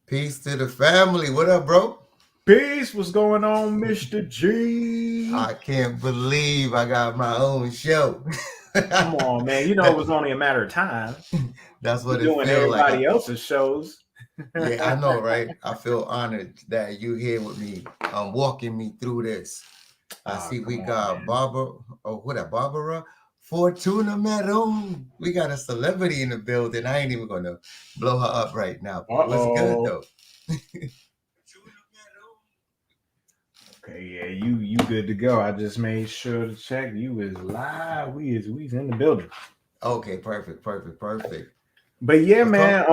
Peace to the family. What up, bro? Peace, what's going on, Mr.G? I can't believe I got my own show. Come on, man. You know it was only a matter of time. That's You're what it doing feels like. everybody else's shows. Yeah, I know, right? I feel honored that you here with me, walking me through this. I Oh, see we come on, got man. Barbara. Oh, what that Barbara? Fortuna Meadow. We got a celebrity in the building. I ain't even gonna blow her up right now. But what's good Uh-oh. though? Okay, yeah, you good to go. I just made sure to check. You is live. We's in the building. Okay, perfect. But yeah, Let's talk. man.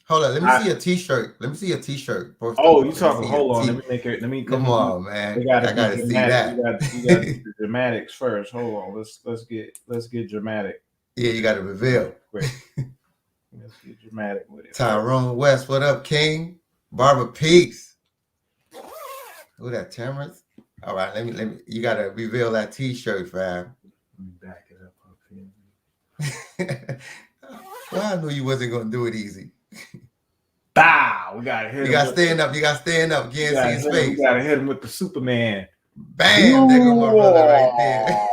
Hold on, let me I see a t-shirt. Let me see a t-shirt first of oh, you all. Let me talking see a hold on. Let t. me make it. Come Let me on, man. we gotta I be gotta see dramatic. We that. got to do the dramatics first. Hold on. Let's get dramatic. Yeah, you gotta reveal. Quick. Let's get dramatic with it first. Tyrone West, what up, King? Barbara Peace. Who that, Terrence? All right, let me. You gotta reveal that t-shirt, fam. Let me back it up here. Well, I knew you wasn't gonna do it easy. Bow! We gotta hit You him gotta with the. stand up. You gotta stand up. We Can't see gotta his hit him. We face. gotta hit him with the Superman. Bam! There go my brother right there.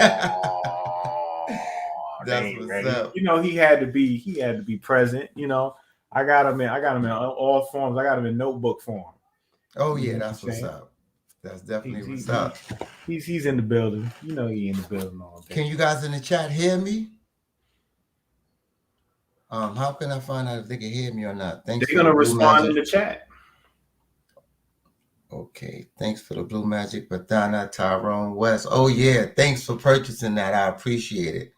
They That's ain't what's ready. up. You know he had to be. He had to be present. You know, I got him in. I got him in all forms. I got him in notebook form. Oh You yeah, know what I'm that's what's saying? up. That's He, definitely he, what's he, up. he's in the building. You know he in the building all Can day. you guys in the chat hear me? How can I find out if they can hear me or not? Thanks They're for the gonna blue respond in magic. the chat. Okay, thanks for the blue magic, Batana, Tyrone West. Oh yeah, thanks for purchasing that. I appreciate it.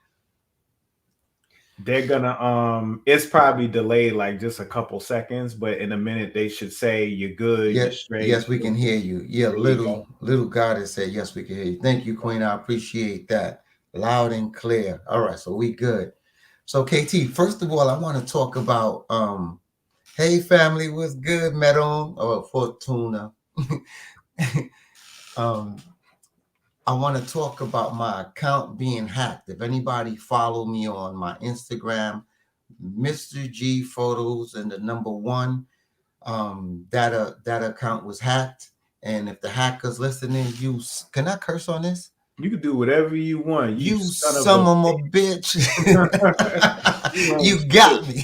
They're gonna it's probably delayed like just a couple seconds, but in a minute they should say you're good, Yeah, you're straight. yes, we can hear you. Yeah, There you go. little goddess said yes, we can hear you. Thank you, Queen. I appreciate that. Loud and clear. All right, so we good. So KT, first of all, I want to talk about hey family, what's good, Meron or Fortuna? um I want to talk about my account being hacked. If anybody follow me on my Instagram, Mr.G photos and the number one, that account was hacked. And if the hackers listening, can I curse on this? You can do whatever you want, you You son of son a of a bitch. you know, You got me.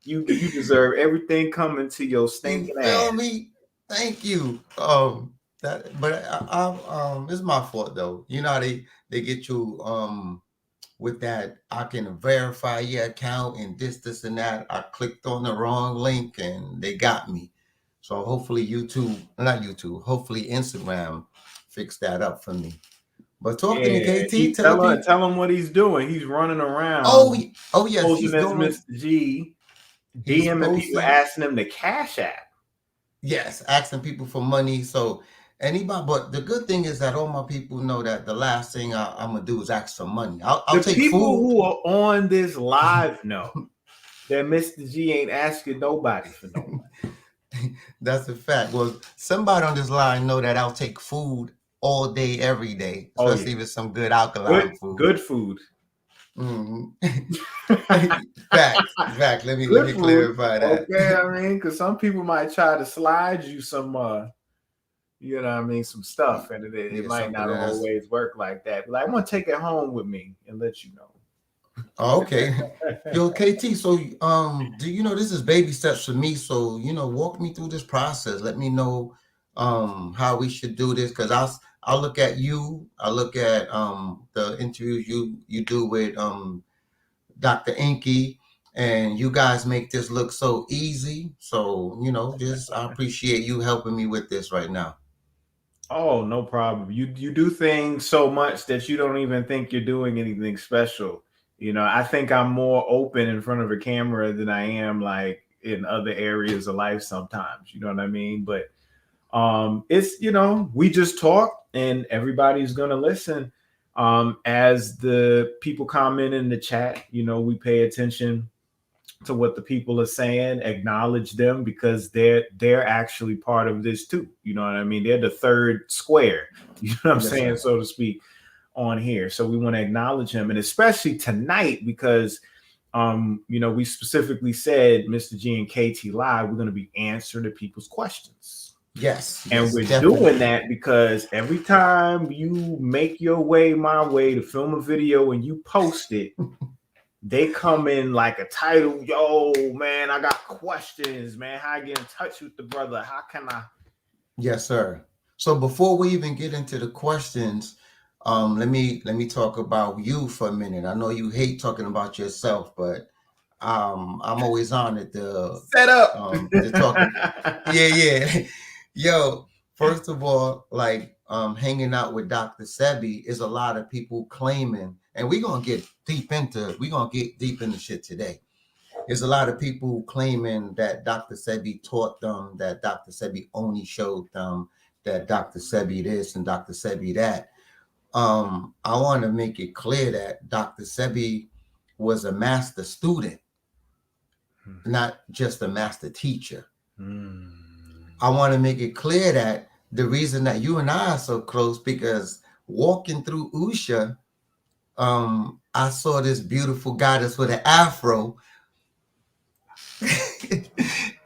you deserve everything coming to your You stinking ass. feel me? Thank you. But it's my fault though. You know how they get you with that. I can verify your account and this and that. I clicked on the wrong link and they got me. So hopefully not YouTube. Hopefully Instagram fix that up for me. But talk to me, Yeah, KT. Tell the people. tell him what he's doing. He's running Oh, around oh yes, posing he's as going. Mr. G, He's DMing people, posting. asking them to cash app. Yes, asking people for money. So anybody, but the good thing is that all my people know that the last thing I'm gonna do is ask for money. I'll The take people food. who are on this live know that Mr. G ain't asking nobody for no money. That's a fact. Well, somebody on this line know that I'll take food all day, every day, Oh yeah, especially if it's some good alkaline food. good food. Mhm. Fact. Let Good me food. clarify that. Okay, I mean, because some people might try to slide you some, you know, what I mean, some stuff, and it Yeah, might something not else. always work like that. But like, I'm gonna take it home with me and let you Oh, okay. know. Yo, KT, so do you know this is baby steps for me? So, walk me through this process. Let me know how we should do this because I'll look at you, I look at the interviews you do with Dr. Inky, and you guys make this look so easy. So, just I appreciate you helping me with this right now. Oh, no problem. You do things so much that you don't even think you're doing anything special. You know, I think I'm more open in front of a camera than I am like in other areas of life sometimes. You know what I mean? But it's we just talk and everybody's gonna listen. As the people comment in the chat, we pay attention to what the people are saying, acknowledge them because they're actually part of this too. You know what I mean? They're the third square, you know what I'm Yes, saying, sir. so to speak, on here. So we want to acknowledge him, and especially tonight because we specifically said Mr. G and KT Live, we're going to be answering the people's questions. Yes, And yes, we're doing definitely. that because every time you make your way my way to film a video and you post it, they come in like a title. Yo, man, I got questions, man. How I get in touch with the brother? How can I? Yes, sir. So before we even get into the questions, let me talk about you for a minute. I know you hate talking about yourself, but I'm always honored Set up. to talk. Yeah, yeah. Yo, first of all, like hanging out with Dr. Sebi is a lot of people claiming, and we're gonna get deep into shit today. There's a lot of people claiming that Dr. Sebi taught them, that Dr. Sebi only showed them, that Dr. Sebi this and Dr. Sebi that. I want to make it clear that Dr. Sebi was a master student, not just a master teacher. Mm. I want to make it clear that the reason that you and I are so close, because walking through Usha, I saw this beautiful goddess with an afro.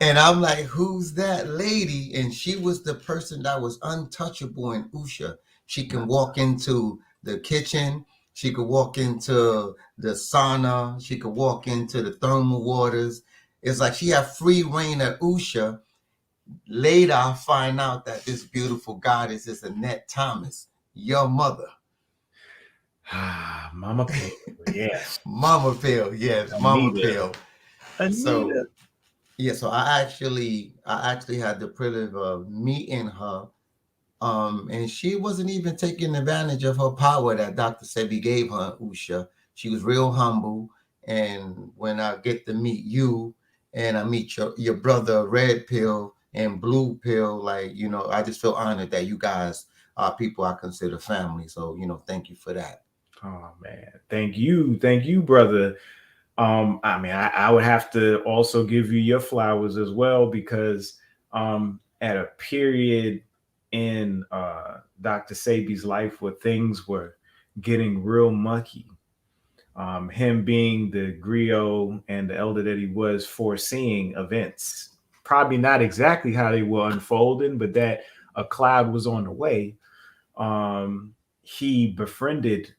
And I'm like, who's that lady? And she was the person that was untouchable in Usha. She can walk into the kitchen. She could walk into the sauna. She could walk into the thermal waters. It's like she had free reign at Usha. Later, I find out that this beautiful goddess is Annette Thomas, your mother. Mama Pill. Yes. Mama Pill, yes, Mama Anita. Pill. Anita. So yeah, so I actually had the privilege of meeting her. And she wasn't even taking advantage of her power that Dr. Sebi gave her, Usha. She was real humble. And when I get to meet you and I meet your brother Red Pill and Blue Pill, like, I just feel honored that you guys are people I consider family. So, thank you for that. Oh man. Thank you, brother. I mean, I would have to also give you your flowers as well because at a period in Dr. Sebi's life where things were getting real mucky, him being the griot and the elder that he was, foreseeing events, probably not exactly how they were unfolding, but that a cloud was on the way. um, he befriended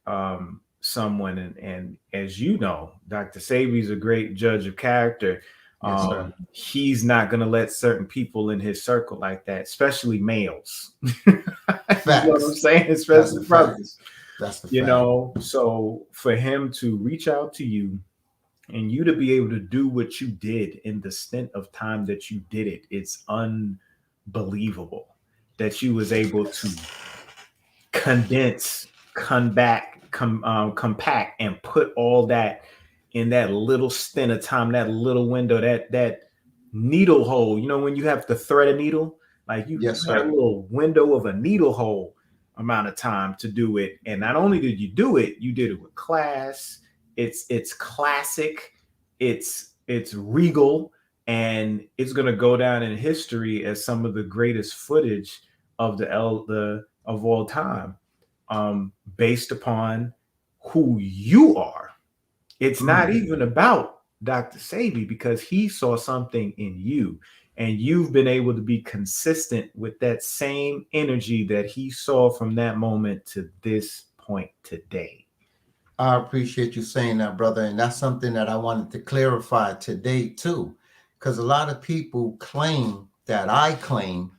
someone, and as you know, Dr. Sabi's a great judge of character. Yes, sir. He's not going to let certain people in his circle like that, especially males. You know what I'm Facts. saying? That's Especially a fact. brothers. That's a fact. So for him to reach out to you and you to be able to do what you did in the stint of time that you did it, it's unbelievable that you was able to condense, compact, and put all that in that little stint of time, that little window, that needle hole. You know, when you have to thread a needle, like you Yes, had a sir. little window of a needle hole amount of time to do it. And not only did you do it, you did it with class. It's classic, it's regal, and it's gonna go down in history as some of the greatest footage of the of all time, based upon who you are. It's not Mm. even about Dr. Sebi because he saw something in you, and you've been able to be consistent with that same energy that he saw from that moment to this point today. I appreciate you saying that, brother. And that's something that I wanted to clarify today, too. Because a lot of people I claim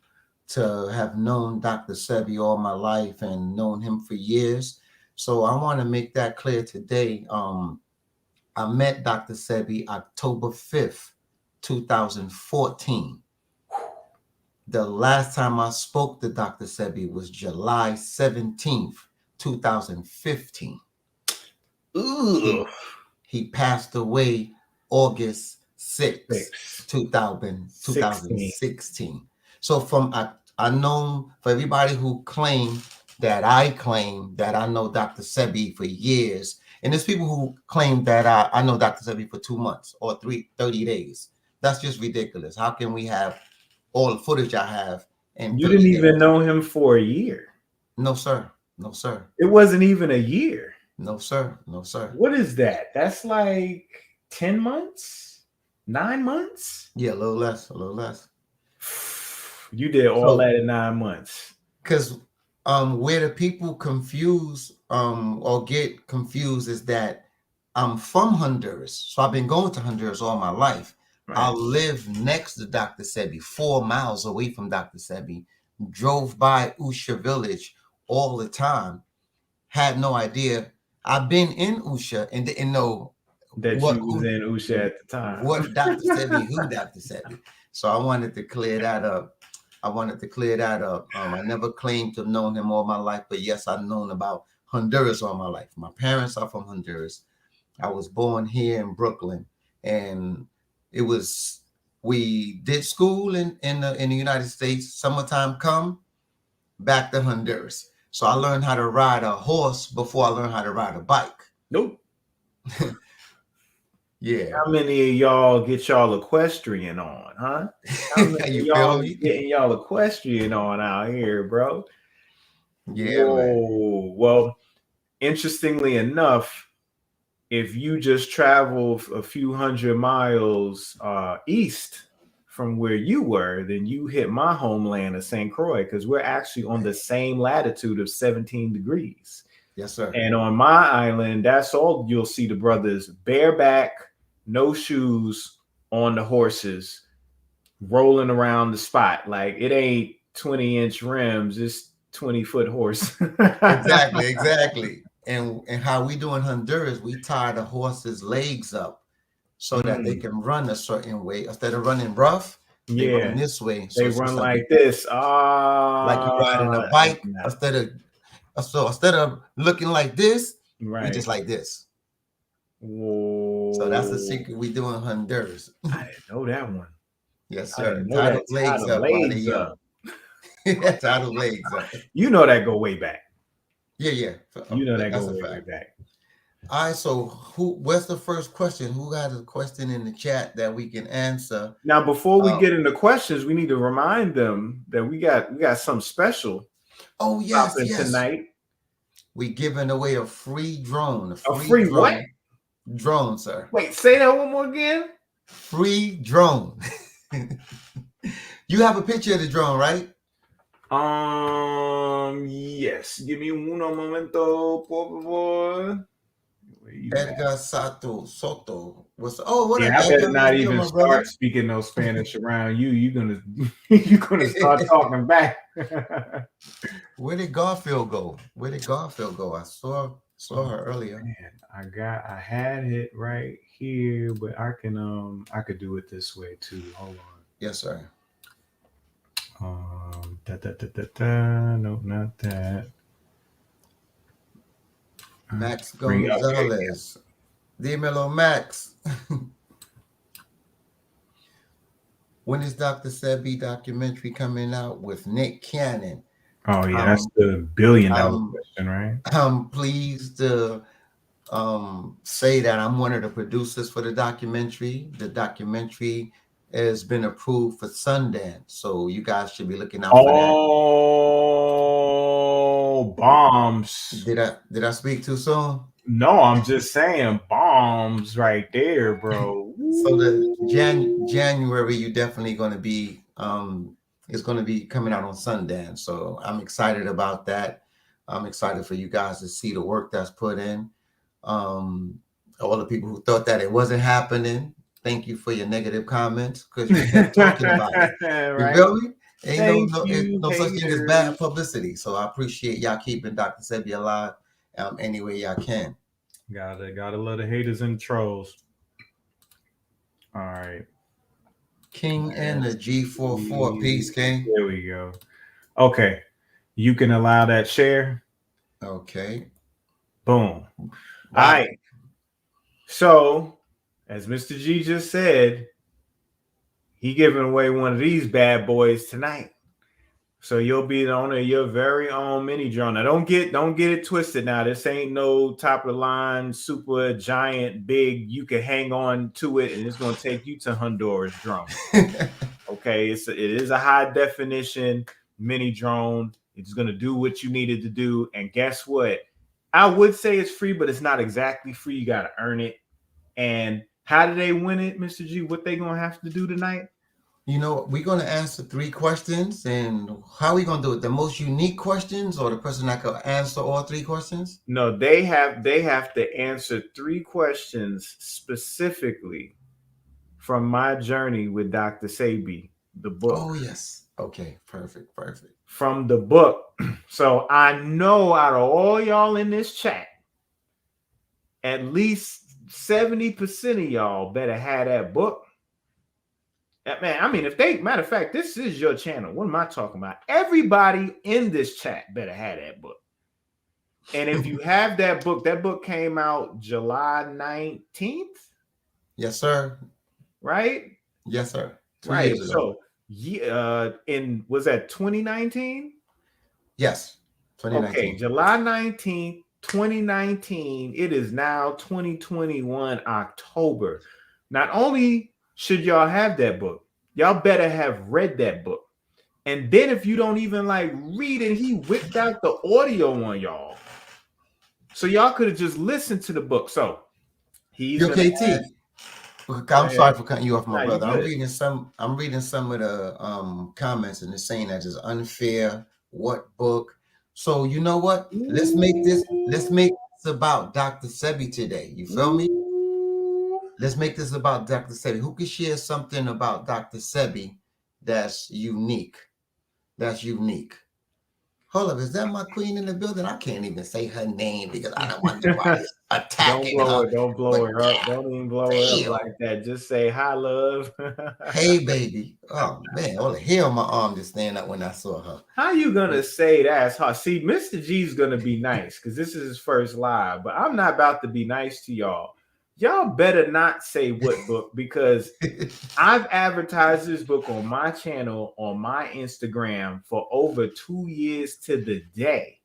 to have known Dr. Sebi all my life and known him for years. So I want to make that clear today. I met Dr. Sebi October 5th, 2014. The last time I spoke to Dr. Sebi was July 17th, 2015. Ugh. He passed away August 6th, Six. 2000, 16. 2016. So I know for everybody who claim that I know Dr. Sebi for years, and there's people who claim that I know Dr. Sebi for 2 months or 30 days. That's just ridiculous. How can we have all the footage I have in You didn't 30 even days? know him for a year. No, sir. No, sir. It wasn't even a year. No, sir. No, sir. What is that? That's like 10 months, 9 months. Yeah, a little less, a little less. You did all So, that in 9 months. because where the people confuse or get confused is that I'm from Honduras, so I've been going to Honduras all my life. I Right. live next to Dr. Sebi, 4 miles away from Dr. Sebi. Drove by Usha village all the time. Had no idea. I've been in Usha and didn't know That what you was who in Usha at the time. what Dr. Sebi, who Dr. Sebi. So I wanted to clear that up. I never claimed to have known him all my life, but yes, I've known about Honduras all my life. My parents are from Honduras. I was born here in Brooklyn, and it was we did school in the United States. Summertime come back to Honduras. So I learned how to ride a horse before I learned how to ride a bike. Nope. Yeah. How many of y'all get y'all equestrian on, huh? How many of You feel y'all me? getting y'all equestrian on out here, bro? Yeah, man. Whoa. Well, interestingly enough, if you just travel a few hundred miles east from where you were, then you hit my homeland of St. Croix, because we're actually on the same latitude of 17 degrees. Yes, sir. And on my island, that's all you'll see the brothers bareback, no shoes, on the horses, rolling around the spot. Like it ain't 20-inch rims, it's 20-foot horse. Exactly. And how we do in Honduras, we tie the horse's legs up so that they Mm, can run a certain way. Instead of running rough, they run yeah, this way. they So it's run just like this. like you riding a bike. Instead of looking like this, we Right. just like this. So that's the Whoa. secret we do in Honduras. I didn't know that one. Yes, I didn't sir. know Tie that. those Tie legs the up while they're legs young. up. Tie those legs up. You know that go way back. Yeah. You know that go That's a way, way fact. back. All right, so what's the first question? Who got a question in the chat that we can answer? Now, before we Uh, get into questions, we need to remind them that we got something special oh yes, popping yes. tonight. We giving away a free drone. A free what? Drone, sir. Wait, say that one more again. Free drone. You have a picture of the drone, right? Yes. Give me uno momento, por favor. Where you at? Edgar Soto. What Yeah, up, I better Edgar? How not you doing, even my brother? start speaking no Spanish around you. You're gonna you're gonna start talking back. Where did Garfield go? I saw her earlier. Man, I had it right here, but I could do it this way too. Hold Yes, sir. on. No, not that. Max Free. Okay. Gonzalez. Dímelo, Max. When is Dr. Sebi documentary coming out with Nick Cannon? Oh yeah, that's Um, the $1 billion I'm question, right? I'm pleased to say that I'm one of the producers for the documentary. The documentary has been approved for Sundance, so you guys should be looking out for that. Oh, bombs. Did I speak too soon? No, I'm just saying bombs right there, bro. So the Ooh. January, you definitely going to be it's going to be coming out on Sundance. So I'm excited about that. I'm excited for you guys to see the work that's put in. Um, all the people who thought that it wasn't happening, thank you for your negative comments because you kept talking about it. You Right. feel me? Ain't Thank you, no such thing as haters. bad publicity. So I appreciate y'all keeping Dr. Sebi alive any way y'all can. Gotta love the haters and trolls. All right. King and the G44. Peace, King. There we go. Okay. You can allow that share. Okay. Boom. All Wow. right. So, as Mr. G just said, he giving away one of these bad boys tonight. So you'll be the owner of your very own mini drone. Now don't get it twisted. Now this ain't no top of the line, super giant, big. You can hang on to it, and it's gonna take you to Honduras drone. Okay, it is a high definition mini drone. It's gonna do what you needed to do. And guess what? I would say it's free, but it's not exactly free. You gotta earn it. And How do they win it, Mr. G? What they gonna have to do tonight? We're going to answer 3 questions, and how are we going to do it? The most unique questions, or the person that could answer all 3 questions? No, they have to answer 3 questions specifically from my journey with Dr. Sebi, the book. Oh, yes. Okay, perfect, perfect. From the book. So I know out of all y'all in this chat, at least 70% of y'all better have that book. Man, I mean, if they, matter of fact, this is your channel. What am I talking about? Everybody in this chat better have that book. And if you have that book came out July 19th. Yes, sir. Right? Yes, sir. 2 Right. years ago. So, was that 2019? Yes, Okay, 2019. July 19th, 2019. It is now 2021 October. Not only should y'all have that book, y'all better have read that book. And then if you don't even like read it, he whipped out the audio on y'all. So y'all could have just listened to the book. So he's Yo, gonna KT. I'm sorry for cutting you off, my Nah, you brother. I'm good. reading some. I'm reading some of the comments, and it's saying that it's unfair. What book? So you know what? Let's make this. Let's make this about Dr. Sebi today. You feel me? Let's make this about Dr. Sebi. Who can share something about Dr. Sebi that's unique? That's unique. Hold up, is that my queen in the building? I can't even say her name because I don't want nobody Don't attacking blow her. it. Don't blow But her up. Don't even blow her up damn. like that. Just say hi, love. Hey, baby. Oh, man. All the hair on my arm just stand up when I saw her. How you gonna say that's hard? See, Mr. G's gonna be nice because this is his first live, but I'm not about to be nice to y'all. Y'all better not say what book because I've advertised this book on my channel on my Instagram for over 2 years to the day.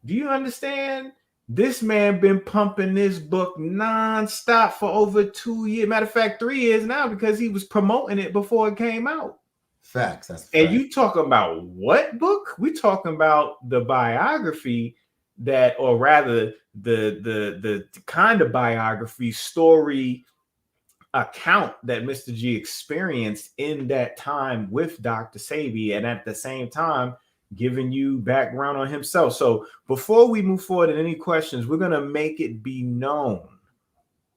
Do you understand? This man been pumping this book nonstop for over 2 years. Matter of fact, 3 years now because he was promoting it before it came out. Facts. That's And fact. you talking about what book? We talking about the biography that, or rather, the kind of biography story account that Mr. G experienced in that time with Dr. Sebi, and at the same time giving you background on himself. So before we move forward in any questions, we're gonna make it be known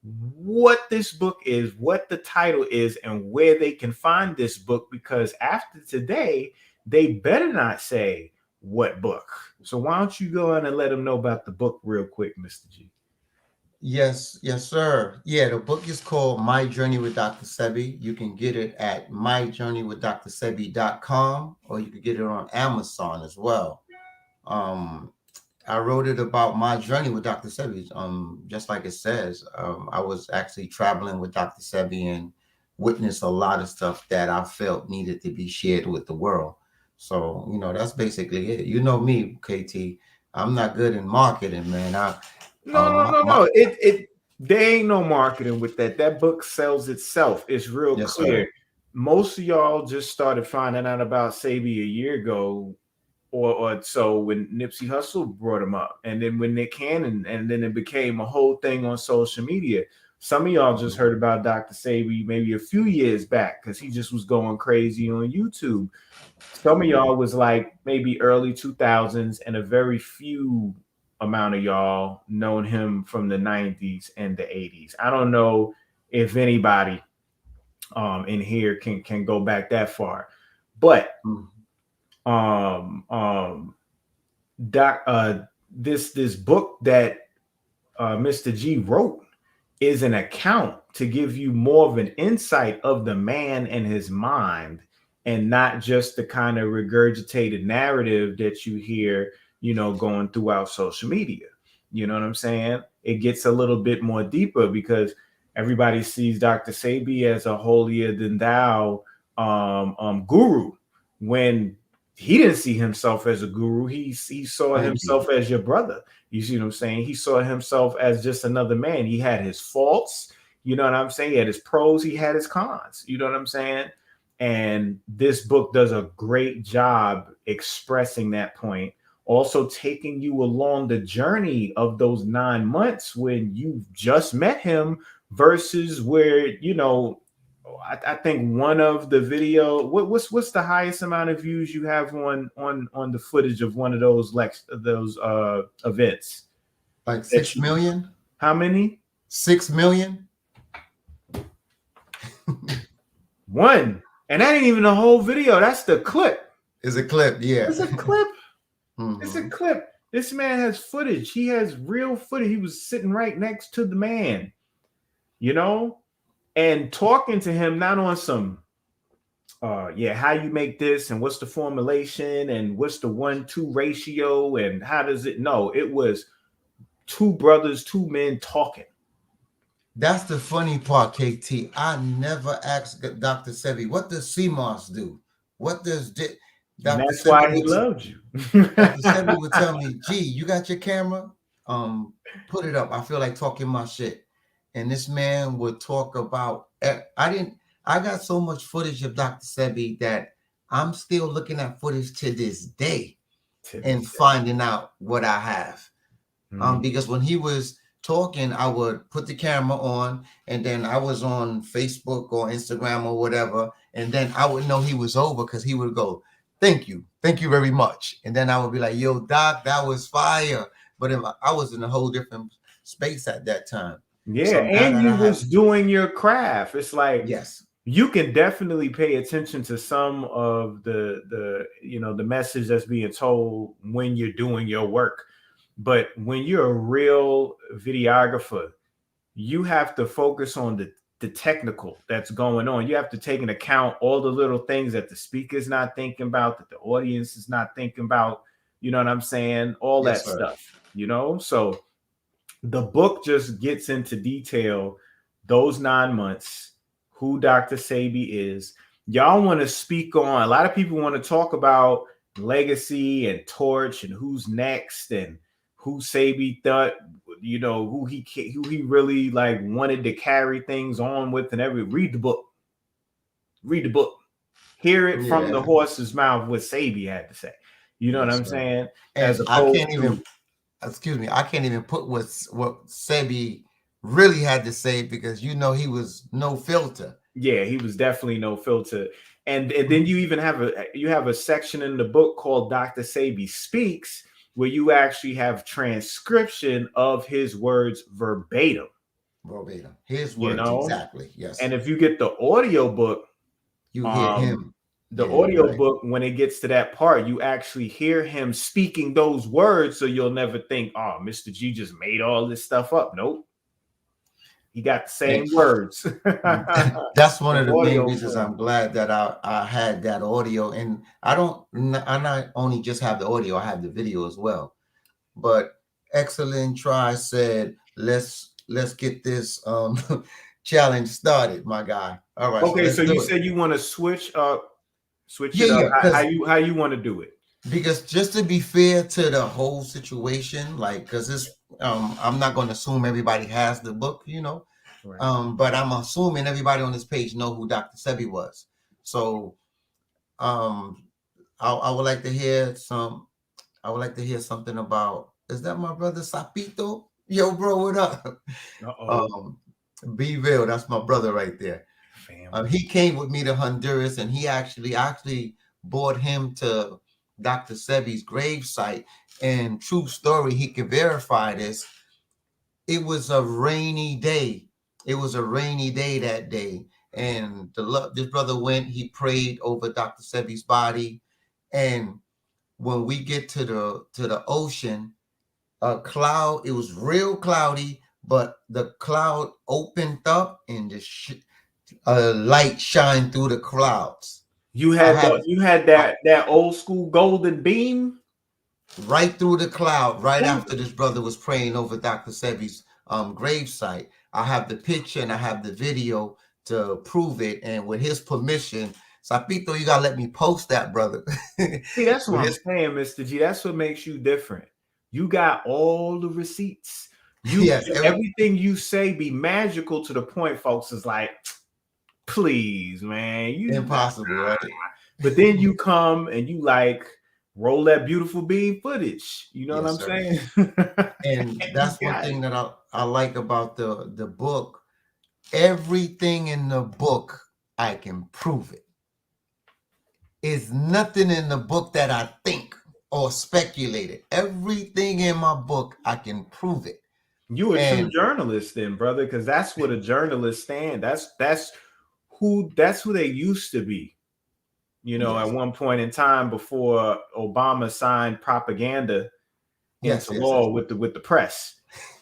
what this book is, what the title is, and where they can find this book, because after today, they better not say what book. So why don't you go in and let them know about the book real quick, Mr. G? Yes, yes, sir. Yeah, the book is called My Journey with Dr. Sebi. You can get it at myjourneywithdrsebi.com, or you can get it on Amazon as well. I wrote it about my journey with Dr. Sebi. Just like it says, I was actually traveling with Dr. Sebi and witnessed a lot of stuff that I felt needed to be shared with the world. So, that's basically it. You know me, KT. I'm not good in marketing, man. No. It there ain't no marketing with that. That book sells itself. It's real Yes, clear. sir. Most of y'all just started finding out about Sebi a year ago, or so, when Nipsey Hussle brought him up, and then when Nick Cannon, and then it became a whole thing on social media. Some of y'all just heard about Dr. Sebi maybe a few years back because he just was going crazy on YouTube. Some of y'all was like maybe early 2000s, and a very few amount of y'all known him from the 90s and the 80s. I don't know if anybody in here can go back that far, but this book that Mr. G wrote is an account to give you more of an insight of the man and his mind, and not just the kind of regurgitated narrative that you hear, going throughout social media. You know what I'm saying? It gets a little bit more deeper because everybody sees Dr. Sebi as a holier than thou guru, when he didn't see himself as a guru. He saw himself as your brother. You see what I'm saying? He saw himself as just another man. He had his faults. You know what I'm saying? He had his pros. He had his cons. You know what I'm saying? And this book does a great job expressing that point. Also taking you along the journey of those 9 months when you just met him versus where, I think one of the video, what's the highest amount of views you have on the footage of one of those events Like that six you, million, how many? 6 million One. And that ain't even the whole video. That's the clip. is a clip. Yeah. It's a clip. It's a Hmm. clip. This man has footage. He has real footage. He was sitting right next to the man, you know, and talking to him, not on some yeah, how you make this and what's the formulation and what's the 1-2 ratio and how does it, no, it was two brothers, two men talking. That's the funny part, KT. I never asked Dr. Sebi, what does CMOS do? What does And Dr. that's Sebi why he would loved you. Dr. Sebi would tell me, "Gee, you got your camera? Put it up. I feel like talking my shit." And this man would talk about. I got so much footage of Dr. Sebi that I'm still looking at footage to this day To and this day. finding out what I have. Mhm. Because when he was talking, I would put the camera on, and then I was on Facebook or Instagram or whatever, and then I would know he was over because he would go, thank you very much," and then I would be like, "Yo, Doc, that was fire." But if I was in a whole different space at that time, Yeah, so now and that you I have, was doing your craft. It's like yes, you can definitely pay attention to some of the message that's being told when you're doing your work. But when you're a real videographer, you have to focus on the technical that's going on. You have to take into account all the little things that the speaker's not thinking about, that the audience is not thinking about. You know what I'm saying? All yes, that sir. stuff. So the book just gets into detail those 9 months, who Dr. Sebi is. Y'all want to speak on, a lot of people want to talk about legacy and torch and who's next and who Sebi thought, who he really like wanted to carry things on with, and read the book. Read the book. Hear it from the Yeah, horse's mouth what Sebi had to say. You know what yes, I'm sir. saying? As And I opposed can't to, even, excuse me, I can't even put what Sebi really had to say because he was no filter. yeah, he was definitely no filter. And then you even have a section in the book called Dr. Sebi Speaks, where you actually have transcription of his words verbatim, Verbatim. His you words, know? exactly. Yes. And if you get the audio book, You hear um, him. the Yeah, you're audio right. book, when it gets to that part, you actually hear him speaking those words, so you'll never think, oh, Mr. G just made all this stuff up. Nope. He got the And same words that's one in of the main audio reasons I'm form. glad that I had that audio. And I not only just have the audio, I have the video as well. But excellent try said, let's get this challenge started, my guy. All right, so Okay, let's so you do it. said you want to switch Yeah, it up. yeah, How you want to do it? because just to be fair to the whole situation, like because this I'm not going to assume everybody has the book. Right. But I'm assuming everybody on this page know who Dr. Sebi was. So um, I would like to hear some. I would like to hear something about. Is that my brother Sapito? Yo, bro, what up? Uh-oh. Um, be real. That's my brother right there. Family. He came with me to Honduras, and he actually brought him to Dr. Sebi's grave site. And true story, he can verify this. It was a rainy day. It was a rainy day that day, and this brother went. He prayed over Dr. Sebi's body, and when we get to the ocean, a cloud. It was real cloudy, but the cloud opened up, and a light shined through the clouds. You I had have the you had I, that old school golden beam. right through the cloud, right Ooh. after this brother was praying over Dr. Sebi's gravesite. I have the picture and I have the video to prove it. And with his permission, Sapito, you gotta let me post that, brother. See, that's what With I'm his, saying, Mr. G. That's what makes you different. You got all the receipts. yes, Everything you say be magical to the point folks is like, please, man, you. impossible, right? But then you come and you like roll that beautiful beam footage. You know what Yes, I'm sir. saying? And You that's one got it. thing that I like about the book. Everything in the book, I can prove it. Is nothing in the book that I think or speculated. Everything in my book, I can prove it. You a true And journalist then, brother, because that's what a journalist stand. That's who they used to be. At yes, one point in time before Obama signed propaganda yes, into yes, yes. law with the press.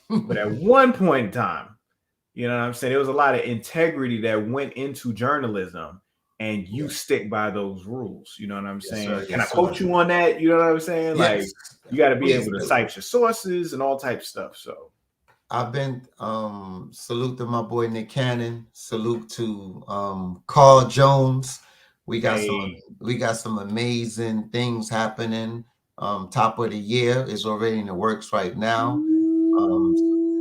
But at one point in time, you know what I'm saying, there was a lot of integrity that went into journalism, and you Yes, stick by those rules. You know what I'm yes, saying? sir. Can I Yes, quote sir. you on that? You know what I'm saying? Yes, Like, you got to be please able to do. cite your sources and all type of stuff. So, I've been salute to my boy Nick Cannon. Salute to Carl Jones. We got some hey, we got some amazing things happening. Top of the year is already in the works right now. Um,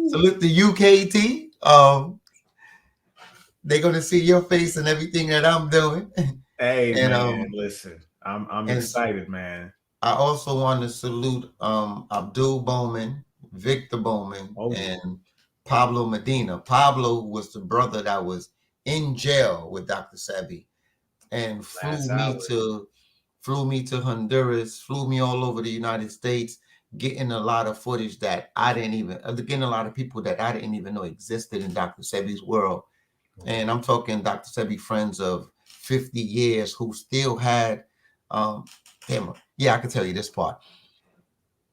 salute to UKT. They're gonna see your face and everything that I'm doing. hey, and man, listen, I'm and excited, man. I also want to salute Abdul Bowman, Victor Bowman, Oh yeah, and Pablo Medina. Pablo was the brother that was in jail with Dr. Sebi and last hour. flew me to Honduras, flew me all over the United States, getting a lot of footage that I didn't even getting a lot of people that I didn't even know existed in Dr. Sebi's world. And I'm talking Dr. Sebi friends of 50 years who still had um damn, yeah, I can tell you this part.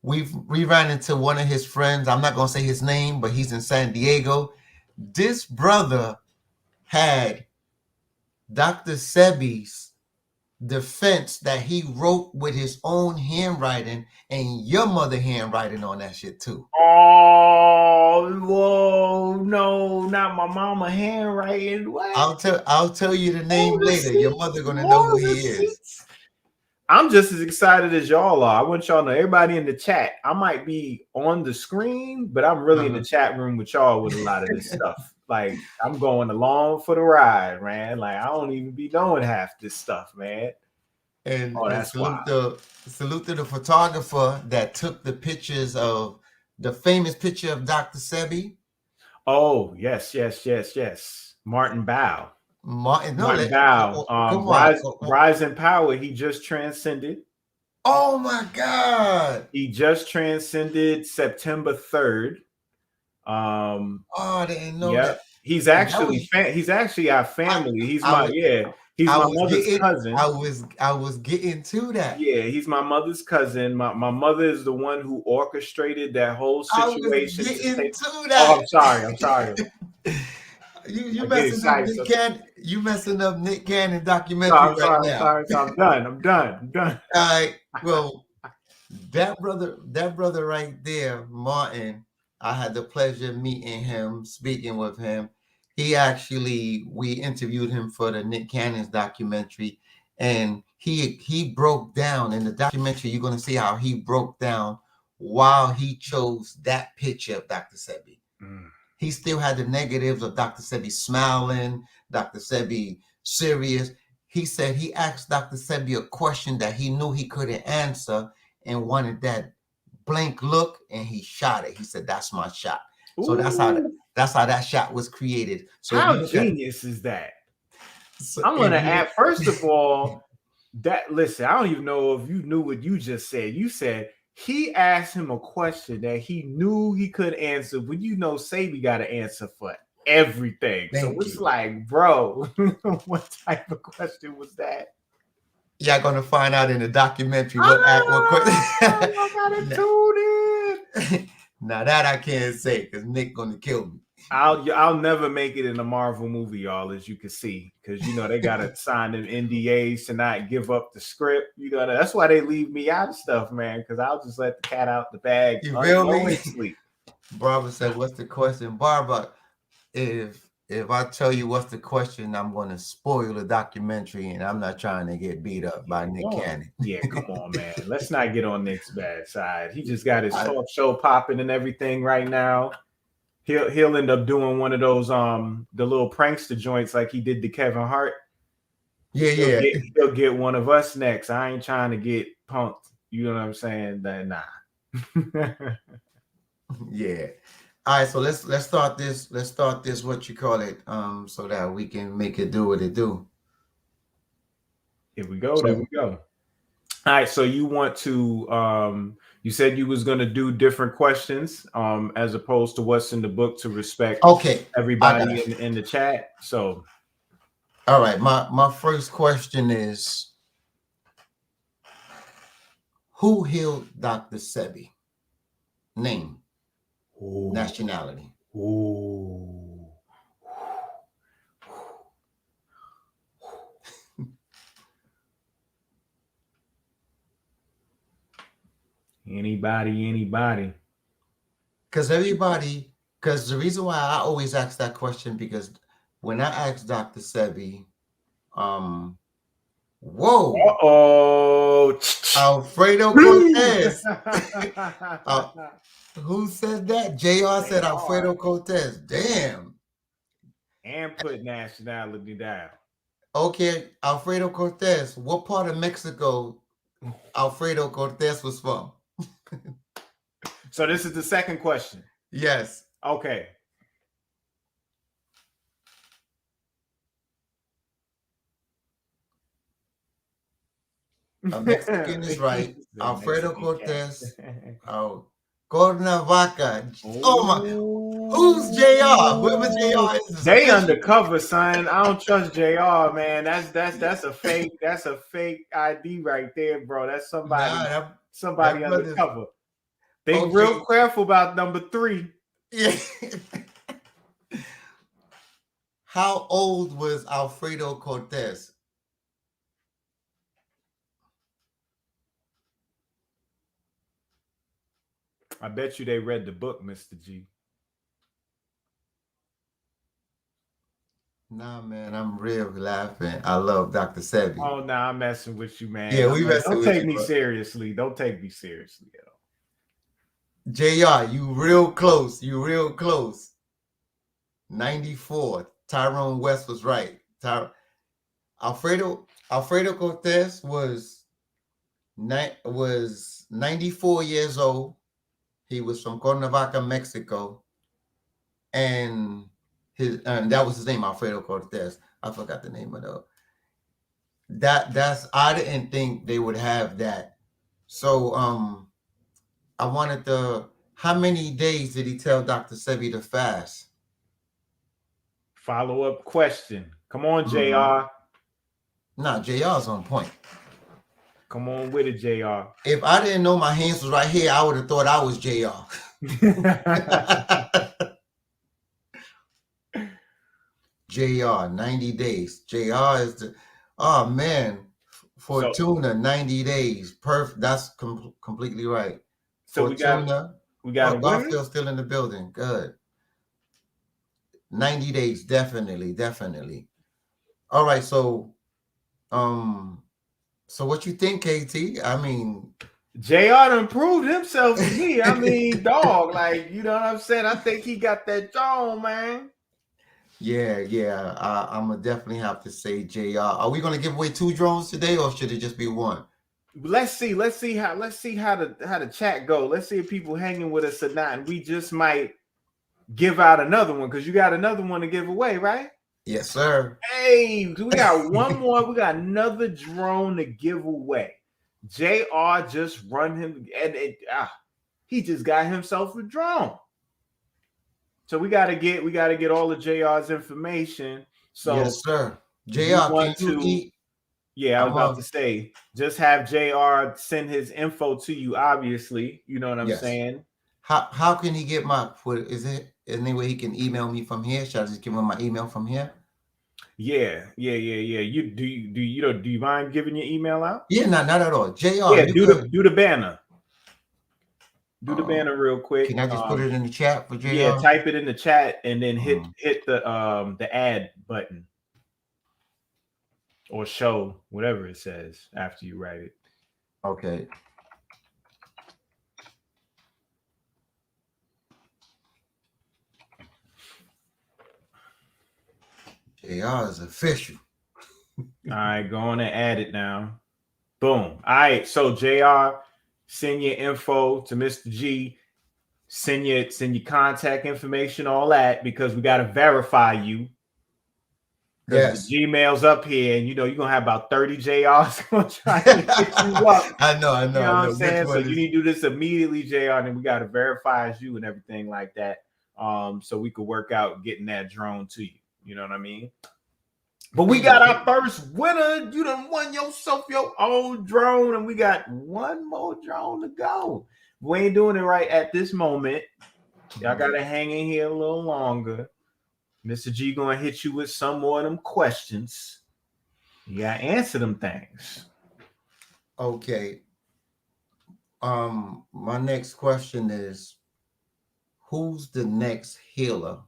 We ran into one of his friends. I'm not gonna say his name, but he's in San Diego. This brother had Dr. Sebi's defense that he wrote with his own handwriting and your mother handwriting on that shit too. Oh, whoa, no, not my mama handwriting. What? I'll tell you the More name later. Your receipts, mother gonna know more who he is. receipts. I'm just as excited as y'all are. I want y'all to know, everybody in the chat, I might be on the screen, but I'm really in the Uh-huh. chat room with y'all with a lot of this stuff. Like, I'm going along for the ride, man. Like, I don't even be knowing half this stuff, man. Oh, And that's wild. salute to the photographer that took the pictures of the famous picture of Dr. Sebi. Oh, yes, yes, yes, yes. Martin Bow. Martin, no, Martin Bow. come on. Rise in Power. He just transcended. Oh my God. He just transcended September 3rd. Oh, I didn't know Yeah, that. And that was he's actually our I family. I was He's I my was mother's getting cousin. I was getting to that. Yeah, he's my mother's cousin. My mother is the one who orchestrated that whole I was situation to getting take. to Oh, that. I'm sorry. I'm sorry. You I get messing up excited. Nick So Cannon. You messing up Nick Cannon no, documentary I'm right sorry. I'm now. sorry. So I'm done. I'm done. I'm done. All right. Well, that brother right there, Martin, I had the pleasure of meeting him, speaking with him. We interviewed him for the Nick Cannon's documentary, and he broke down in the documentary. You're gonna see how he broke down while he chose that picture of Dr. Sebi. Mm. He still had the negatives of Dr. Sebi smiling, Dr. Sebi serious. He said he asked Dr. Sebi a question that he knew he couldn't answer and wanted that blank look, and he shot it. He said, "That's my shot." So Ooh, that's how that shot was created. So if you how look at genius is that? so I'm if gonna you add. First of all, that listen, I don't even know if you knew what you just said. You said he asked him a question that he knew he couldn't answer. When you know Sebi got an answer for everything. So thank it's you. like, bro, what type of question was that? Y'all gonna find out in the documentary what question. Ah, I gotta tune in. Now that I can't say because Nick gonna kill me. I'll never make it in a Marvel movie, y'all, as you can see, because they gotta sign them NDAs to not give up the script. That's why they leave me out of stuff, man. Because I'll just let the cat out the bag You feel me? unknowingly. Barbara said, "What's the question?" Barbara, if I tell you what's the question, I'm gonna spoil the documentary, and I'm not trying to get beat up by Nick Cannon. Yeah, come on, man. Let's not get on Nick's bad side. He just got his I, talk show popping and everything right now. He'll end up doing one of those the little prankster joints like he did to Kevin Hart. yeah, He'll yeah, get he'll get one of us next. I ain't trying to get punked. You know what I'm saying? Nah. yeah. All right, so let's start this. Let's start this. What you call it? So that we can make it do what it do. Here we go. There we So go. All right. So you want to you said you was gonna do different questions as opposed to what's in the book to respect okay, I got everybody you. in the chat. So All right, my first question is, who healed Dr. Sebi? Name, ooh, nationality. ooh. Anybody. Because because the reason why I always ask that question, because when I asked Dr. Sebi, um, whoa, Uh-oh. Alfredo Cortez. uh, who said that? JR They said are. Alfredo Cortez. Damn. And put nationality down. Okay, Alfredo Cortez. What part of Mexico Alfredo Cortez was from? So this is the second question. Yes. Okay. A Mexican is right. The Alfredo Mexican Cortez. cat. Oh, Cuernavaca. Oh my. Who's JR? Whoever Oh, JR is they official. undercover, son. I don't trust JR, man. That's a fake. That's a fake ID right there, bro. That's Nah, somebody that brother's undercover. Think real okay. careful about number 3. Yeah. How old was Alfredo Cortez? I bet you they read the book, Mr.G. Nah, man, I'm real laughing. I love Dr. Sebi. Oh no, I'm messing with you, man. Yeah, we messing Don't with take you, me bro. seriously. Don't take me seriously at all. JR, you real close. You real close. 94. Tyrone West was right. Alfredo Cortez was 94 years old. He was from Cuernavaca, Mexico, and that was his name, Alfredo Cortez. I forgot the name of that's I didn't think they would have that. So I wanted to how many days did he tell Dr. Sebi to fast? Follow-up question. Come on, Mm-hmm. JR. Nah, JR's on point. Come on with it, JR. If I didn't know my hands was right here, I would have thought I was JR. JR, 90 days. JR is the, oh man, so Fortuna, 90 days. Perfect. That's completely right. so Fortuna. we got Oh, a winner. Garfield's still in the building. Good. 90 days. Definitely. Definitely. All right. So what you think, KT? I mean, JR done proved himself to me. I mean, dog, like, you know what I'm saying? I think he got that jaw, man. yeah. I'm gonna definitely have to say JR. Are we gonna give away 2 drones today, or should it just be 1? Let's see how the chat go. Let's see if people hanging with us or not. And we just might give out another one because you got another one to give away, right? Yes, sir. Hey, we got one more. We got another drone to give away. JR just run him and he just got himself a drone. So we gotta get all of JR's information. So Yes, sir. if you JR, can want you to, eat? yeah, I was I'm about to say, just have JR send his info to you, obviously. You know what I'm yes. saying? How can he get my is it any way he can email me from here? Should I just give him my email from here? Yeah. Do you mind giving your email out? Yeah, not at all. JR, Yeah, you good? do the banner. Do the Um, banner real quick. can I just put it in the chat for Yeah, JR? type it in the chat and then hit Um, the add button or show whatever it says after you write it. okay. JR is official. All right, go on and add it now. Boom. All right, so JR, send your info to Mr. G. Send your contact information, all that, because we got to verify you. Because the Yes. Gmail's up here, and you're gonna have about 30 JRs gonna try to hit you up. I know, I know, You know I what I'm know. Which saying? So one you is? need to do this immediately, JR, and then we got to verify as you and everything like that. So we could work out getting that drone to you. You know what I mean? But we got our first winner. You done won yourself your own drone, and we got one more drone to go. We ain't doing it right at this moment. Y'all gotta hang in here a little longer. Mr.G gonna hit you with some more of them questions. You gotta answer them things. Okay. My next question is, who's the next healer?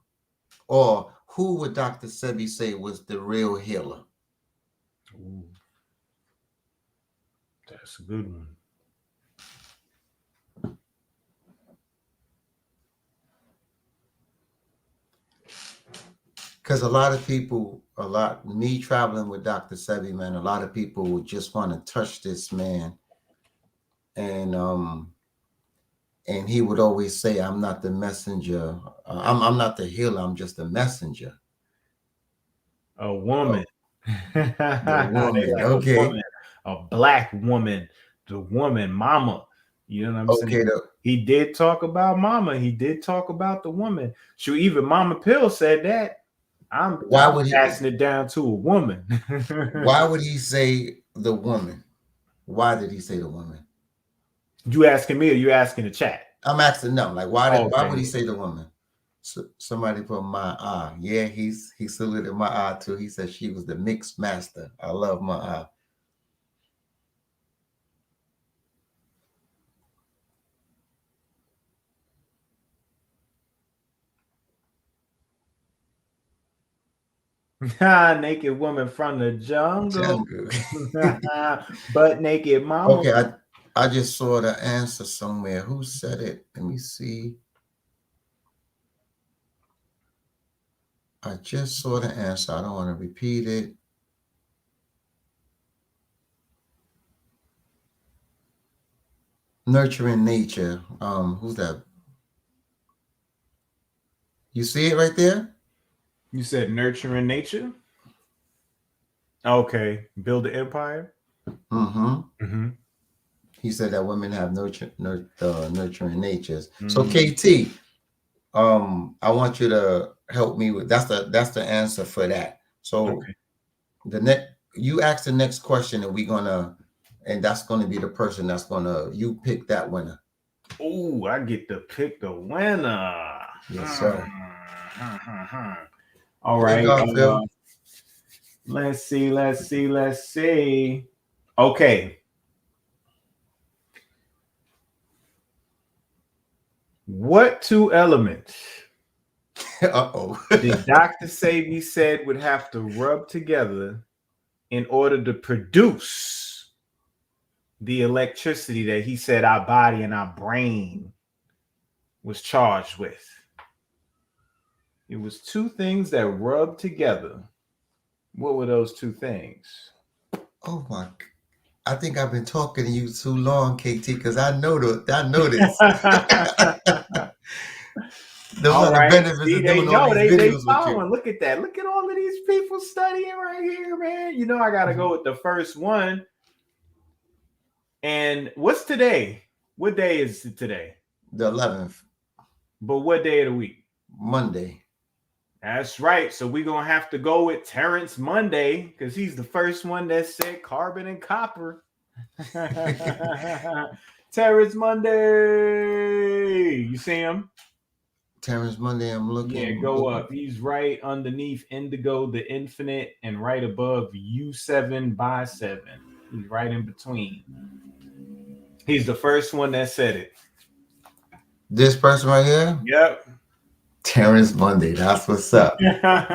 Or who would Dr. Sebi say was the real healer? Ooh, that's a good one. Because a lot of people, me traveling with Dr. Sebi, man, a lot of people would just want to touch this man. And he would always say, I'm not the messenger. I'm not the healer. I'm just a messenger. A woman. They The woman. like a Okay. woman, a black woman, the woman, mama. You know what I'm saying? Okay. He did talk about mama. He did talk about the woman. Shoot, even Mama Pill said that. I'm Why would he? passing it down to a woman. Why would he say the woman? Why did he say the woman? You asking me or you asking the chat? I'm asking them. Like, why would he Okay. say the woman? So, somebody put my eye. Yeah, he saluted my eye too. He said she was the mix master. I love my eye. Naked woman from the jungle. Butt naked mama. Okay, I just saw the answer somewhere. Who said it? Let me see. I just saw the answer. I don't want to repeat it. Nurturing nature. Who's that? You see it right there? You said nurturing nature? Okay. Build the empire? Mm-hmm. Mm-hmm. He said that women have nurturing natures. So KT, I want you to help me with that's the answer for that. So Okay. the next you ask the next question and that's gonna be the person that's gonna you pick that winner. Oh, I get to pick the winner. Yes, sir. All Hey right. Garfield. Let's see. Okay. What two elements Uh-oh. did Dr. Sebi said would have to rub together in order to produce the electricity that he said our body and our brain was charged with? It was two things that rubbed together. What were those two things? Oh my, I think I've been talking to you too long, KT, because I know this. Those All are the right. benefits See, of they doing all know these they videos with you. following. Look at that. Look at all of these people studying right here, man. You know, I gotta go with the first one. And what's today? What day is it today? The 11th, But what day of the week? Monday. That's right. So we're gonna have to go with Terrence Monday because he's the first one that said carbon and copper. Terrence Monday. You see him? Terrence Monday, I'm looking. Yeah, go up. He's right underneath Indigo the Infinite and right above U7 by 7. He's right in between. He's the first one that said it. This person right here? Yep. Terrence Monday. That's what's up.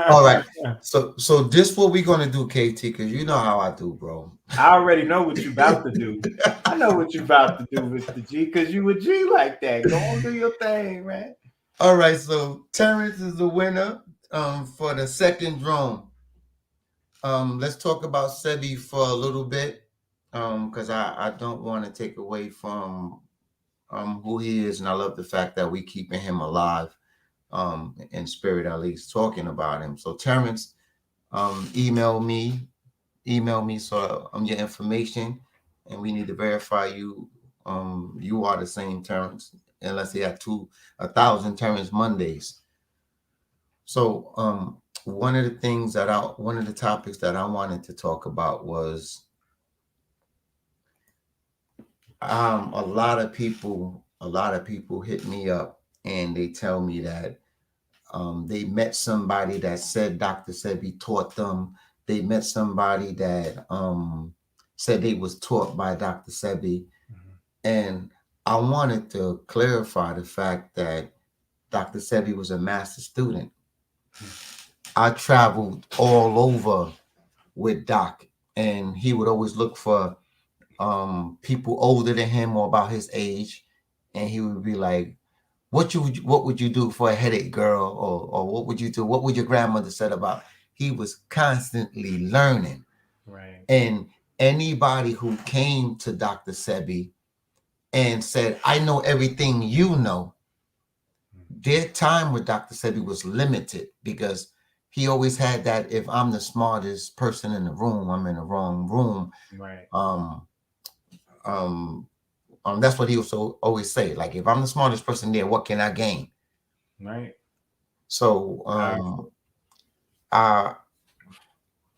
All right. So this what we're gonna do, KT, because you know how I do, bro. I already know what you're about to do. I know what you're about to do, Mr. G, because you a G like that. Go on, do your thing, man. All right, so Terrence is the winner for the second drone. Let's talk about Sebi for a little bit, because I don't want to take away from who he is, and I love the fact that we keeping him alive, in spirit, at least talking about him. So Terrence, um, email me, email me so your information, and we need to verify you. You are the same Terrence, unless he had 1,000 Terrence Mondays. So one of the topics that I wanted to talk about was a lot of people hit me up and they tell me that they met somebody that said Dr. Sebi taught them. They met somebody that said they was taught by Dr. Sebi. And I wanted to clarify the fact that Dr. Sebi was a master student. I traveled all over with Doc, and he would always look for people older than him or about his age, and he would be like, what would you do for a headache, girl? Or what would you do? What would your grandmother said about? He was constantly learning. Right. And anybody who came to Dr. Sebi and said, I know everything you know, their time with Dr. Sebi was limited because he always had that if I'm the smartest person in the room, I'm in the wrong room. Right. Um, um, that's what he would always say. Like, if I'm the smartest person there, what can I gain? Right. So Powerful. I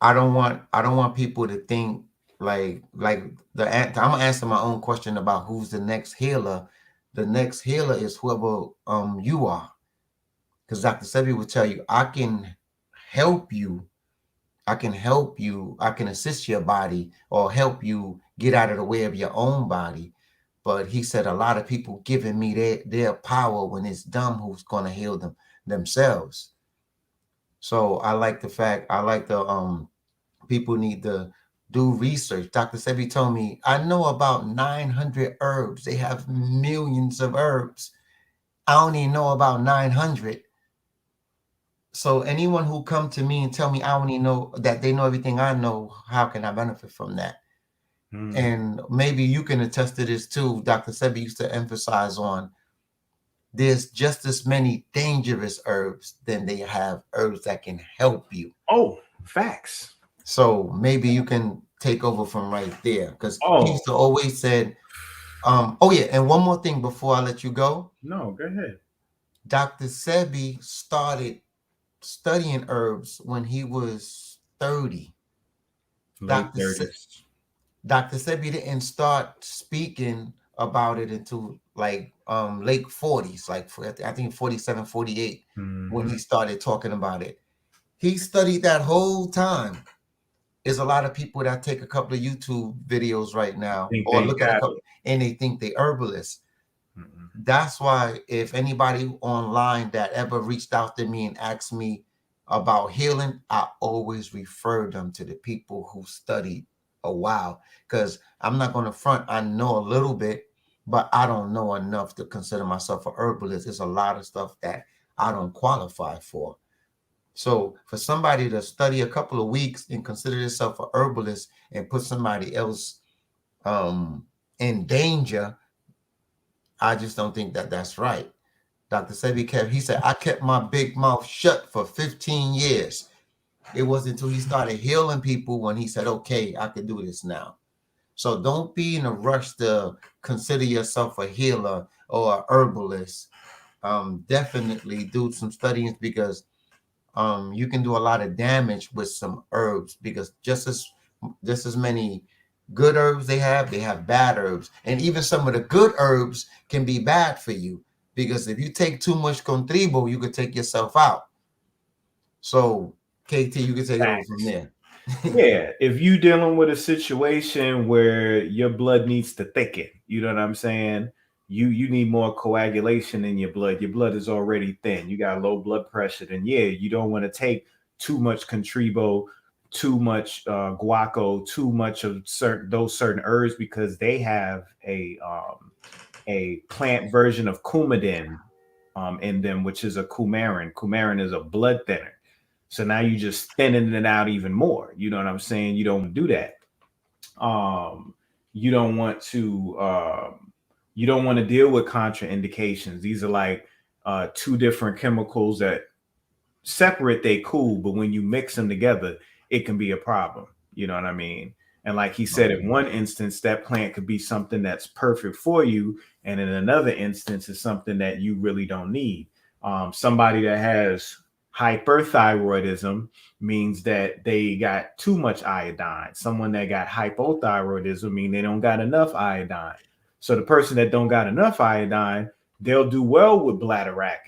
I don't want people to think like I'm gonna answer my own question about who's the next healer. The next healer is whoever you are, because Dr. Sebi will tell you, help you, I can assist your body or help you get out of the way of your own body. But he said a lot of people giving me their power when it's them who's gonna heal themselves. So I like the people need to do research. Dr. Sebi told me, I know about 900 herbs. They have millions of herbs. I only know about 900. So anyone who come to me and tell me I only know that they know everything I know, how can I benefit from that? Mm. And maybe you can attest to this too. Dr. Sebi used to emphasize on there's just as many dangerous herbs than they have herbs that can help you. Oh, facts. So maybe you can take over from right there because he Oh, used to always said, oh yeah, and one more thing before I let you go. no, go ahead. Dr. Sebi started studying herbs when he was 30. Late Dr. Se- 30s. Dr. Sebi didn't start speaking about it until like late 40s, like I think 47, 48, when Mm-hmm. he started talking about it. He studied that whole time. There's a lot of people that take a couple of YouTube videos right now Think or they look at a got couple and they think they herbalists. it. Mm-mm. That's why if anybody online that ever reached out to me and asked me about healing, I always refer them to the people who studied a while. Because I'm not going to front, I know a little bit, but I don't know enough to consider myself a herbalist. There's a lot of stuff that I don't qualify for. So for somebody to study a couple of weeks and consider yourself a herbalist and put somebody else um, in danger, I just don't think that that's right. Dr. Sebi he said, I kept my big mouth shut for 15 years. It wasn't until he started healing people when he said, okay, I can do this now. So don't be in a rush to consider yourself a healer or a herbalist. Definitely do some studying because you can do a lot of damage with some herbs because just as many good herbs they have bad herbs, and even some of the good herbs can be bad for you because if you take too much contribo, you could take yourself out. So KT, you can take it over from Facts. there. Yeah, if you dealing with a situation where your blood needs to thicken, you know what I'm saying? You need more coagulation in your blood. Your blood is already thin. You got low blood pressure, then yeah, you don't want to take too much contribo, too much guaco, too much of certain herbs because they have a plant version of coumadin in them, which is a coumarin. Coumarin is a blood thinner. So now you just thinning it out even more. You know what I'm saying? You don't do that. You don't want to You don't want to deal with contraindications. These are like two different chemicals that separate, they cool, but when you mix them together, it can be a problem. You know what I mean? And like he said, in one instance, that plant could be something that's perfect for you, and in another instance, it's something that you really don't need. Somebody that has hyperthyroidism means that they got too much iodine. Someone that got hypothyroidism mean they don't got enough iodine. So the person that don't got enough iodine, they'll do well with bladderwrack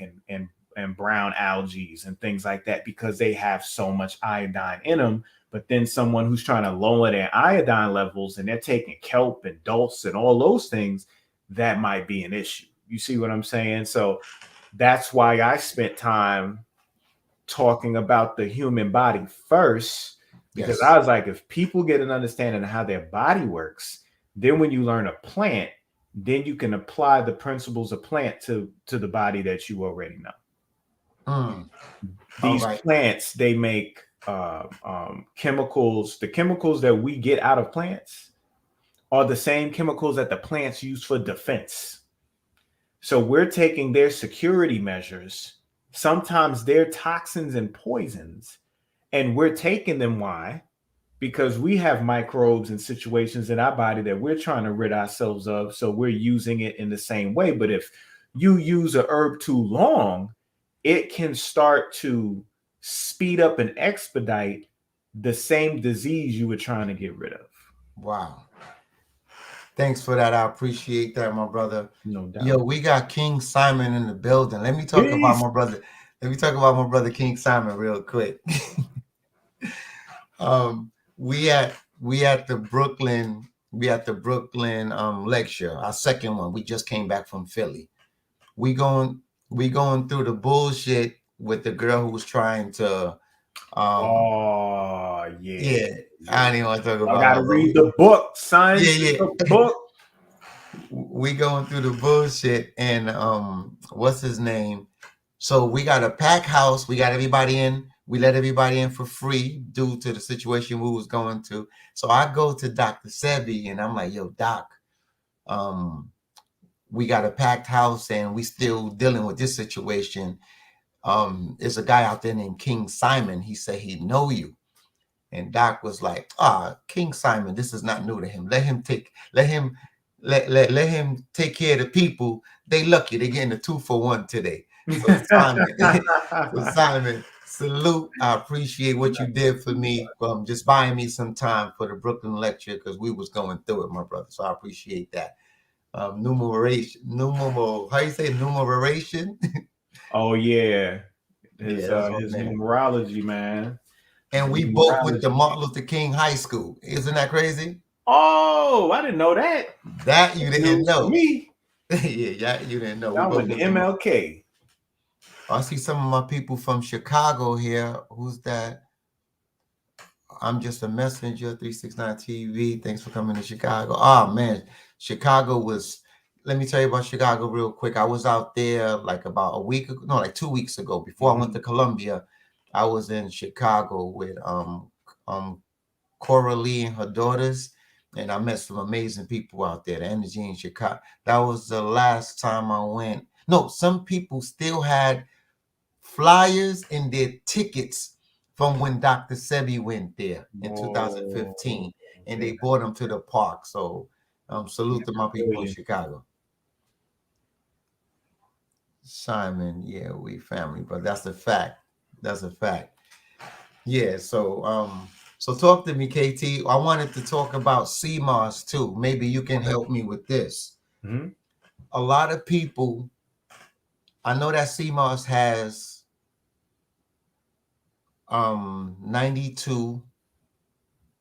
and brown algae and things like that because they have so much iodine in them. But then someone who's trying to lower their iodine levels and they're taking kelp and dulse and all those things, that might be an issue. You see what I'm saying? So that's why I spent time talking about the human body first, because Yes. I was like, if people get an understanding of how their body works, then when you learn a plant, then you can apply the principles of plant to the body that you already know. All These right. plants, they make chemicals. The chemicals that we get out of plants are the same chemicals that the plants use for defense. So we're taking their security measures, sometimes their toxins and poisons, and we're taking them. Why? Because we have microbes and situations in our body that we're trying to rid ourselves of. So we're using it in the same way. But if you use a herb too long, it can start to speed up and expedite the same disease you were trying to get rid of. Wow. Thanks for that. I appreciate that, my brother. No Yo, doubt. we got King Simon in the building. Let me talk about Peace. my brother. Let me talk about my brother King Simon real quick. um, we at the Brooklyn lecture, our second one. We just came back from Philly. We going we going through the bullshit with the girl who was trying to Oh, yeah. yeah, I Yeah. don't even want to talk I about got to her, but read the book, son. yeah, It's a yeah. book. We going through the bullshit and what's his name? So we got a pack house, we got everybody in, we let everybody in for free due to the situation we was going to. So I go to Dr. Sebi and I'm like, yo, doc, um, we got a packed house and we still dealing with this situation. There's a guy out there named King Simon. He said he'd know you. And Doc was like, King Simon, this is not new to him. Let him take care of the people. They lucky they getting a 2-for-1 today. So Simon, so Simon, salute. I appreciate what you did for me. Just buying me some time for the Brooklyn lecture because we was going through it, my brother. So I appreciate that. How you say numeration? Oh, yeah. Yeah, that's my His man. numerology, man. And The we both went to numerology. Martin Luther King High School. Isn't that crazy? Oh, I didn't know that. That you That's didn't news to know. me. Yeah, you didn't know. We I both went to went to. MLK. I see some of my people from Chicago here. Who's that? I'm just a messenger. 369 TV. Thanks for coming to Chicago. Oh man, Chicago was. Let me tell you about Chicago real quick. I was out there like about a week ago, no, like 2 weeks ago. Before I went to Columbia, I was in Chicago with um Coralie and her daughters, and I met some amazing people out there. The energy in Chicago. That was the last time I went. No, some people still had flyers and their tickets from when Dr. Sebi went there in Oh, 2015, and yeah. they brought them to the park. So, salute to my I feel people in you. Chicago. Simon, yeah, we family, but that's a fact. That's a fact. Yeah, so talk to me, KT. I wanted to talk about CMOS too. Maybe you can Okay. help me with this. Mm-hmm. A lot of people, I know that CMOS has 92.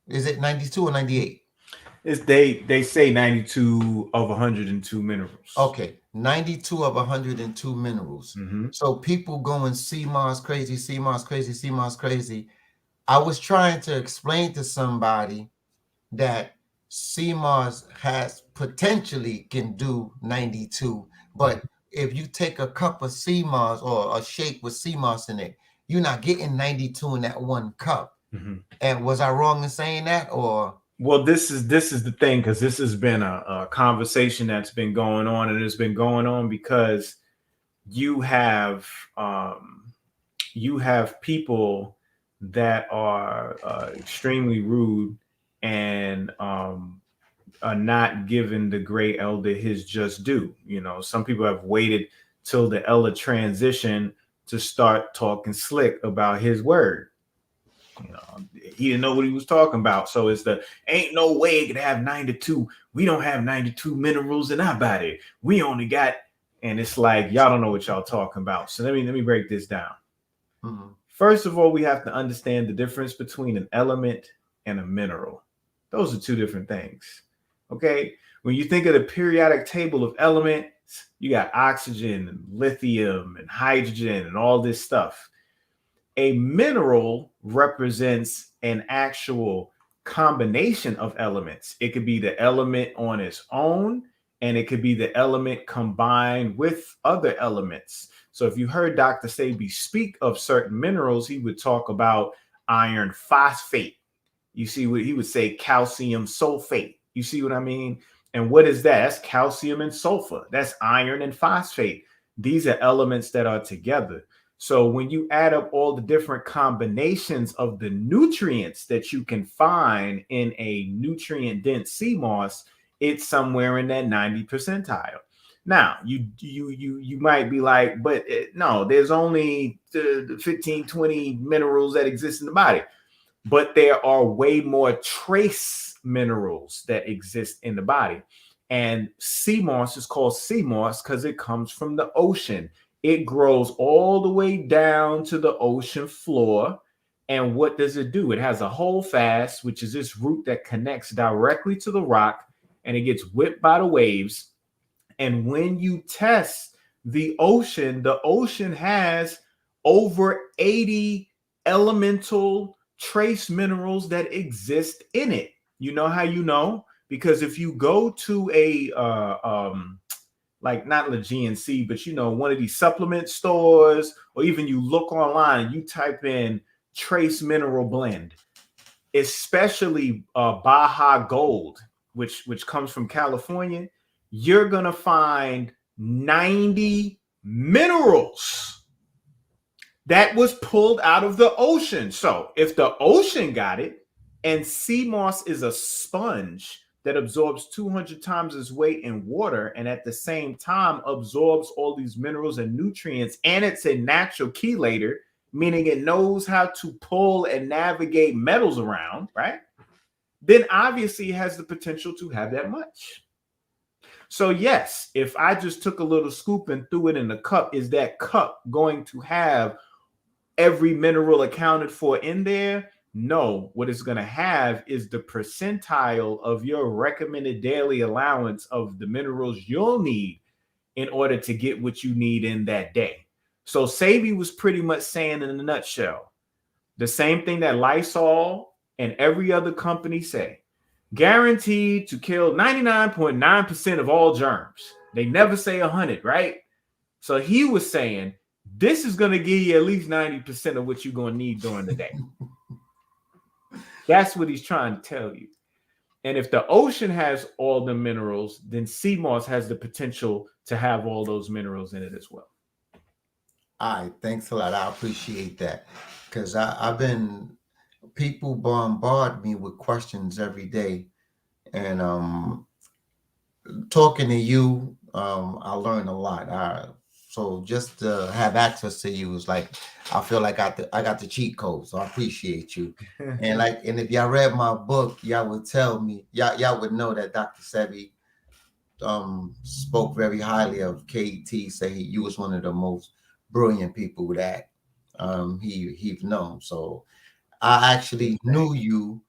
Is it 92 or 98? It's they say 92 of 102 minerals. Okay, 92 of 102 minerals. Mm-hmm. So people going CMOS crazy, CMOS crazy, CMOS crazy. I was trying to explain to somebody that CMOS has potentially can do 92, but if you take a cup of CMOS or a shake with CMOS in it, you're not getting 92 in that one cup. Mm-hmm. And was I wrong in saying that, or? Well, this is the thing, because this has been a conversation that's been going on, and it's been going on because you have um, you have people that are extremely rude and are not giving the great elder his just due. Some people have waited till the elder transition to start talking slick about his word. He didn't know what he was talking about. So it's the ain't no way it could have 92. We don't have 92 minerals in our body. We only got, and it's like y'all don't know what y'all talking about. So let me break this down. Mhm. First of all, we have to understand the difference between an element and a mineral. Those are two different things. Okay? When you think of the periodic table of elements, you got oxygen and lithium and hydrogen and all this stuff. A mineral represents an actual combination of elements. It could be the element on its own, and it could be the element combined with other elements. So if you heard Dr. Sebi speak of certain minerals, he would talk about iron phosphate. You see what he would say, calcium sulfate. You see what I mean? And what is that? That's calcium and sulfur. That's iron and phosphate. These are elements that are together. So when you add up all the different combinations of the nutrients that you can find in a nutrient dense sea moss, it's somewhere in that 90 percentile. Now, you might be like, but no, there's only 15, 20 minerals that exist in the body, but there are way more trace minerals that exist in the body. And sea moss is called sea moss because it comes from the ocean. It grows all the way down to the ocean floor. And what does it do? It has a holdfast, which is this root that connects directly to the rock, and it gets whipped by the waves. And when you test the ocean has over 80 elemental trace minerals that exist in it. You know how you know? Because if you go to a like not the GNC, but one of these supplement stores, or even you look online and you type in trace mineral blend, especially Baja Gold, which comes from California, you're gonna find 90 minerals that was pulled out of the ocean. So if the ocean got it, and sea moss is a sponge that absorbs 200 times its weight in water, and at the same time absorbs all these minerals and nutrients, and it's a natural chelator, meaning it knows how to pull and navigate metals around, right? Then obviously it has the potential to have that much. So yes, if I just took a little scoop and threw it in a cup, is that cup going to have every mineral accounted for in there? No. What it's going to have is the percentile of your recommended daily allowance of the minerals you'll need in order to get what you need in that day. So Sebi was pretty much saying in a nutshell the same thing that Lysol and every other company say: guaranteed to kill 99.9% of all germs. They never say 100, right? So he was saying this is going to give you at least 90% of what you're going to need during the day. That's what he's trying to tell you. And if the ocean has all the minerals, then sea moss has the potential to have all those minerals in it as well. All right, thanks a lot. I appreciate that because I've been people bombard me with questions every day, and talking to you, I learn a lot. So just to have access to you is like I feel like I got the cheat code. So I appreciate you. And if y'all read my book, y'all would tell me y'all would know that Dr. Sebi spoke very highly of KT. Say you was one of the most brilliant people that he's known. So I actually knew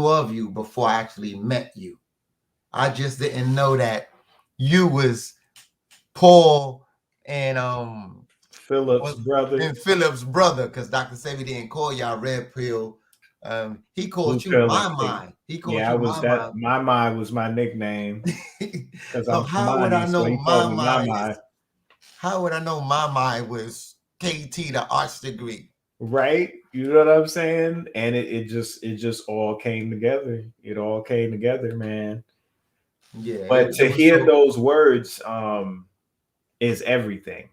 of you before I actually met you. I just didn't know that you was Paul and Philip's brother, and Philip's brother, because Dr. Sebi didn't call y'all red pill. He blue called you pill, my and pink. mind. He called Yeah, I you was my that. mind. My mind was my nickname because So I'm Kamani, so he called me my mind. how would I know my mind was KT, the arts degree? right? You know what I'm saying? And it just all came together. It all came together, man. Yeah, But it to was hear so. those words is everything.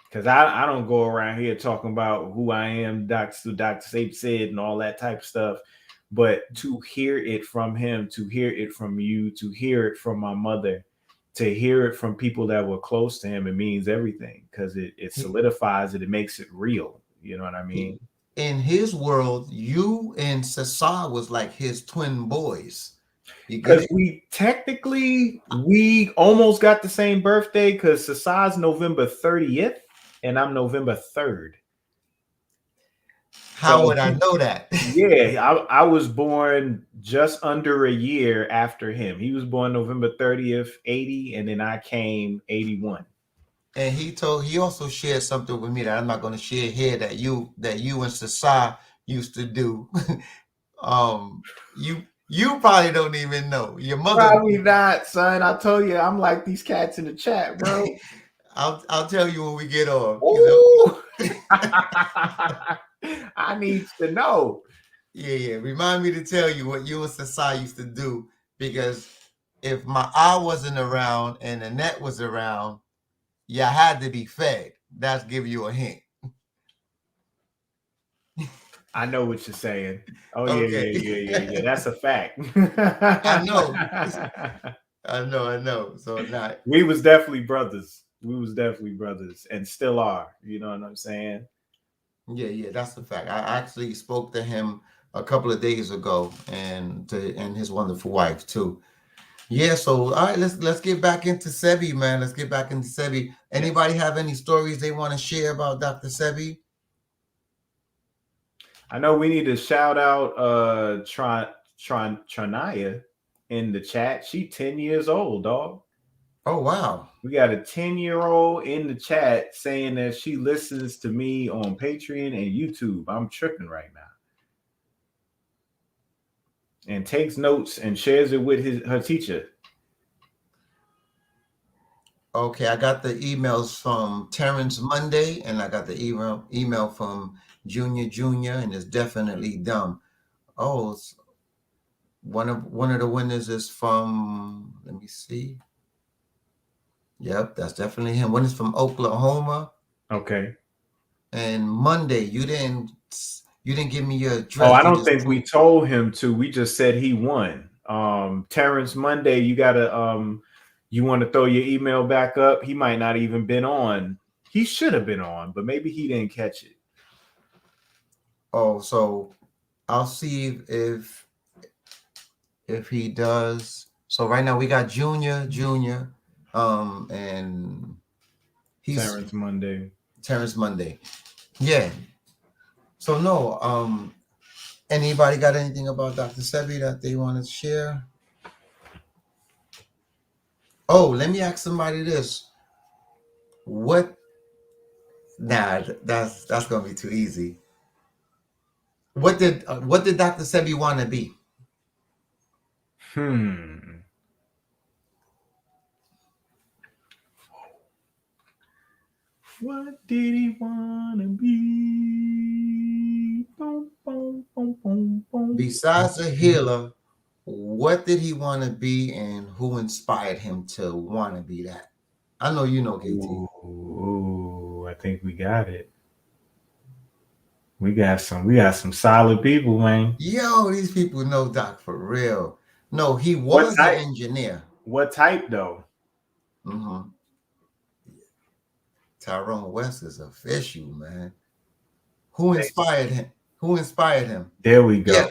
Because I don't go around here talking about who I am, Dr. Sebi said, and all that type of stuff. But to hear it from him, to hear it from you, to hear it from my mother, to hear it from people that were close to him, it means everything because it he, solidifies it. It makes it real. You know what I he mean? in his world, you and Sasa was like his twin boys. You get Because it? we almost got the same birthday because Sasa's November 30th and I'm November 3rd. How So would I know that? yeah, I was born just under a year after him. He was born November 30th, 80, and then I came 81. And he also shared something with me that I'm not going to share here that you and Sasa used to do. um, you probably don't even know. Your mother. Probably not, son. I told you, I'm like these cats in the chat, bro. I'll tell you when we get off. Ooh. I need to know. Yeah, yeah. Remind me to tell you what you and Sasa used to do because if my eye wasn't around and the net was around, you had to be fed. That's give you a hint. I know what you're saying. Oh yeah, Okay. yeah, yeah, yeah, yeah. That's a fact. I know. I know. So not. We was definitely brothers. We was definitely brothers, and still are. You know what I'm saying? Yeah, yeah, that's the fact. I actually spoke to him a couple of days ago, and his wonderful wife too. Yeah, so all right, let's get back into Sebi, man. Let's get back into Sebi. Yeah. Anybody have any stories they want to share about Dr. Sebi? I know we need to shout out Tranaya in the chat. She 10 years old, dog. Oh wow. We got a 10-year-old in the chat saying that she listens to me on Patreon and YouTube. I'm tripping right now. And takes notes and shares it with her teacher. Okay, I got the emails from Terrence Monday, and I got the email from Junior, and it's definitely dumb. Oh, one of the winners is from. Let me see. Yep, that's definitely him. One is from Oklahoma. Okay. And Monday, you didn't give me your Oh, address. I You don't just think we told him to. We just said he won. Terrence Monday, you want to throw your email back up? He might not even been on. He should have been on, but maybe he didn't catch it. Oh, so I'll see if he does. So right now we got Junior, and he's Terrence Monday. Terrence Monday. Yeah. So no, anybody got anything about Dr. Sebi that they want to share? Oh, let me ask somebody this. What? Nah, that's gonna be too easy. What did Dr. Sebi want to be? Hmm. What did he want to be? Boom, boom, boom, boom, boom. Besides a healer, what did he want to be, and who inspired him to want to be that? I know you know, KT. Ooh, I think we got it. We got some solid people, man. Yo, these people know Doc for real. No, he What was an type? engineer. What type though? hmm Tyrone West is official, man. Who inspired him? Who inspired him? There we Yeah.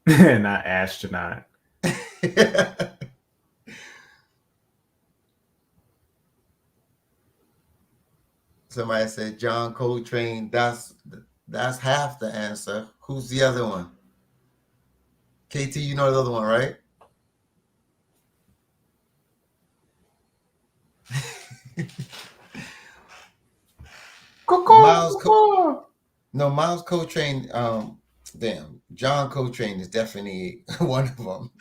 go. Not astronaut. Somebody said John Coltrane. That's half the answer. Who's the other one? KT, you know the other one, right? Miles. No, Miles Coltrane. John Coltrane is definitely one of them.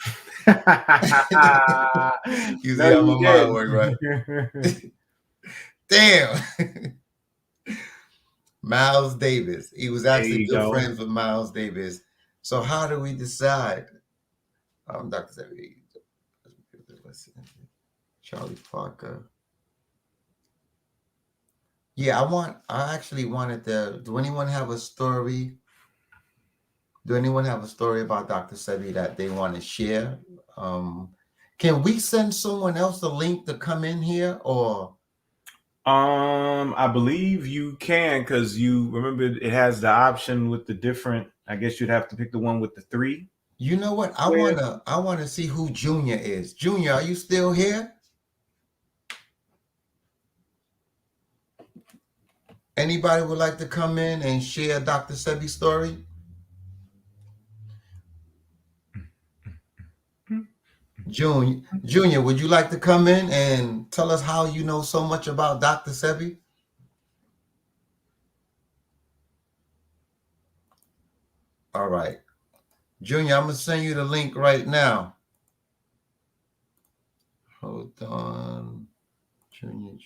You No, see how my you mind work, right? didn't. Damn. Miles Davis. He was There actually you good go. friends with Miles Davis. So how do we decide? Dr. Sebi, let's see. Charlie Parker. Yeah, I actually wanted to. Do anyone have a story? Do anyone have a story about Dr. Sebi that they want to share? Um, can we send someone else a link to come in here, or I believe you can, because you remember it has the option with the different. I guess you'd have to pick the one with the three you know what? squares. I wanna see who Junior is. Junior, are you still here? Anybody would like to come in and share Dr. Sebi's story? Junior, would you like to come in and tell us how you know so much about Dr. Sebi? All right. Junior, I'm gonna send you the link right now. Hold on. Junior.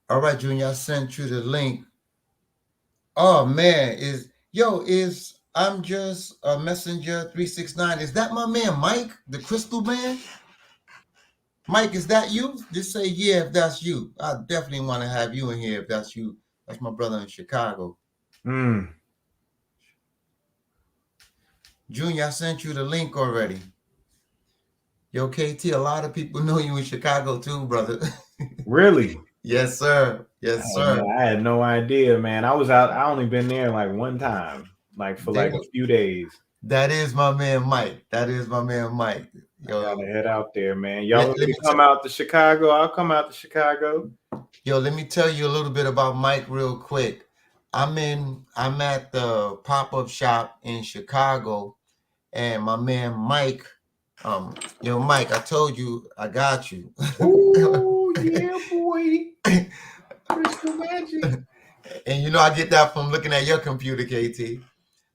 All right, Junior, I sent you the link. Oh man, is I'm just a messenger 369. Is that my man Mike, the crystal man? Mike, is that you? Just say yeah if that's you. I definitely want to have you in here if that's you. That's my brother in Chicago. Hmm. Junior, I sent you the link already. Yo, KT, a lot of people know you in Chicago too, brother. Really? Yes, sir. Yes, Oh man, sir. I had no idea, man. I was out. I only been there like one time, like for They like a were, few days. that is my man Mike. That is my man Mike. I gotta Yo, head out there, man. Y'all let, want me let me to come out to Chicago? I'll come out to Chicago. let me tell you a little bit about Mike real quick. I'm at the pop-up shop in Chicago, and my man Mike, Mike, I told you I got you. Oh yeah, boy. Crystal magic. And I get that from looking at your computer, KT.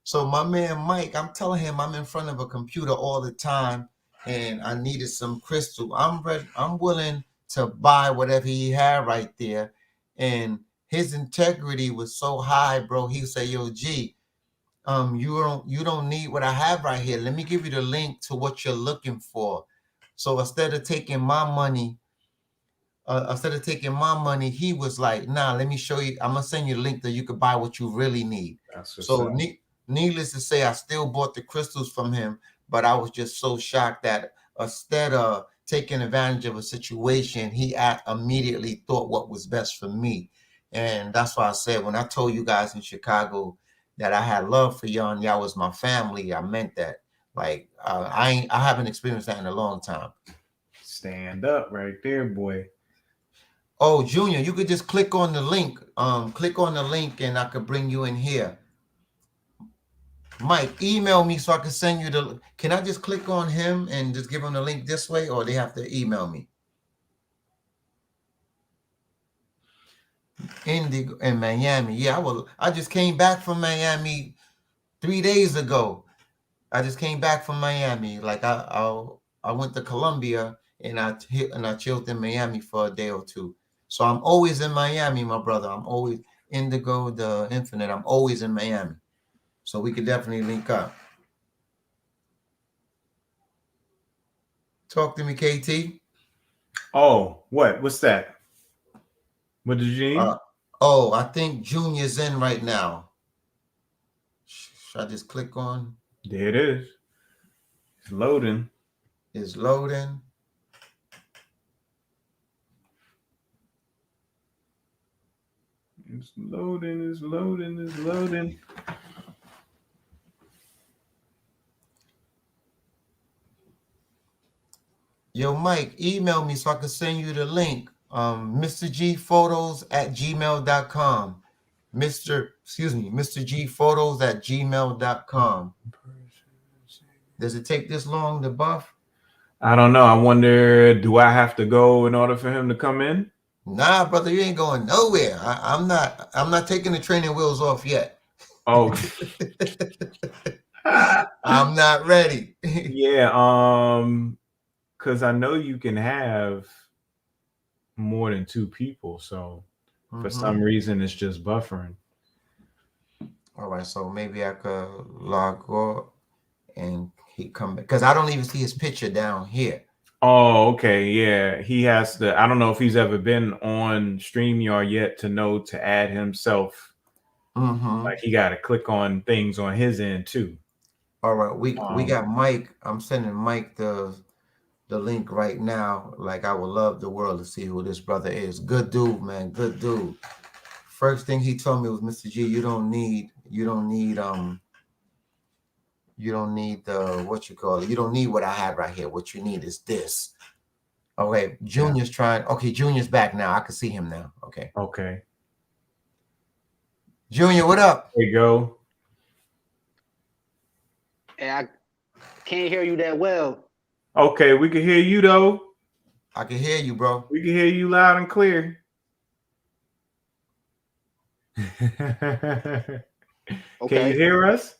So my man Mike, I'm telling him I'm in front of a computer all the time, and I needed some crystal. I'm willing to buy whatever he had right there, and his integrity was so high, bro. He say, "Yo, G, you don't need what I have right here. Let me give you the link to what you're looking for." So instead of taking my money, he was like, "Nah, let me show you. I'm gonna send you a link that you could buy what you really need." That's what's So, up. needless to say, I still bought the crystals from him, but I was just so shocked that instead of taking advantage of a situation, he immediately thought what was best for me, and that's why I said when I told you guys in Chicago that I had love for y'all and y'all was my family, I meant that. Like I haven't experienced that in a long time. Stand up right there, boy. Oh, Junior, you could just click on the link. Click on the link and I could bring you in here. Mike, email me so I can send you the. Can I just click on him and just give him the link this way, or they have to email me? In Miami. Yeah, I just came back from Miami 3 days ago. I just came back from Miami. Like I went to Colombia and I chilled in Miami for a day or two. So I'm always in Miami, my brother. I'm always Indigo the Infinite. I'm always in Miami. So we could definitely link up. Talk to me, KT. Oh, what? What's that? What did you Uh, need? oh, I think Junior's in right now. Should I just click on? There it is. It's loading. Is loading. It's loading. It's loading. It's loading. Yo, Mike, email me so I can send you the link. Mr.G photos at gmail.com. Mr. G photos at gmail.com. Does it take this long to buff? I don't know. I wonder, do I have to go in order for him to come in? Nah, brother, you ain't going nowhere. I'm not taking the training wheels off yet. Oh, I'm not ready. Yeah, because I know you can have more than two people, so for Mm-hmm. some reason it's just buffering. All right, so maybe I could log off and he come back because I don't even see his picture down here. Oh, okay, yeah. He has to. I don't know if he's ever been on StreamYard yet to know to add himself. Mm-hmm. Like he got to click on things on his end too. All right, we Um, got Mike. I'm sending Mike the link right now. Like I would love the world to see who this brother is. Good dude, man. Good dude. First thing he told me was, Mr. G, you don't need the what you call it. You don't need what I have right here. What you need is this. Okay, yeah. Junior's trying. Okay, Junior's back now. I can see him now. Okay, Okay. Junior, what up? There you go. And I can't hear you that well. Okay, we can hear you though. I can hear you, bro. We can hear you loud and clear. Can you Okay. hear us?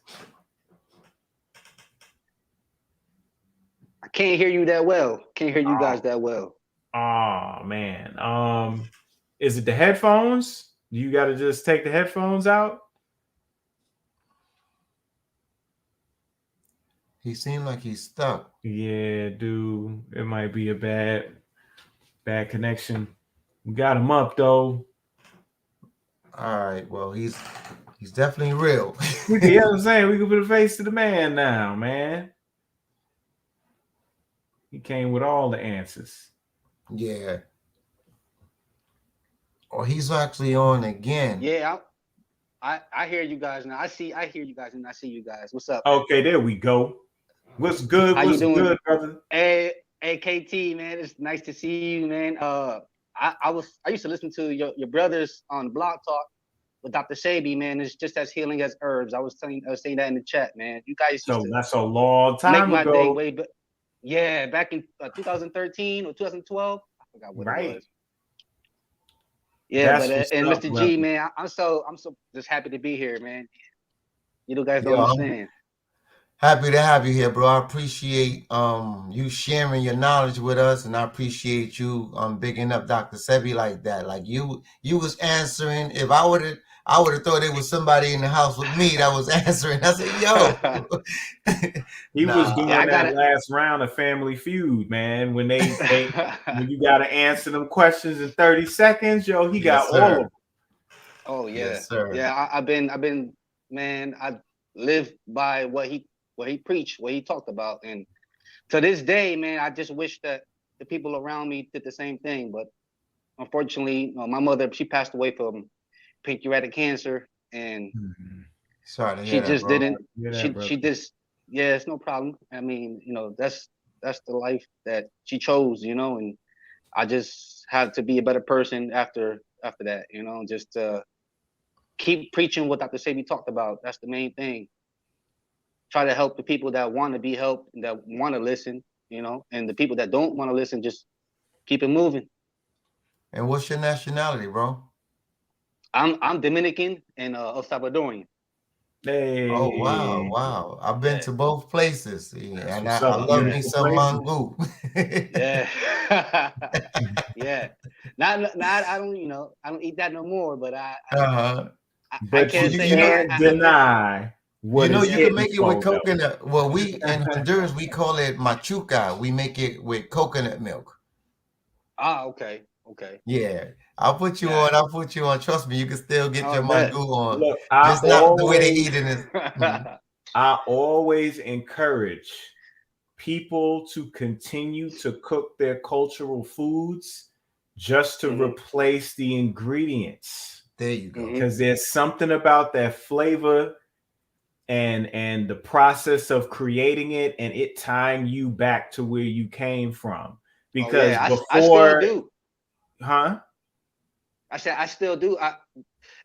I can't hear you that well. Can't hear you Oh, guys that well. oh man. Is it the headphones? You got to just take the headphones out. He seemed like he's stuck. Yeah, dude. It might be a bad connection. We got him up though. All right, well, he's definitely real. We can, you know what I'm saying? We can put a face to the man now, man. He came with all the answers. Yeah. Oh, he's actually on again. Yeah, I hear you guys now. I hear you guys and I see you guys. What's up? Okay, there we go. What's good? How you What's doing? good, brother? Hey, KT, man. It's nice to see you, man. I used to listen to your brothers on Blog Talk with Dr. Sebi, man. It's just as healing as herbs. I was saying that in the chat, man. You guys used So to that's a long make time my day ago, way, but yeah, back in 2013 or 2012. I forgot what it right? was. Yeah, That's but what's and up, Mr. brother. G, man, I'm so just happy to be here, man. You guys don't Yo, I'm understand. happy to have you here, bro. I appreciate you sharing your knowledge with us, and I appreciate you bigging up Dr. Sebi like that. Like you was answering. If I would have thought it was somebody in the house with me that was answering. I said, yo. He was Nah. Yeah, doing I got that it. last round of Family Feud, man. When when you got to answer them questions in 30 seconds, yo, he got Yes, all of sir. them. Oh yeah, Yes, sir. yeah. I've been, man. I live by what he preached, what he talked about, and to this day, man, I just wish that the people around me did the same thing. But unfortunately, my mother, she passed away from pancreatic cancer, and Mhm. Sorry to she hear that, just bro. didn't. Hear that, She brother? just, yeah, it's no problem. I mean, that's the life that she chose, and I just had to be a better person after that, just keep preaching what Dr. Sebi talked about. That's the main thing. Try to help the people that want to be helped, and that want to listen, and the people that don't want to listen, just keep it moving. And what's your nationality, bro? I'm Dominican and El Salvadorian. Oh wow, Hey, wow. I've been Yeah, to both places, that's and what's I up. love yeah, me Beautiful some places. mango. yeah, yeah. Not I don't eat that no more, but Uh-huh. I But Well, can't you say can't I miss it. deny what is you can Yeah. hitting make it with for coconut. Well, we in though. Honduras we call it machuca. We make it with coconut milk. Ah, okay, okay. Yeah, I'll put you on. Got it. I'll put you on. Trust me, you can still get Oh, I your bet. mango on. Look, Just not the way they eat it is. Mhm. I always encourage people to continue to cook their cultural foods just to hmm replace the ingredients There you go. hmm because there's something about that flavor and the process of creating it and it tying you back to where you came from Oh because yeah, I still before, do. huh? I said I still do.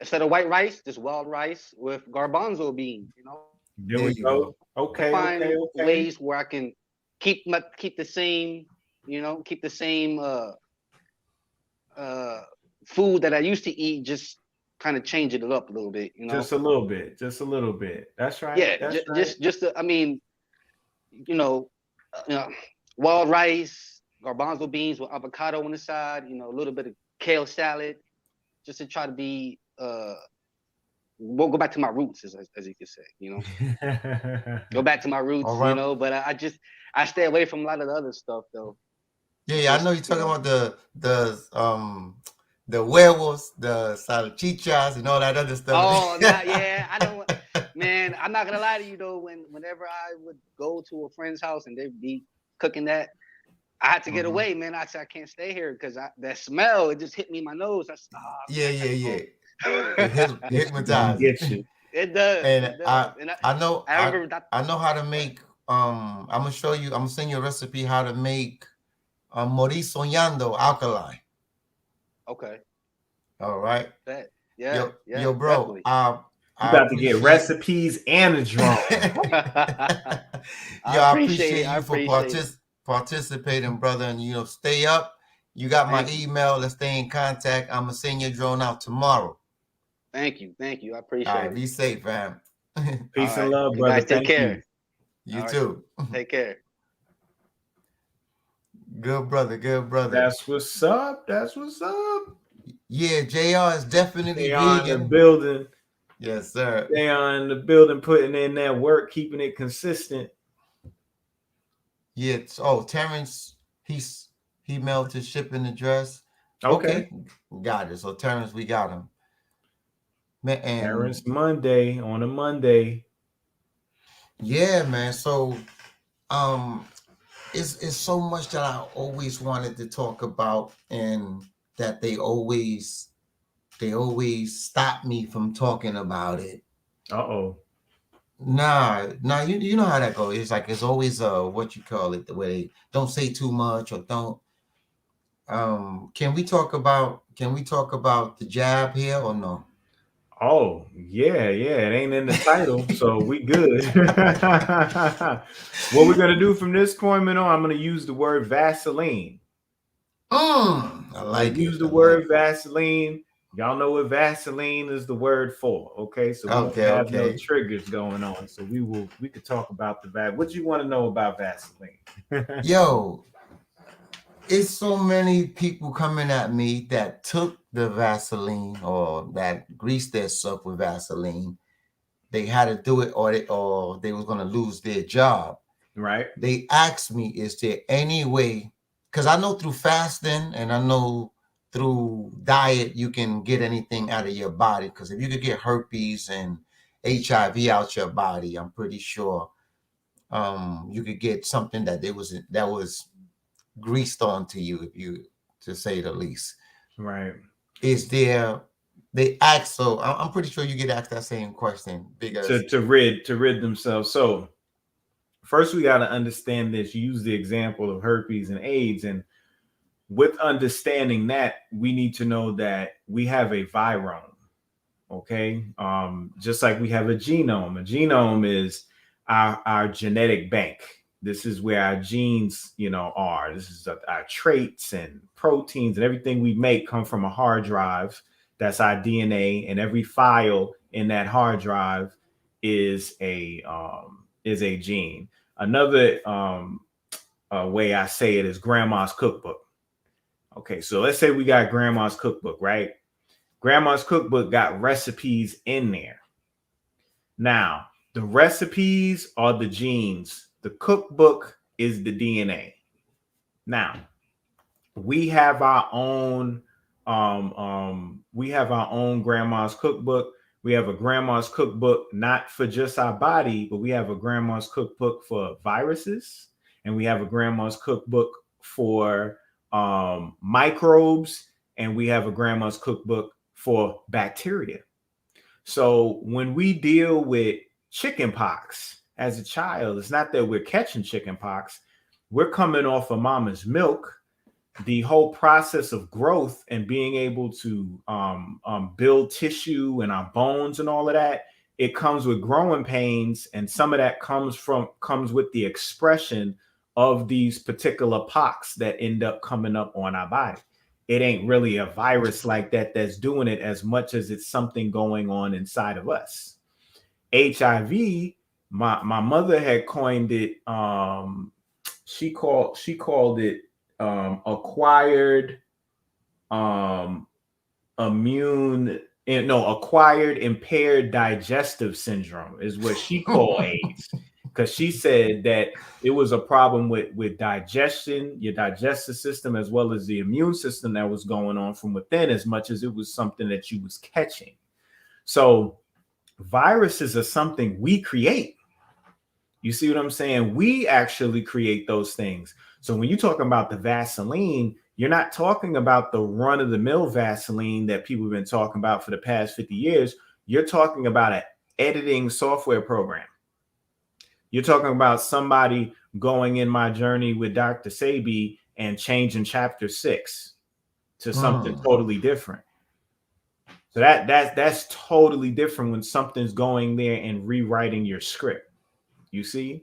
Instead of white rice, just wild rice with garbanzo beans. There There we you go. go. To Okay, find okay, okay. ways where I can keep the same, keep the same uh food that I used to eat, just kind of changing it up a little bit, Just a little bit. Just a little bit. That's right. Yeah, That's right. I mean, you know, you know, wild rice, garbanzo beans with avocado on the side, a little bit of kale salad, just to try to be we'll go back to my roots, as you could say, go back to my roots, All right. but I stay away from a lot of the other stuff though. Yeah, I know you're talking about the werewolves, the salchichas, and all that other stuff. Oh, not yeah. I don't, man. I'm not gonna lie to you though. Whenever I would go to a friend's house and they'd be cooking that, I had to get away, man. I said I can't stay here because that smell it just hit me in my nose. I said, Yeah. It Don't hypnotizes. get you. It does. And It does. And I know I remember that. I know how to make. I'm gonna show you. I'm gonna send you a recipe how to make Morir Soñando alkaline. Okay. All right. That. Yeah. Yo, bro. Definitely. You about to get recipes and a drum. I appreciate you for participating, brother. And stay up. You got my email. Let's stay in contact. I'm gonna send your drone out tomorrow. Thank you. I appreciate it. Be safe, fam. Peace and love, brother. Guys, take care. You too. Take care. Good brother. That's what's up. Yeah, JR is definitely JR vegan. in the building. Yes, sir. JR in the building, putting in that work, keeping it consistent. Yeah. Oh, Terrence, he mailed his shipping address. Okay. Got it. So Terrence, we got him. Man, Terrence Monday on a Monday. Yeah, man. So it's so much that I always wanted to talk about, and that they always stop me from talking about it. Uh-oh. Nah, you know how that goes. It's like it's always what you call it, the way they don't say too much or don't. Can we talk about the jab here or no? Oh, yeah. It ain't in the title, so we good. What we're gonna do from this point on, I'm gonna use the word Vaseline. I like it. Use the word Vaseline. Y'all know what Vaseline is the word for, okay? So we don't have no triggers going on. So we could talk about the Vaseline. What you want to know about Vaseline? Yo, it's so many people coming at me that took the Vaseline or that greased their stuff with Vaseline. They had to do it or they was going to lose their job. Right. They asked me, is there any way, because I know through fasting and I know through diet, you can get anything out of your body. Because if you could get herpes and HIV out your body, I'm pretty sure you could get something that was greased onto you, to say the least. Right. Is there? They ask, so I'm pretty sure you get asked that same question because to rid themselves. So first, we got to understand this. Use the example of herpes and AIDS, and with understanding that, we need to know that we have a virome. Okay, just like we have a genome. A genome is our genetic bank. This is where our genes, are. This is our traits and proteins and everything we make come from a hard drive. That's our DNA, and every file in that hard drive is a gene. Another way I say it is grandma's cookbook. Okay, so let's say we got grandma's cookbook, right? Grandma's cookbook got recipes in there. Now, the recipes are the genes. The cookbook is the DNA. Now, we have our own grandma's cookbook. We have a grandma's cookbook, not for just our body, but we have a grandma's cookbook for viruses, and we have a grandma's cookbook for microbes, and we have a grandma's cookbook for bacteria. So when we deal with chicken pox as a child, it's not that we're catching chicken pox. We're coming off of mama's milk. The whole process of growth and being able to build tissue and our bones and all of that, it comes with growing pains, and some of that comes with the expression of these particular pox that end up coming up on our body. it ain't really a virus like that that's doing it as much as it's something going on inside of us. HIV, my mother had coined it. She called it acquired um, immune. No, acquired impaired digestive syndrome is what she called AIDS, because she said that it was a problem with digestion, your digestive system, as well as the immune system that was going on from within, as much as it was something that you was catching. So viruses are something we create. You see what I'm saying? We actually create those things. So when you talk about the Vaseline, you're not talking about the run-of-the-mill Vaseline that people have been talking about for the past 50 years. You're talking about an editing software program. You're talking about somebody going in my journey with Dr. Sebi and changing chapter 6 to something totally different. So that's totally different when something's going there and rewriting your script. You see?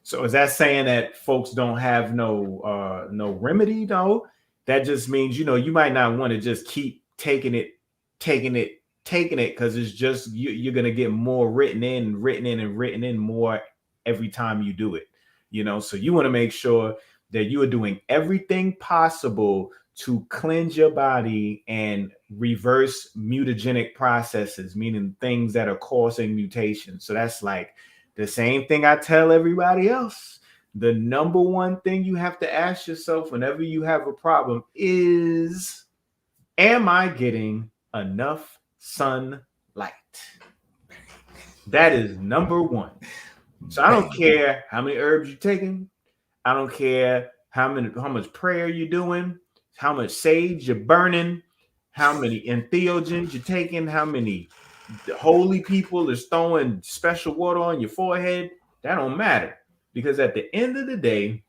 So is that saying that folks don't have no remedy? No, that just means, you might not want to just keep taking it because it's just you're gonna get more written in more every time you do it. So you want to make sure that you are doing everything possible to cleanse your body and reverse mutagenic processes, meaning things that are causing mutations. So that's like the same thing I tell everybody else. The number one thing you have to ask yourself whenever you have a problem is, am I getting enough sunlight? That is number one. So I don't care how many herbs you're taking. I don't care how much prayer you're doing, how much sage you're burning, how many entheogens you're taking, how many holy people is throwing special water on your forehead. That don't matter, because at the end of the day,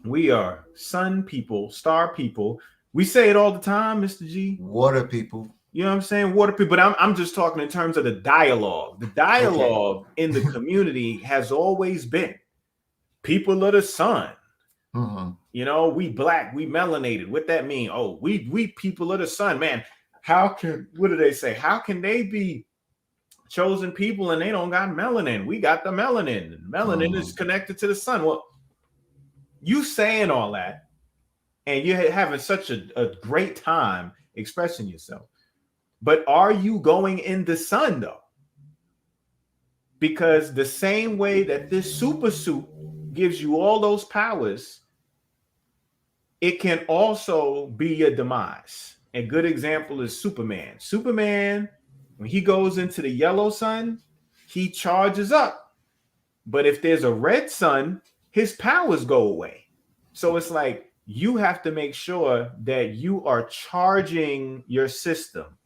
we are sun people, star people. We say it all the time, Mr. G. Water people. You know what I'm saying? Water people. But I'm just talking in terms of the dialogue. The dialogue in the community has always been people of the sun. We black, we melanated. What that mean? Oh, we people of the sun, man. What do they say? How can they be chosen people and they don't got melanin? We got the melanin. Melanin is connected to the sun. Well, you saying all that and you're having such a great time expressing yourself, but are you going in the sun though? Because the same way that this super suit gives you all those powers, it can also be your demise. A good example is Superman. Superman, when he goes into the yellow sun, he charges up. But if there's a red sun, his powers go away. So it's like you have to make sure that you are charging your system,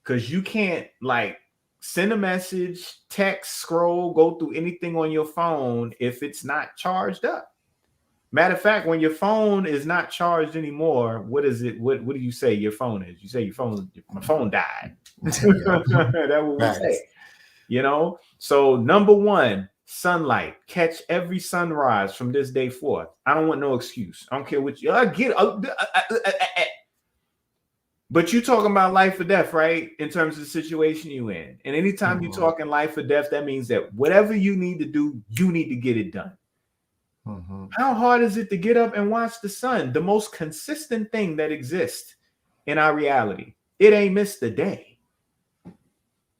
because you can't like send a message, text, scroll, go through anything on your phone if it's not charged up. Matter of fact, when your phone is not charged anymore, what is it? What do you say your phone is? You say my phone died. That's what we say. So number one, sunlight. Catch every sunrise from this day forth. I don't want no excuse. I don't care what I get. But you talking about life or death, right? In terms of the situation you in. And anytime you're talking life or death, that means that whatever you need to do, you need to get it done. How hard is it to get up and watch the sun? The most consistent thing that exists in our reality. It ain't missed a day.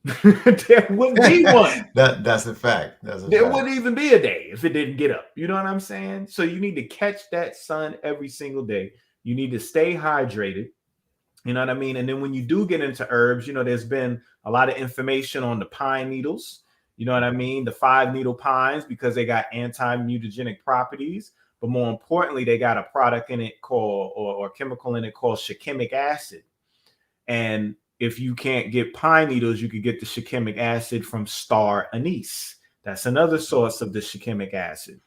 There wouldn't be one. That's a fact. There wouldn't even be a day if it didn't get up. You know what I'm saying? So you need to catch that sun every single day. You need to stay hydrated. You know what I mean? And then when you do get into herbs, there's been a lot of information on the pine needles. You know what I mean? The 5-needle pines, because they got anti-mutagenic properties. But more importantly, they got a product in it called, or chemical in it called shikimic acid. And if you can't get pine needles, you could get the shikimic acid from star anise. That's another source of the shikimic acid.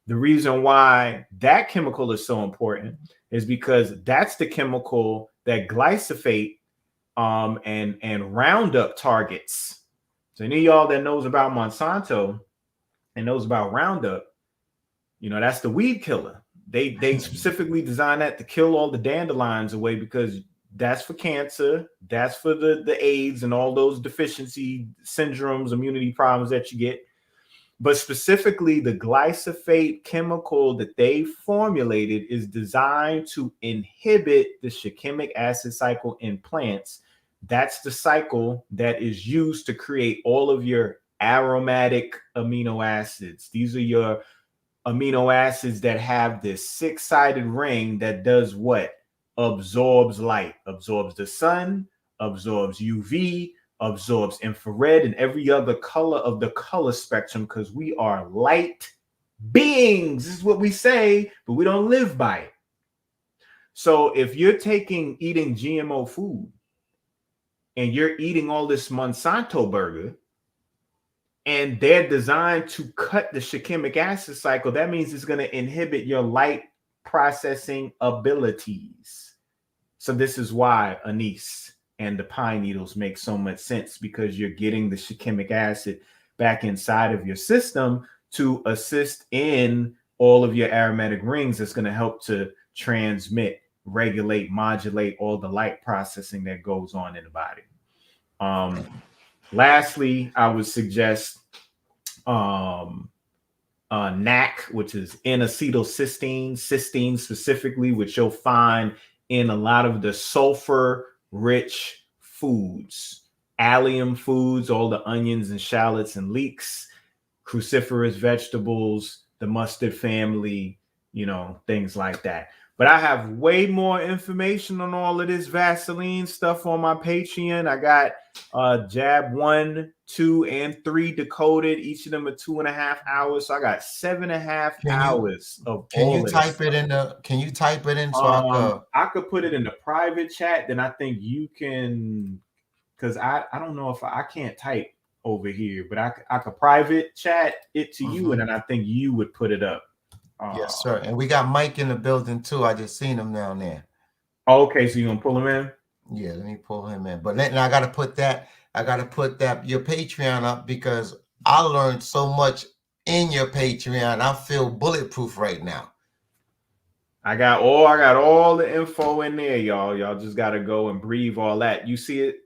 The reason why that chemical is so important is because that's the chemical that glyphosate and Roundup targets. So any of y'all that knows about Monsanto and knows about Roundup, that's the weed killer. They specifically designed that to kill all the dandelions away, because that's for cancer, that's for the AIDS and all those deficiency syndromes, immunity problems that you get. But specifically, the glyphosate chemical that they formulated is designed to inhibit the shikimic acid cycle in plants. That's the cycle that is used to create all of your aromatic amino acids. These are your amino acids that have this six-sided ring that does what? Absorbs light, absorbs the sun, absorbs UV, absorbs infrared and every other color of the color spectrum, because we are light beings. This is what we say, but we don't live by it. So if you're eating GMO food and you're eating all this Monsanto burger, and they're designed to cut the shikimic acid cycle, that means it's going to inhibit your light processing abilities. So this is why anise and the pine needles make so much sense, because you're getting the shikimic acid back inside of your system to assist in all of your aromatic rings. That's going to help to transmit, regulate, modulate all the light processing that goes on in the body. Lastly, I would suggest NAC, which is N-acetylcysteine, cysteine specifically, which you'll find in a lot of the sulfur-rich foods, allium foods, all the onions and shallots and leeks, cruciferous vegetables, the mustard family, things like that. But I have way more information on all of this Vaseline stuff on my Patreon. I got jab 1, 2, and 3 decoded. Each of them are 2.5 hours. So I got 7.5 hours of Can all you of type this. it in Can you type it in so I could put it in the private chat. Then I think you can, because I don't know if I can't type over here, but I could private chat it to you, and then I think you would put it up. Yes, sir. And we got Mike in the building too. I just seen him down there. Okay, so you gonna pull him in? Yeah, let me pull him in. But then I gotta put that your Patreon up, because I learned so much in your Patreon. I feel bulletproof right now. I got all the info in there, y'all. Y'all just gotta go and breathe all that. You see it?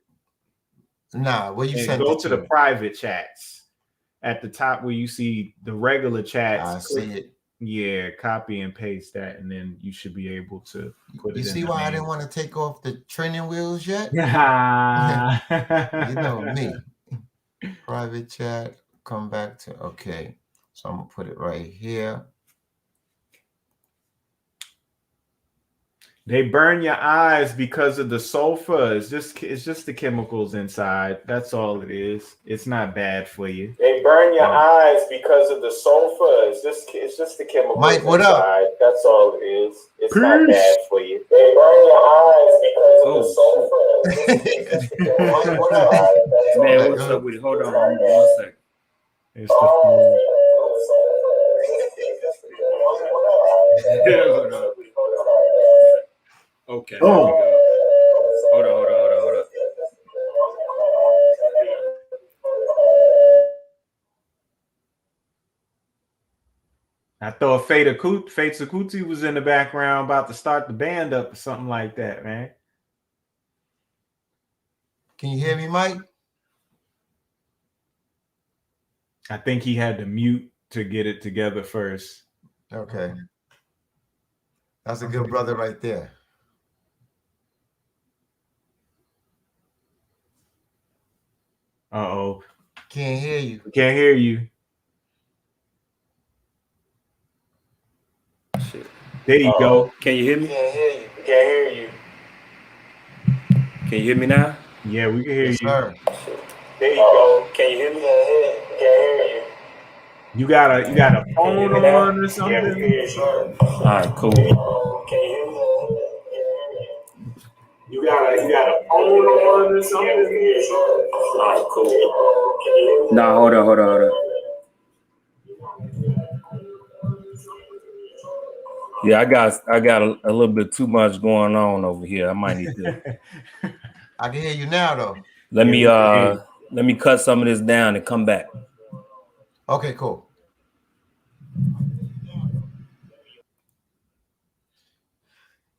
Nah, where you sent it to? Go to the private chats at the top where you see the regular chats. I see it. Yeah, copy and paste that, and then you should be able to put it in. You see why I didn't want to take off the training wheels yet? Yeah. You know me. Private chat, come back to, okay. So I'm gonna put it right here. They burn your eyes because of the sulfur. It's just the chemicals inside. That's all it is. It's not bad for you. They burn your eyes because of the sulfur. It's just the chemicals Mike, what inside. up? That's all it is. It's not bad for you. They burn your eyes because of the sulfur. Mike, what up? Man, what's up with it? Hold on 1 second. It's the phone. Hold on. Okay. There we go. Hold on. I thought Fate Sakuti was in the background about to start the band up or something like that, man. Can you hear me, Mike? I think he had to mute to get it together first. Okay. That's a good brother right there. Uh-oh. Can't hear you. Can't hear you. Shit. There you go. Can you hear me? Can't hear you. Can you hear me now? Yeah, we can hear you. Sir. There you go. Can you hear me? Can't hear you. You got a phone on or something? Yeah, we can hear you. All right, cool. Can you hear me? You got a phone on or something? Yeah, we can hear you. All right, cool. Nah, hold on. Yeah, I got a little bit too much going on over here. I might need to. I can hear you now, though. Let me cut some of this down and come back. Okay, cool.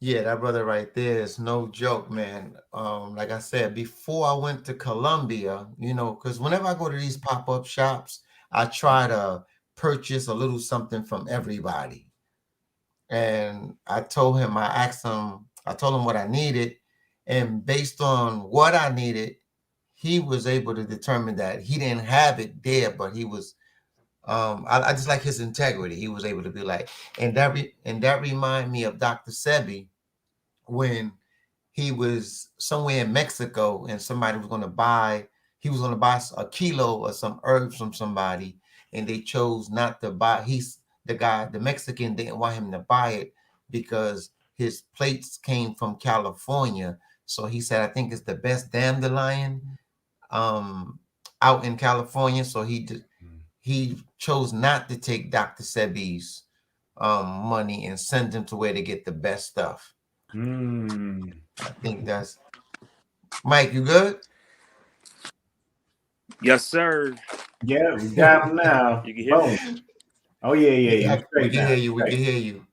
Yeah, that brother right there is no joke, man. Like I said, before I went to Colombia, because whenever I go to these pop-up shops, I try to purchase a little something from everybody. And I told him what I needed, and based on what I needed, he was able to determine that he didn't have it there, but he was I just like his integrity. He was able to be like, and that remind me of Dr. Sebi when he was somewhere in Mexico and somebody was going to buy, he was going to buy a kilo of some herbs from somebody, and they chose not to buy. The Mexican didn't want him to buy it because his plates came from California. So he said, I think it's the best dandelion um out in California. So he chose not to take Dr. Sebi's money and send him to where to get the best stuff. I think that's Mike. You good? Yes, sir. Yeah, we got him now. You can hear me? Boom. Oh yeah, Yeah, you we straight can now. hear you. We can Straight. hear you.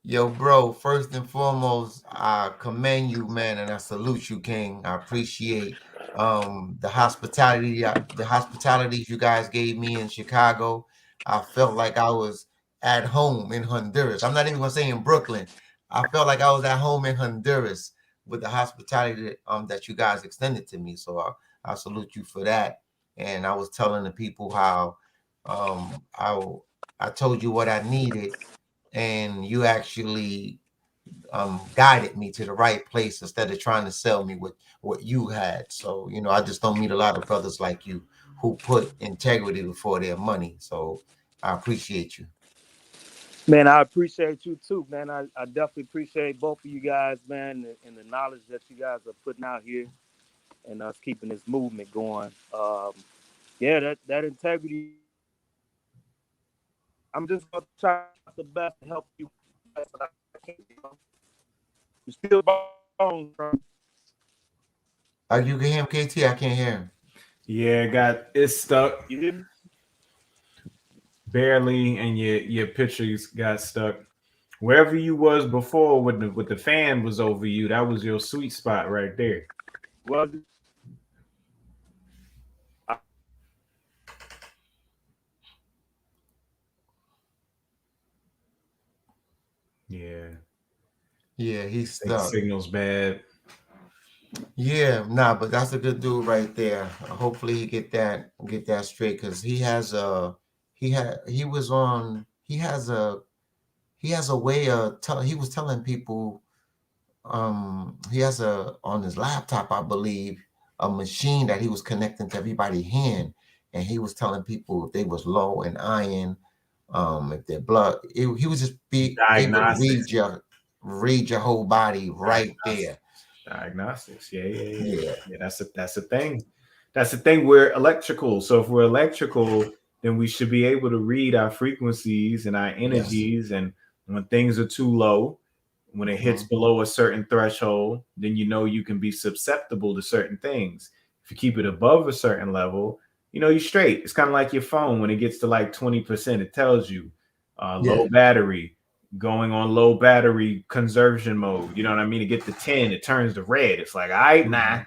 Yo, bro, first and foremost, I commend you, man, and I salute you, King. I appreciate the hospitalities you guys gave me in Chicago. I felt like I was at home in Honduras. I'm not even gonna say in Brooklyn. I felt like I was at home in Honduras with the hospitality that you guys extended to me. So I salute you for that. And I was telling the people how um I I told you what I needed, and you actually guided me to the right place instead of trying to sell me what you had. So I just don't meet a lot of brothers like you who put integrity before their money. So I appreciate you. Man, I appreciate you too, man. I definitely appreciate both of you guys, man, and the knowledge that you guys are putting out here and us keeping this movement going. Yeah, that integrity. I'm just gonna try the best to help you best that I can. You still bones, bro. You can hear him, KT? I can't hear him. Yeah, it's stuck You hear me? barely, and your pictures got stuck. Wherever you was before, with the fan was over you, that was your sweet spot right there. Well, Yeah, Yeah, he's think stuck. signal's bad. Yeah, nah, but that's a good dude right there. Hopefully he get that straight, because he was on he has a way of he was telling people. He has on his laptop, I believe, a machine that he was connecting to everybody's hand, and he was telling people if they was low in iron, if their blood, he was just be able to Diagnostics. read your whole body right there. Diagnostics. Yeah. Yeah. Yeah, that's a thing. That's the thing. We're electrical. So if we're electrical, then we should be able to read our frequencies and our Yes. energies. And when things are too low, when it hits Mhm. below a certain threshold, then you can be susceptible to certain things. If you keep it above a certain level, you're straight. It's kind of like your phone. When it gets to like 20%, it tells you Yeah. low battery, going on low battery conservation mode. You know what I mean? To get to 10, it turns to red. It's like, all right, nah.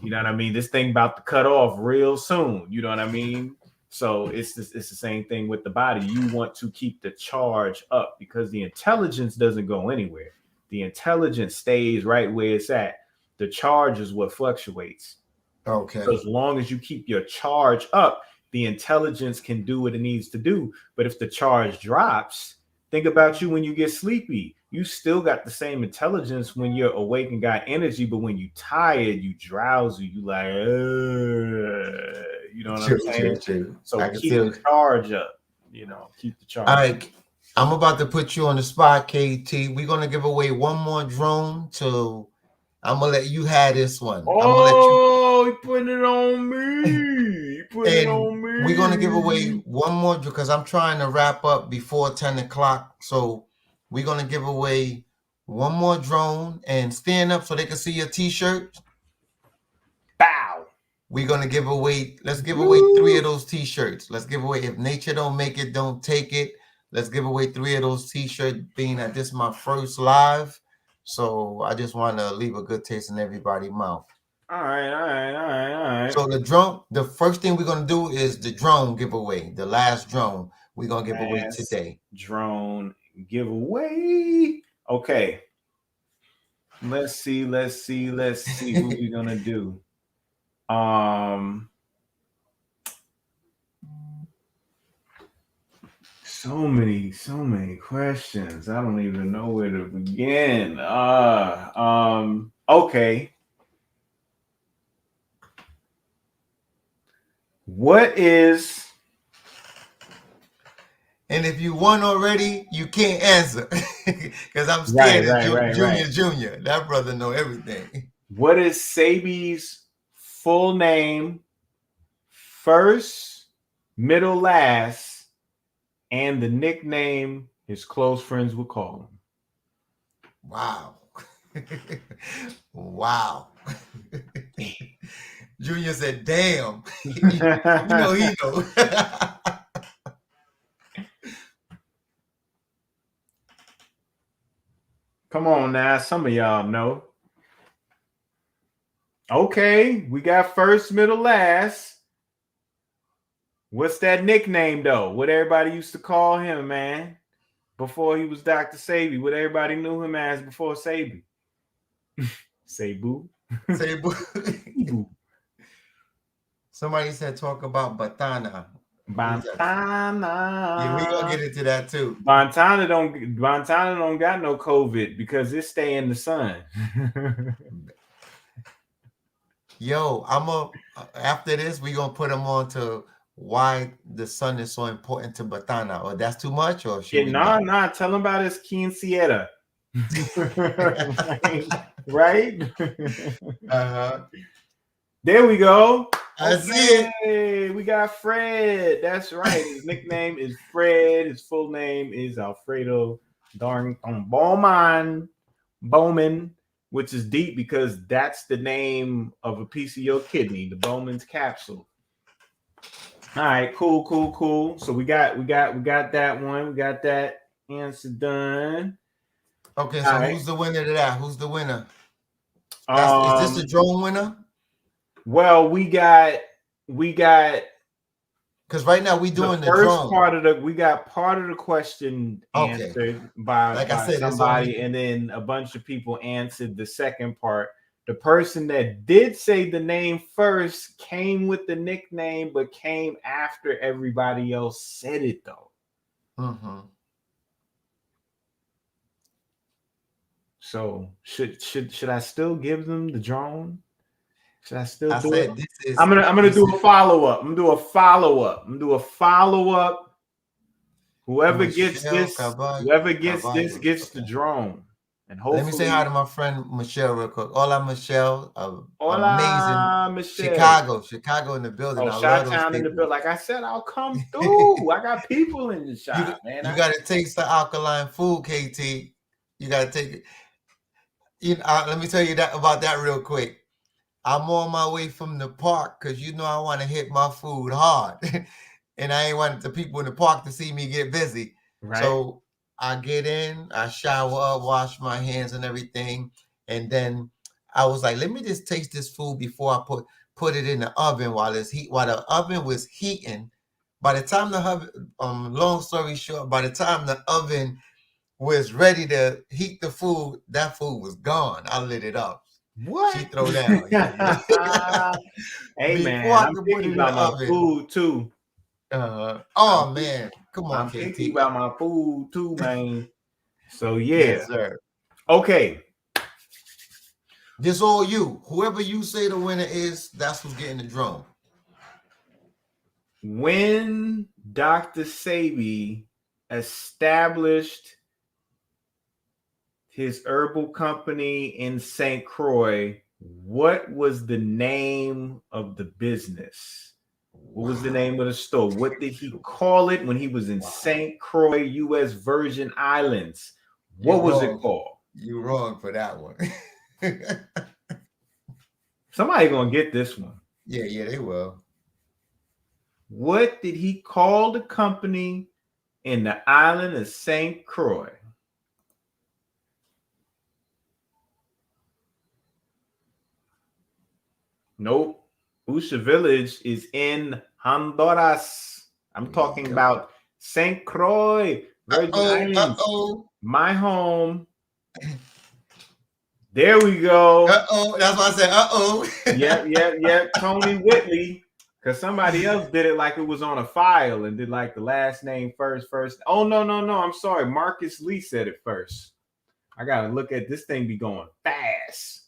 You know what I mean? This thing about to cut off real soon. You know what I mean? So it's the same thing with the body. You want to keep the charge up because the intelligence doesn't go anywhere. The intelligence stays right where it's at. The charge is what fluctuates. So Okay. as long as you keep your charge up, the intelligence can do what it needs to do. But if the charge drops, think about you when you get sleepy. You still got the same intelligence when you're awake and got energy, but when you tired, you drowsy, you like, you know what I'm True. True. saying? True. So I can keep still. the charge up. Keep the All charge. right. I'm about to put you on the spot, KT. We're gonna give away one more drone to. I'm gonna let you have this one. I'm gonna let you. Oh, he putting it on me. He putting it And on we're gonna give away me. one more because I'm trying to wrap up before 10 o'clock. So we're gonna give away one more drone, and stand up so they can see your t-shirt. Bow. We're gonna give away, let's give away 3 of Woo. those t-shirts. Let's give away If Nature Don't Make It, Don't Take It. Let's give away 3 of those t-shirts, being that this is my first live. So I just want to leave a good taste in everybody's mouth. All right. So the first thing we're gonna do is the drone giveaway. The last drone we're gonna give away today. Drone giveaway. Okay. Let's see what we're gonna do. So many questions. I don't even know where to begin. Okay. What is, and if you won already, you can't answer because I'm scared of Junior. That brother know everything. What is Sebi's full name, first, middle, last, and the nickname his close friends would call him? Wow. Wow. Junior said, damn. You know he know. Come on now, some of y'all know. Okay, we got first, middle, last. What's that nickname though? What everybody used to call him, man, before he was Dr. Sebi? What everybody knew him as before Sebi? Sebu. Sebu. Somebody said talk about Batana. Batana. Yeah, we gonna get into that too. Batana don't got no COVID because it stay in the sun. Yo, after this, we gonna put him on to why the sun is so important to Batana. Or that's too much, or should we nah, tell him about his quinceañera. Right? There we go. I see it. We got Fred. That's right. His nickname is Fred. His full name is Alfredo Darrington Bowman, which is deep because that's the name of a piece of your kidney, the Bowman's capsule. All right, cool. So we got that one. We got that answer done. Okay, so who's the winner to that? Who's the winner? Is this the drone winner? Well, we got because right now we doing the first drone. part of the question answered by somebody, and then a bunch of people answered the second part. The person that did say the name first came with the nickname, but came after everybody else said it though. Mm-hmm. So should I still give them the drone? Should I still do it? I'm gonna do a follow-up. I'm gonna do a follow-up. Whoever gets this gets the drone. And hopefully, let me say hi to my friend Michelle real quick. Hola, Michelle. Hola, amazing Michelle. Chicago in the building. I love those people. In the building. Like I said, I'll come through. I got people in the shop, man. You got to taste the alkaline food, KT. You got to take it. Let me tell you about that real quick. I'm on my way from the park because I want to hit my food hard. And I ain't want the people in the park to see me get busy. Right. So I get in, I shower up, wash my hands and everything. And then I was like, let me just taste this food before I put it in the oven while the oven was heating. By the time long story short, by the time the oven was ready to heat the food, that food was gone. I lit it up. What? She throw down. Hey man, I'm thinking about my food too. Man, come on, I'm KT. thinking about my food too, man. So yeah, yes, sir. Okay. This all you. Whoever you say the winner is, that's who's getting the drone. When Dr. Sebi established his herbal company in St. Croix, what was the name of the business? What was the name of the store? What did he call it when he was in St. Croix, U.S. Virgin Islands? What was it called? You're wrong for that one. Somebody gonna get this one. Yeah, they will. What did he call the company in the island of St. Croix? Nope. Usha Village is in Honduras. I'm talking about St. Croix, Virgin Islands, my home. There we go. That's why I said, Yep. Tony Whitley. Because somebody else did it like it was on a file and did like the last name first. Oh, no. I'm sorry. Marcus Lee said it first. I got to look at this thing be going fast.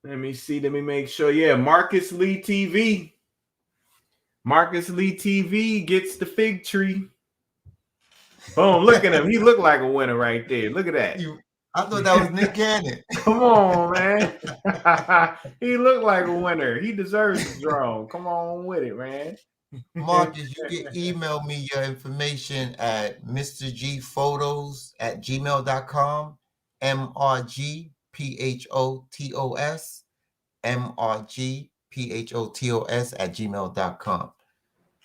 Let me see. Let me make sure. Yeah, Marcus Lee TV. Marcus Lee TV gets the fig tree. Boom. Look at him. He looked like a winner right there. Look at that. I thought that was Nick Cannon. Come on, man. He looked like a winner. He deserves the drone. Come on with it, man. Marcus, you can email me your information at mrgphotos@gmail.com. MRGPHOTOS MRGPHOTOS@gmail.com.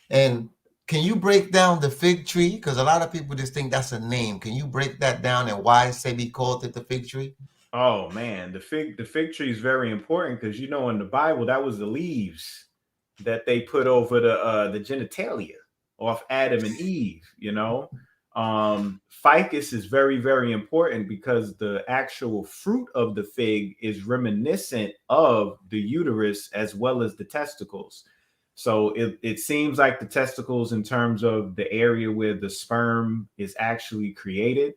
And can you break down the fig tree? Because a lot of people just think that's a name. Can you break that down and why Sebi called it the fig tree? Oh man, the fig tree is very important because in the Bible that was the leaves that they put over the genitalia of Adam and Eve. Ficus is very, very important because the actual fruit of the fig is reminiscent of the uterus as well as the testicles. So it seems like the testicles in terms of the area where the sperm is actually created.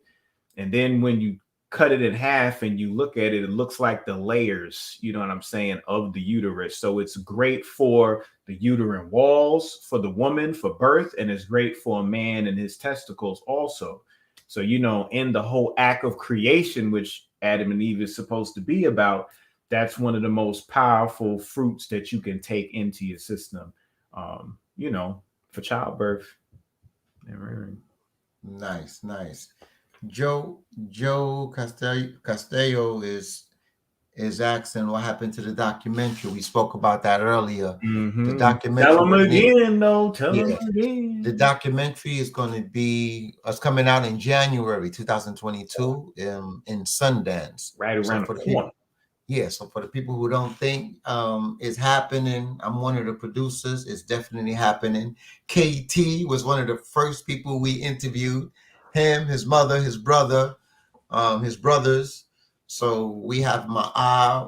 And then when you cut it in half and you look at it, it looks like the layers, you know what I'm saying, of the uterus. So it's great for the uterine walls, for the woman, for birth, and it's great for a man and his testicles also. So, in the whole act of creation, which Adam and Eve is supposed to be about, that's one of the most powerful fruits that you can take into your system, for childbirth. Nice. Joe Castello is asking what happened to the documentary. We spoke about that earlier. Mm-hmm. The documentary. Tell them again, though. Tell them again. The documentary is going to be coming out in January 2022 in Sundance. Right around the corner. So for the people who don't think it's happening, I'm one of the producers. It's definitely happening. KT was one of the first people we interviewed. Him, his mother, his brother, his brothers. So we have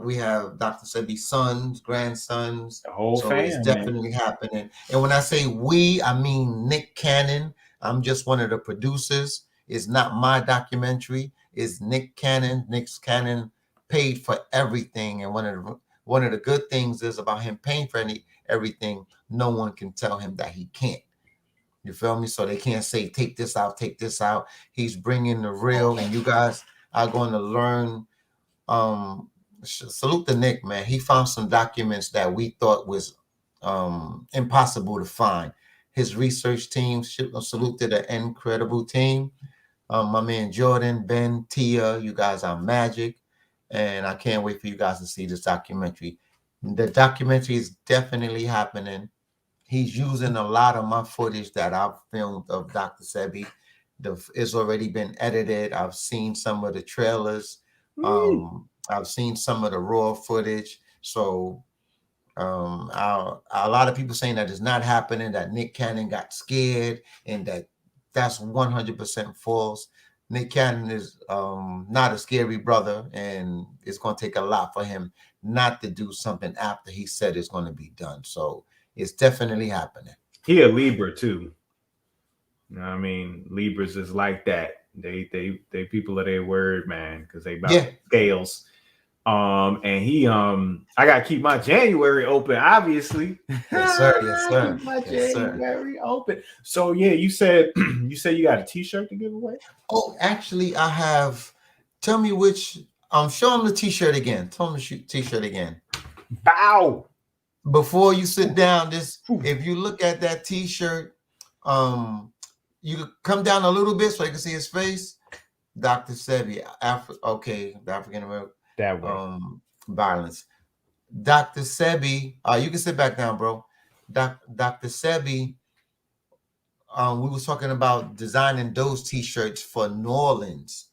we have Dr. Sebi's sons, grandsons. The whole family. It's definitely happening. And when I say we, I mean Nick Cannon. I'm just one of the producers. It's not my documentary. It's Nick Cannon. Nick Cannon paid for everything. And one of the good things is about him paying for everything. No one can tell him that he can't. You feel me? So they can't say, take this out. He's bringing the real, and you guys are going to learn. Salute to Nick, man. He found some documents that we thought was impossible to find. His research team, salute to the incredible team. My man Jordan, Ben, Tia, you guys are magic. And I can't wait for you guys to see this documentary. The documentary is definitely happening. He's using a lot of my footage that I've filmed of Dr. Sebi. It's already been edited. I've seen some of the trailers. I've seen some of the raw footage. So a lot of people saying that it's not happening, that Nick Cannon got scared, and that's 100% false. Nick Cannon is not a scary brother, and it's going to take a lot for him not to do something after he said it's going to be done. So it's definitely happening. He a Libra too. I mean, Libras is like that. They people of their word, man, because they about scales. And he I gotta keep my January open, obviously. Yes, sir. My January open. So yeah, you said you got a t-shirt to give away? Oh, actually, I have. Tell me which. Show them the t-shirt again. Tell them the t-shirt again. Bow. Before you sit down, if you look at that t-shirt, you come down a little bit so you can see his face. Dr. Sebi, the African American. That way. Violence. Dr. Sebi, you can sit back down, bro. Dr. Sebi, we was talking about designing those t-shirts for New Orleans.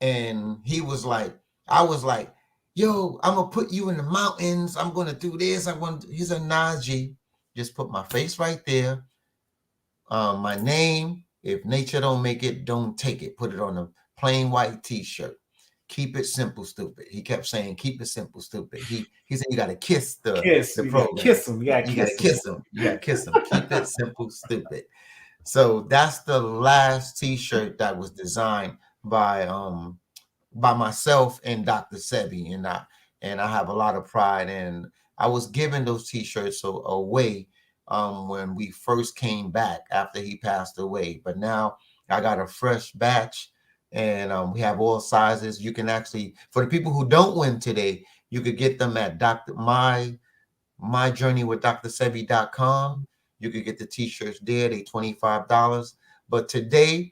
And he was like, I was like, yo, I'm gonna put you in the mountains. I'm gonna do this. He's a Najee. Just put my face right there. My name. If nature don't make it, don't take it. Put it on a plain white T-shirt. Keep it simple, stupid. He kept saying, "Keep it simple, stupid." He said, "You got to kiss Kiss. the You got to program. kiss him. You got to You got to kiss him. kiss him. You got to kiss him. Keep it simple, stupid." So that's the last T-shirt that was designed by myself and Dr. Sebi, and I have a lot of pride. And I was giving those T-shirts away when we first came back after he passed away. But now I got a fresh batch, and we have all sizes. You can actually, for the people who don't win today, you could get them at Dr. My Journey with drsebi.com. You could get the T-shirts there. They $25. But today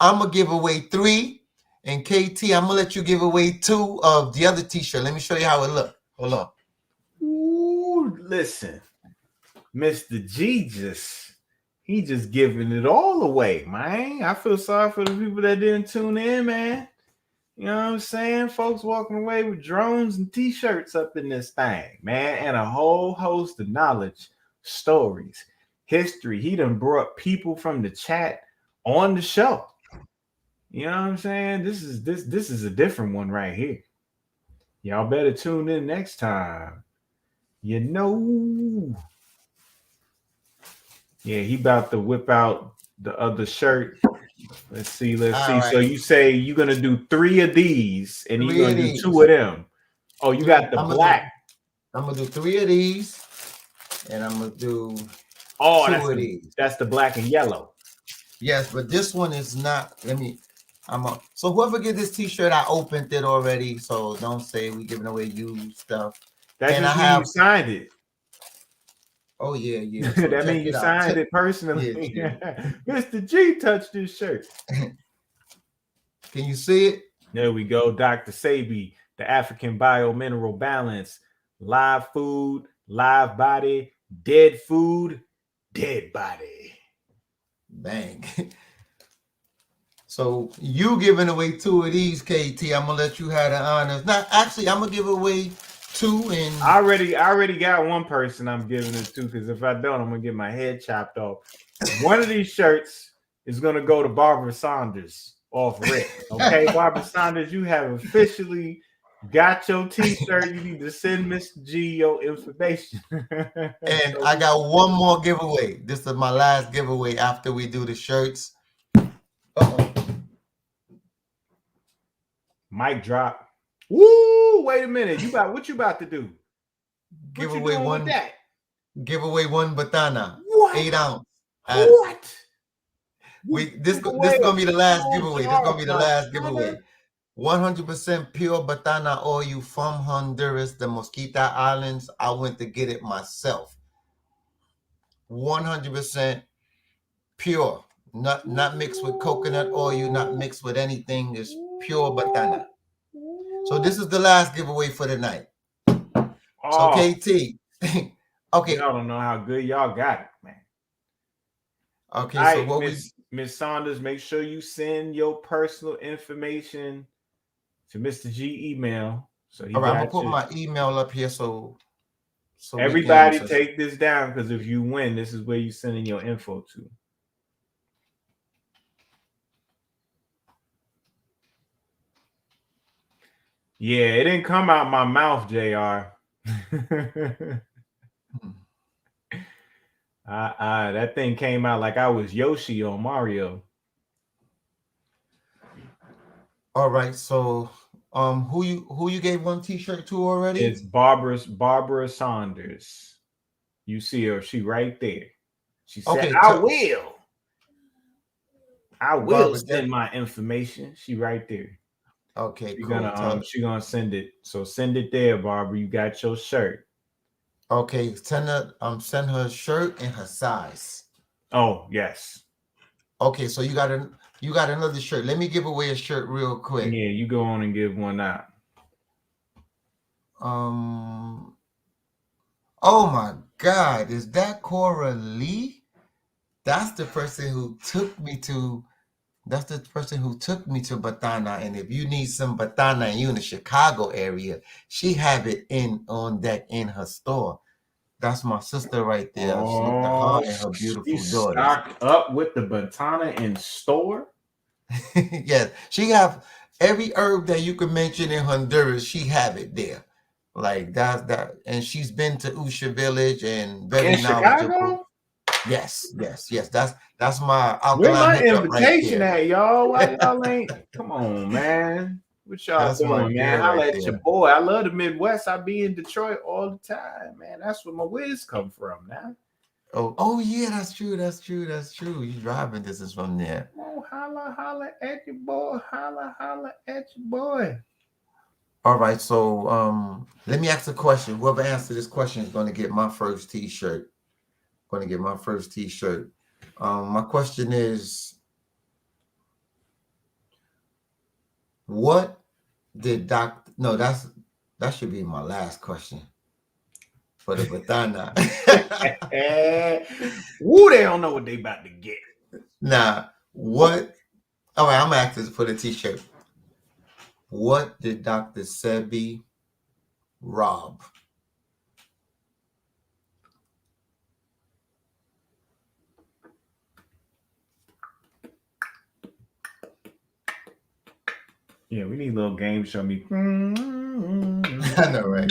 I'm gonna give away 3. And KT, I'm gonna let you give away 2 of the other T-shirt. Let me show you how it look. Hold on. Ooh, listen, Mr.G he just giving it all away, man. I feel sorry for the people that didn't tune in, man. You know what I'm saying? Folks walking away with drones and T-shirts up in this thing, man, and a whole host of knowledge, stories, history. He done brought people from the chat on the show. You know what I'm saying? This is a different one right here. Y'all better tune in next time. You know. Yeah, he about to whip out the other shirt. Let's see. All So right. you say you're gonna do 3 of these, and you're 3 gonna of do these. 2 of them. Oh, you got the I'm black. gonna do 3 of these, and I'm gonna do Oh, 2 of these. that's the black and yellow. Yes, but this one is not. So whoever get this T-shirt, I opened it already. So don't say we giving away used stuff. That And just I means you have. signed it. Oh yeah. So That check means you it out. signed it personally. Yeah. Mr.G touched this shirt. Can you see it? There we go. Dr. Sebi, the African Biomineral Balance, live food, live body, dead food, dead body. Bang. So you giving away 2 of these, KT. I'm gonna let you have the honors. Now, actually, I'm gonna give away 2. And I already got one person I'm giving it to, because if I don't, I'm gonna get my head chopped off. One of these shirts is gonna go to Barbara Saunders off rip. Okay, Barbara Saunders, you have officially got your T-shirt. You need to send Mr.G your information. and I got one more giveaway. This is my last giveaway after we do the shirts. Uh-oh. Mic drop. Woo! Wait a minute. What you about to do? Give What you away doing one. with that? Give away 1 Batana. What? 8 ounce. What? This is gonna be the last giveaway. This is gonna be the last giveaway. 100% pure Batana oil from Honduras, the Mosquita Islands. I went to get it myself. 100% pure, not mixed with coconut oil, not mixed with anything. It's pure Batana. So this is the last giveaway for the night. So KT, okay, Y'all don't know how good y'all got it, man. okay. All So right, what Miss Saunders, make sure you send your personal information to Mr.G email. So he all right, I'm got gonna put you. my email up here so Everybody take this down, because if you win, this is where you sending your info to. Yeah, it didn't come out my mouth, JR. That thing came out like I was Yoshi on Mario. All right, so who you gave 1 T-shirt to already? It's Barbara Saunders. You see her, she right there. She said, Okay, I will send my information. She right there. Okay, She's cool. She gonna send it. So send it there, Barbara. You got your shirt. Okay, send her shirt and her size. Oh, yes. Okay, so you got another shirt. Let me give away a shirt real quick. Yeah, you go on and give one out. Oh my God, is that Cora Lee? That's the person who took me to That's the person who took me to Batana. And if you need some Batana and you in the Chicago area, she have it in on deck in her store. That's my sister right there. Salute to her Oh, and her she beautiful daughters. stocked up with the Batana in store. Yes, she have every herb that you can mention in Honduras. She have it there, like that. And she's been to Usha Village and In very knowledgeable. Chicago? Yes. That's my Where alkaline my hookup right invitation there. at, y'all? Why y'all ain't? Come on, man. What y'all That's my doing, man? girl right Holla at your there. boy. I love the Midwest. I be in Detroit all the time, man. That's where my whiz come from now. Oh yeah, that's true. You driving distance from there. Come on, holla at your boy. Holla at your boy. All right, so let me ask a question. Whoever answers this question is going to get my first T-shirt. Going to get my first T-shirt. My question is, what did Doc? No, that should be my last question for the Batana. Woo, they don't know what they about to get. Now, what? All right, I'm gonna ask this for the T-shirt. What did Dr. Sebi rob? Yeah, we need a little game show me. I know, right?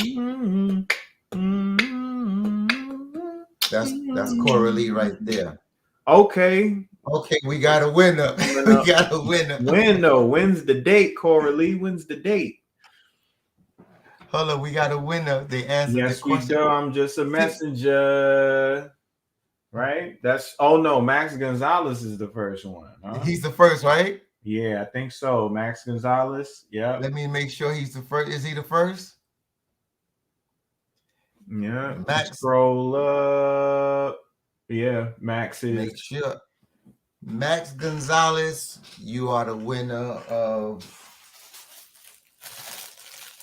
That's Coralie right there. Okay. Okay, we got a winner. We got a winner. When though? When's the date, Coralie? When's the date? Hold on, we got a winner. They answered the Yes, we question. do. I'm just a messenger. Right? That's no, Max Gonzalez is the first one. Huh? He's the first, right? Yeah, I think so. Max Gonzalez. Yeah. Let me make sure he's the first. Is he the first? Yeah. Max. Scroll up. Yeah, Max is. Make sure. Max Gonzalez, you are the winner of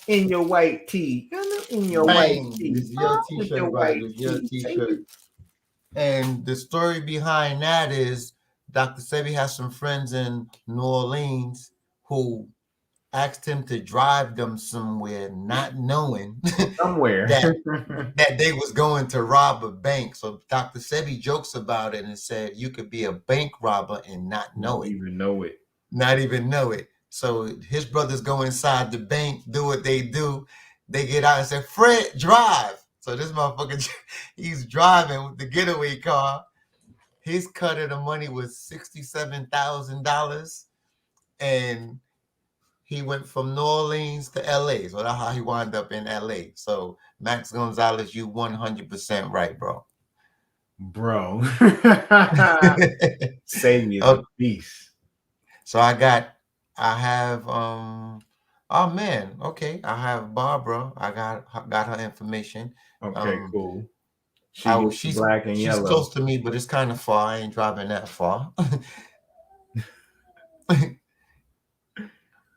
In your white tee. In your Bang. white tee. This is your With T-shirt, your right? white This is your tee. T-shirt. And the story behind that is Dr. Sebi has some friends in New Orleans who asked him to drive them somewhere, not knowing Somewhere. that they was going to rob a bank. So Dr. Sebi jokes about it and said you could be a bank robber and not know it. Not even know it. So his brothers go inside the bank, do what they do. They get out and say, Fred, drive. So this motherfucker, he's driving with the getaway car. His cut of the money was $67,000. And he went from New Orleans to LA. So that's how he wound up in LA. So Max Gonzalez, you 100% right, bro. Bro. Sebi is a beast. So I have oh man, okay. I have Barbara. I got her information. Okay, cool. She's black and yellow. Close to me, but it's kind of far. I ain't driving that far.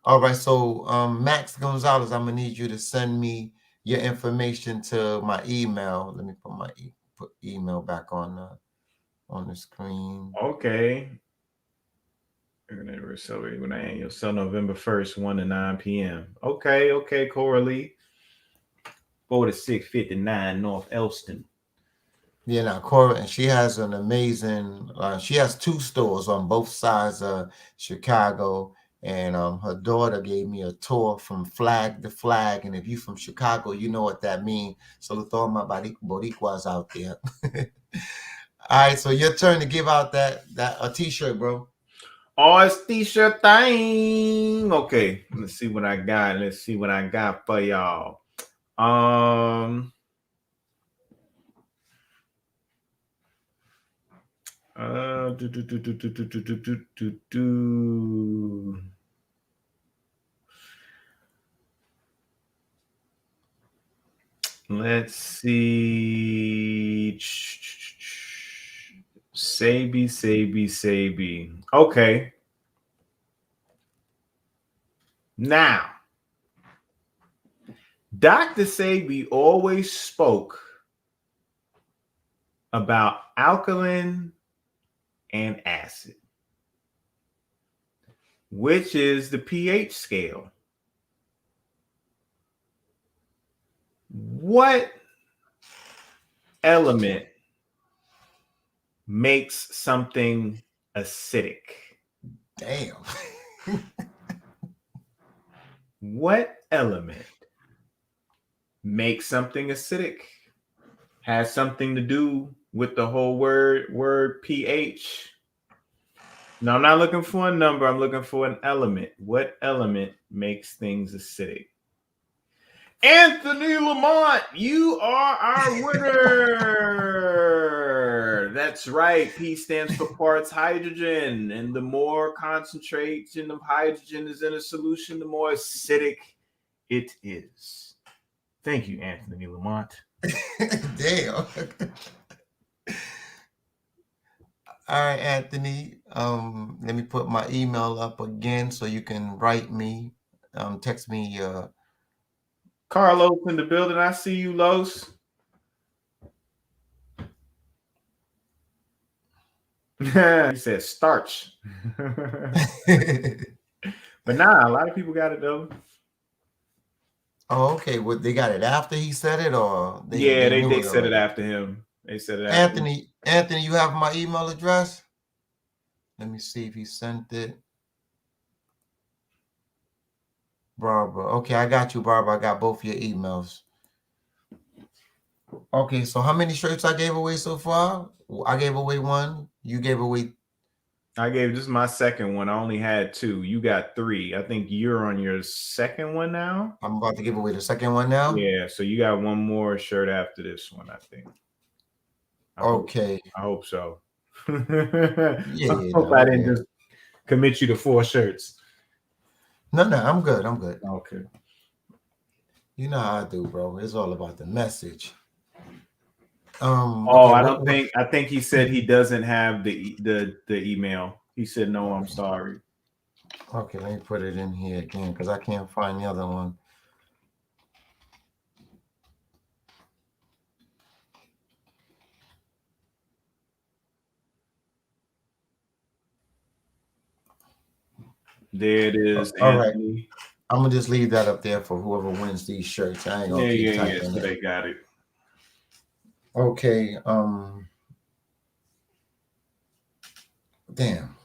All right, so Max Gonzalez, I'm gonna need you to send me your information to my email. Let me put my email back on the screen. Okay. We're celebrating when I annual sale November 1st, 1 to 9 p.m. Okay, Coralie. 4659 North Elston. Yeah, now Cora, and she has an amazing. She has 2 stores on both sides of Chicago, and her daughter gave me a tour from flag to flag. And if you from Chicago, you know what that means. So to all my Boricuas out there. All right, so your turn to give out that a T-shirt, bro. Oh, it's T-shirt thing. Okay, let's see what I got. For y'all. Let's see. Sebi. Okay. Now, Dr. Sebi always spoke about alkaline and acid. which is the pH scale. What element makes something acidic? Damn. What element makes something acidic? Has something to do with the whole word pH. Now, I'm not looking for a number. I'm looking for an element. What element makes things acidic? Anthony Lamont, you are our winner. That's right. P stands for parts hydrogen. And the more concentration of hydrogen is in a solution, the more acidic it is. Thank you, Anthony Lamont. Damn. All right, Anthony. Let me put my email up again so you can write me. Text me. Carlos in the building. I see you, Los. He said starch. But nah, a lot of people got it though. Oh, okay. Well, they got it after he said it, or They knew it said already? it after him. They said it after him. Anthony, you have my email address? Let me see if he sent it. Barbara. Okay, I got you, Barbara. I got both your emails. Okay, so how many shirts I gave away so far? I gave away one. You gave away. I gave this is my second one. I only had 2. You got 3. I think you're on your second one now. I'm about to give away the second one now. Yeah, so you got one more shirt after this one, I think. I hope so. Yeah, I hope I didn't just commit you to 4 shirts. No, I'm good. I'm good. Okay. You know how I do, bro. It's all about the message. Okay, I think he said he doesn't have the email. He said no, I'm sorry. Okay, let me put it in here again because I can't find the other one. There it is. All Anthony. right. I'm gonna just leave that up there for whoever wins these shirts. I ain't gonna keep typing So they got it. Okay. Damn.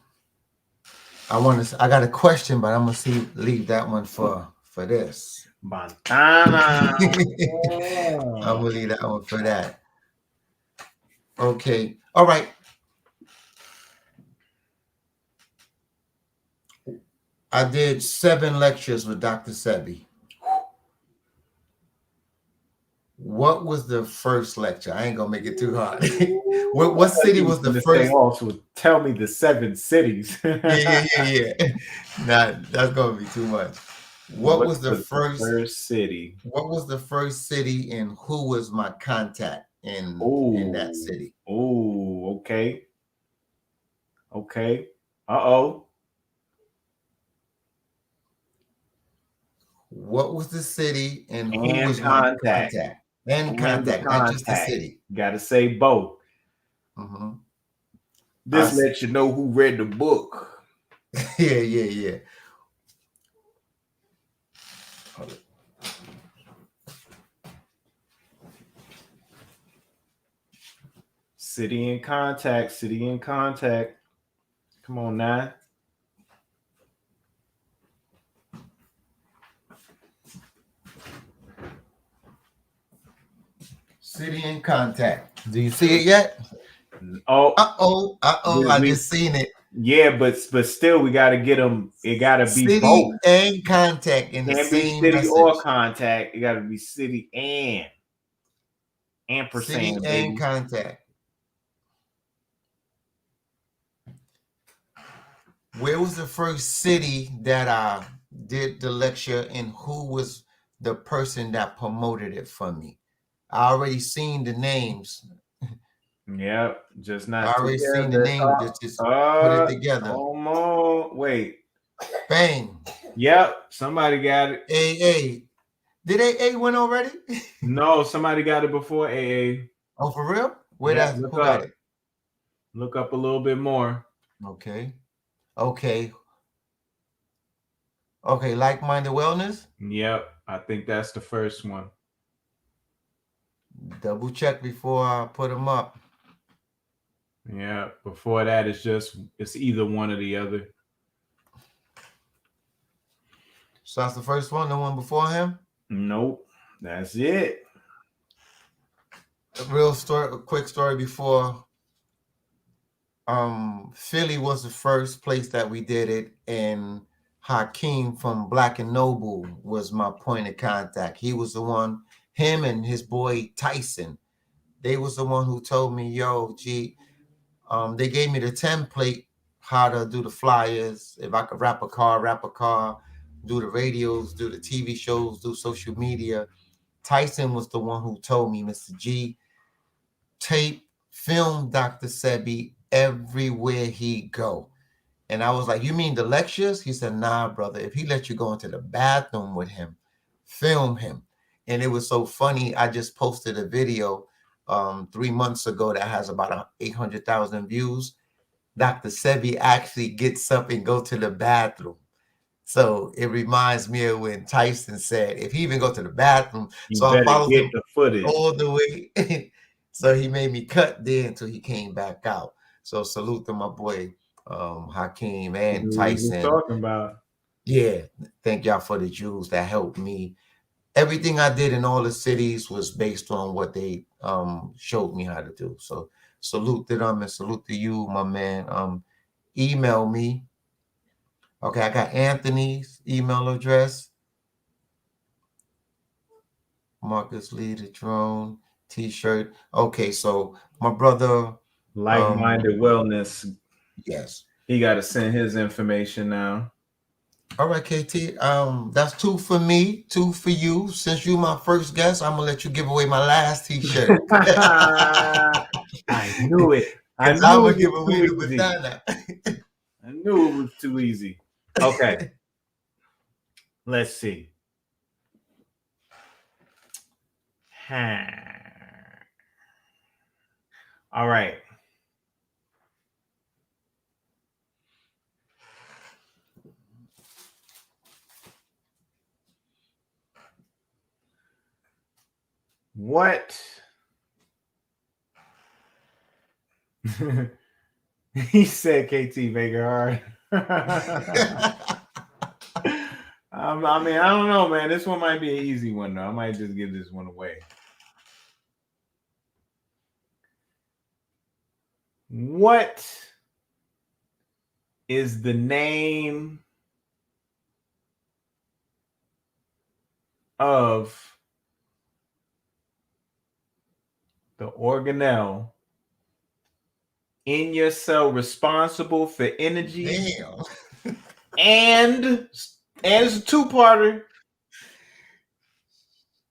I got a question, but I'm gonna leave that one for this. Batana. I'm gonna leave that one for that. Okay. All right. I did 7 lectures with Dr. Sebi. What was the first lecture? I ain't gonna make it too hard. What city was the first? Also, tell me the 7 cities. Yeah. Nah, that's gonna be too much. What was the first city? What was the first city, and who was my contact in that city? Oh, okay. Okay. Uh-oh. What was the city, and who was my contact? And contact, not just the city. Gotta say both. Mm-hmm. This lets you know who read the book. Yeah. City in contact. Come on now. City in contact. Do you see it yet? Oh. I just seen it. Yeah, but still, we got to get them. It got to be city both. And contact in the same city message. Or contact. It got to be city and ampersand. City baby. and contact. Where was the first city that I did the lecture, and who was the person that promoted it for me? I already seen the names. Yep, just not. I already seen the name. Just put it together. Wait. Bang. Yep, somebody got it. AA. Did AA win already? No, somebody got it before AA. Oh, for real? Who got it? Look up a little bit more. Okay. Okay, like-minded wellness. Yep, I think that's the first one. Double check before I put them up. Yeah, before that, it's either one or the other. So that's the first one. The one before him. Nope, that's it. A quick story before. Philly was the first place that we did it, and Hakeem from Black and Noble was my point of contact. He was the one. Him and his boy Tyson. They was the one who told me, "Yo, G." They gave me the template how to do the flyers. If I could wrap a car, do the radios, do the TV shows, do social media. Tyson was the one who told me, Mr. G, tape, film Dr. Sebi everywhere he go. And I was like, you mean the lectures? He said, nah, brother. If he let you go into the bathroom with him, film him. And it was so funny. I just posted a video 3 months ago that has about 800,000 views. Dr. Sebi actually gets up and go to the bathroom. So it reminds me of when Tyson said, if he even go to the bathroom, You so I better followed get him the footage. all the way. So he made me cut there until he came back out. So salute to my boy Hakeem and We was Tyson. talking about. Yeah, thank y'all for the Jews that helped me. Everything I did in all the cities was based on what they showed me how to do. So salute to them and salute to you, my man. Email me. Okay, I got Anthony's email address. Marcus Lee, the drone, t-shirt. Okay, so my brother, Like-minded wellness. yes. He got to send his information now. All right, KT. That's 2 for me, 2 for you. Since you my first guest, I'm gonna let you give away my last t-shirt. I knew it. I Because I'm knew gonna it give was away too the easy. Batana. I knew it was too easy. Okay. Let's see. All right. What? He said KT make it hard. I mean, I don't know, man. This one might be an easy one, though. I might just give this one away. What is the name of the organelle in your cell responsible for energy? Damn. And it's a two-parter.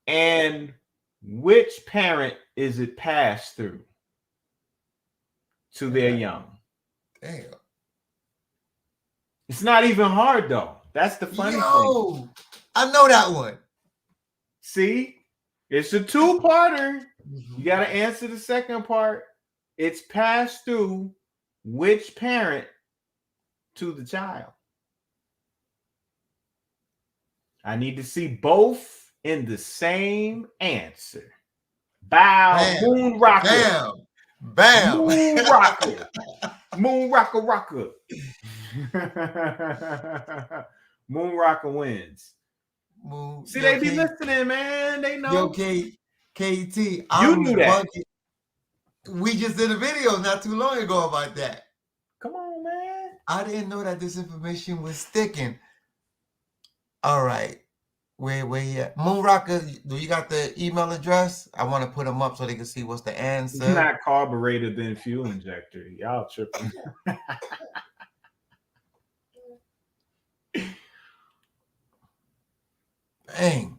And which parent is it passed through to their young? Damn. It's not even hard, though. That's the funny thing. I know that one. See? It's a two-parter. You got to answer the second part. It's passed through which parent to the child? I need to see both in the same answer. Bow, Bam. moon rocker. Bam. Bam. Moon rocker. Moon rocker rocker. Moon rocker wins. Moon. See, they be listening, man. They know. Yo, KT. You knew that. We just did a video not too long ago about that. Come on, man. I didn't know that this information was sticking. All right. Where you at? Moon Rocker, do you got the email address? I want to put them up so they can see what's the answer. It's not carburetor than fuel injector. Y'all tripping. Dang.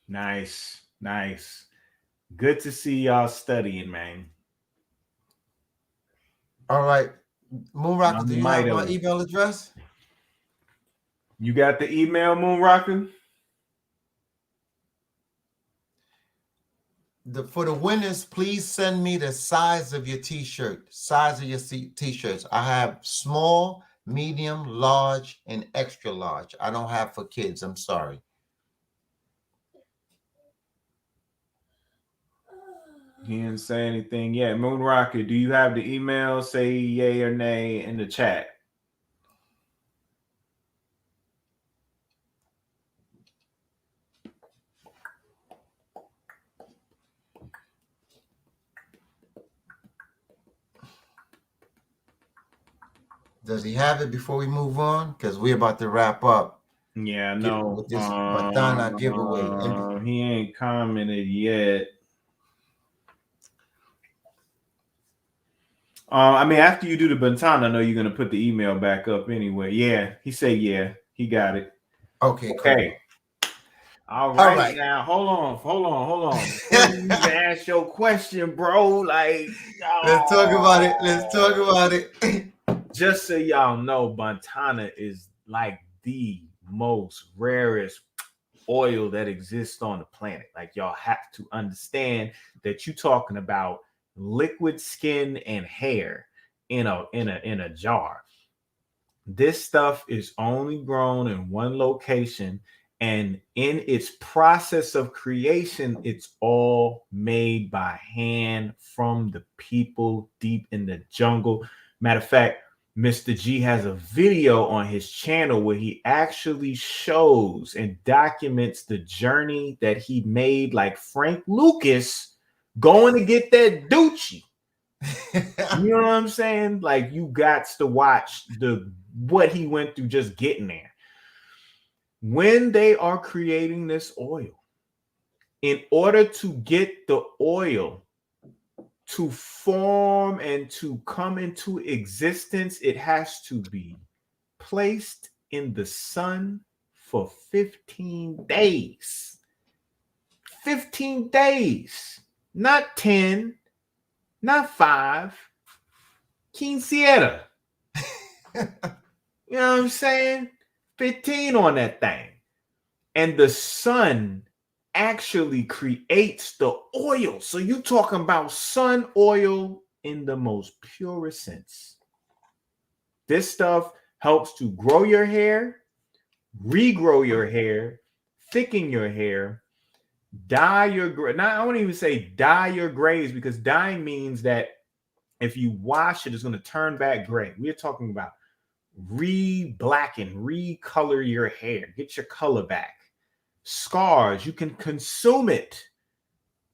Nice. Good to see y'all studying, man. All right. Moon Rocker, do you have my email address? You got the email, Moon Rocker? For the winners, please send me the size of your t-shirt, size of your t-shirts. I have small, medium, large, and extra large. I don't have for kids. I'm sorry. He didn't say anything yet. Moon Rocket, do you have the email? Say yay or nay in the chat. Does he have it before we move on? Because we're about to wrap up. Yeah, no. With this Batana giveaway. He ain't commented yet. I mean, after you do the Batana, I know you're gonna put the email back up anyway. Yeah, he said yeah, he got it. Okay, cool. All right. Now, hold on. Before you even ask your question, bro, like, let's talk about it. Just so y'all know, Batana is like the most rarest oil that exists on the planet. Like, y'all have to understand that you're talking about liquid skin and hair in a jar. This stuff is only grown in one location, and in its process of creation, it's all made by hand from the people deep in the jungle. Matter of fact, Mr.G has a video on his channel where he actually shows and documents the journey that he made, like Frank Lucas going to get that Doochie. You know what I'm saying? Like, you got to watch what he went through just getting there. When they are creating this oil, in order to get the oil to form and to come into existence, it has to be placed in the sun for 15 days. 15 days, not 10, not 5. Quinceañera. You know what I'm saying? 15 on that thing. And the sun actually creates the oil. So you're talking about sun oil in the most purest sense. This stuff helps to grow your hair, regrow your hair, thicken your hair, dye your gray. Now, I won't even say dye your grays, because dyeing means that if you wash it, it's going to turn back gray. We're talking about re-blacken, recolor your hair, get your color back. Scars, you can consume it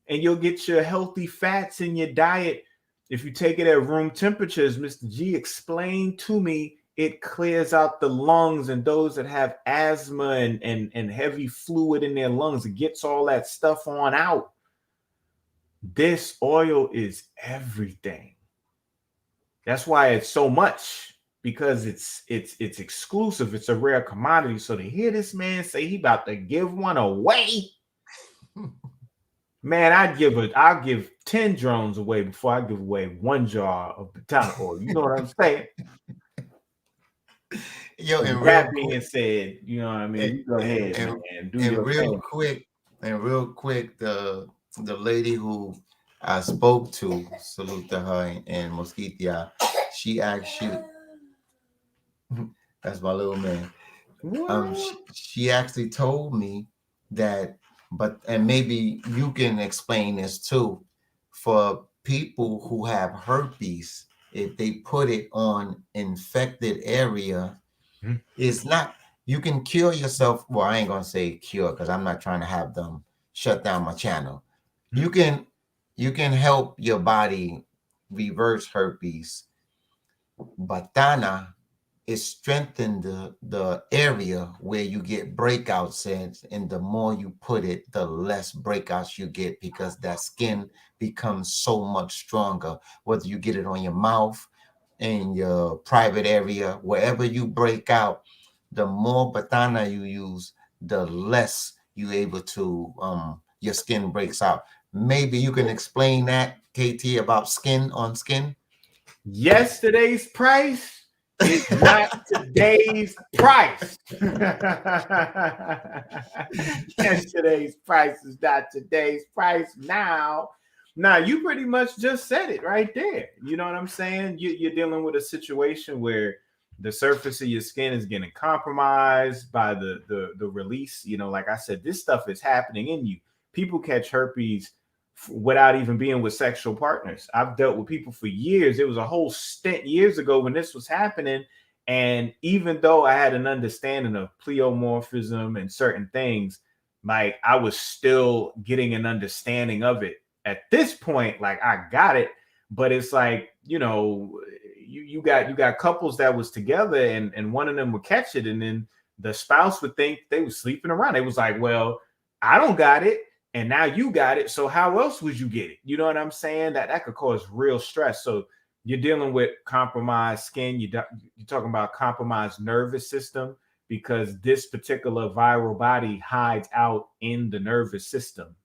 and you'll get your healthy fats in your diet. If you take it at room temperature, as Mr. G explained to me, it clears out the lungs, and those that have asthma and heavy fluid in their lungs, it gets all that stuff on out. This oil is everything. That's why it's so much, because it's exclusive. It's a rare commodity. So to hear this man say he about to give one away, man, I'll give 10 drones away before I give away 1 jar of Batana oil. You know what I'm saying? Yo, and that being said, you know what I mean? And, you go ahead, man. Do your real thing. real quick, the lady who I spoke to, salute to her, and Mosquitia, she actually, that's my little man. She actually told me that, and maybe you can explain this too, for people who have herpes, if they put it on infected area, it's not, you can cure yourself. Well, I ain't gonna say cure, because I'm not trying to have them shut down my channel. You can help your body reverse herpes. Batana is strengthen the area where you get breakouts in, and the more you put it, the less breakouts you get, because that skin becomes so much stronger. Whether you get it on your mouth, in your private area, wherever you break out, the more Batana you use, the less you able to your skin breaks out. Maybe you can explain that, KT, about skin on skin. Yesterday's price is not today's price. Yesterday's price is not today's price. Now, you pretty much just said it right there. You know what I'm saying? You're dealing with a situation where the surface of your skin is getting compromised by the release. You know, like I said, this stuff is happening in you. People catch herpes without even being with sexual partners. I've dealt with people for years. It was a whole stint years ago when this was happening. And even though I had an understanding of pleomorphism and certain things, like I was still getting an understanding of it. At this point, like I got it, but it's like, you know, you got couples that was together and one of them would catch it, and then the spouse would think they was sleeping around. It was like, well, I don't got it, and now you got it, so how else would you get it? You know what I'm saying? That could cause real stress. So you're dealing with compromised skin. You're talking about compromised nervous system, because this particular viral body hides out in the nervous system.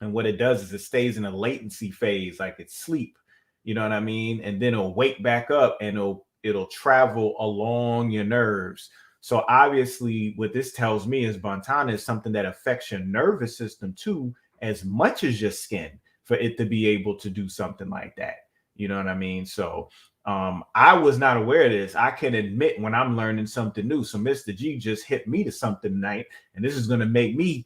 And what it does is it stays in a latency phase, like it's sleep. You know what I mean? And then it'll wake back up and it'll travel along your nerves. So obviously what this tells me is Batana is something that affects your nervous system too, as much as your skin, for it to be able to do something like that. You know what I mean? So I was not aware of this. I can admit when I'm learning something new. So Mr. G just hit me to something tonight, and this is going to make me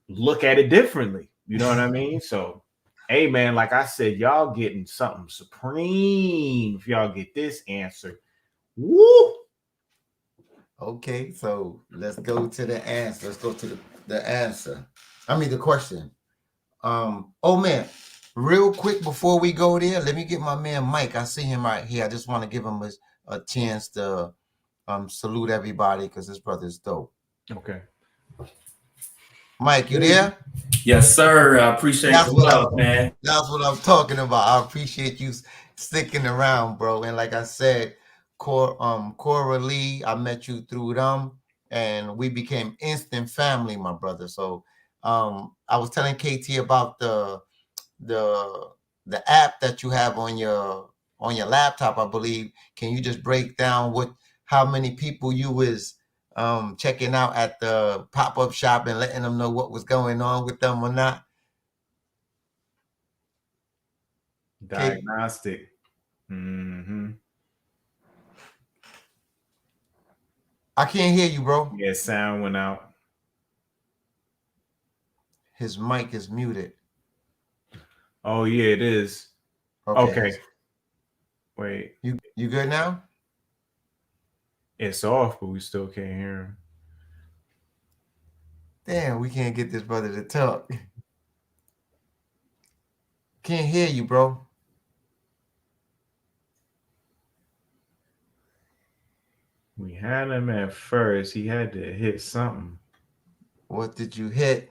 look at it differently. You know what I mean? So, hey, man, like I said, y'all getting something supreme if y'all get this answer. Woo! Okay, so let's go to the answer. Let's go to the answer. I mean, the question. Oh, man, real quick before we go there, let me get my man Mike. I see him right here. I just want to give him a chance to salute everybody because this brother's dope. Okay. Mike, you there? Yes, sir. I appreciate the love, man. That's what I'm talking about. I appreciate you sticking around, bro. And like I said, Cora Lee, I met you through them, and we became instant family, my brother. So I was telling KT about the app that you have on your laptop, I believe. Can you just break down how many people you was checking out at the pop-up shop and letting them know what was going on with them or not? Diagnostic. Mm-hmm. I can't hear you, bro. Yeah, sound went out. His mic is muted. Oh yeah, it is. Okay. Wait. You good now? It's off, but we still can't hear him. Damn, we can't get this brother to talk. Can't hear you, bro. We had him at first. He had to hit something. What did you hit?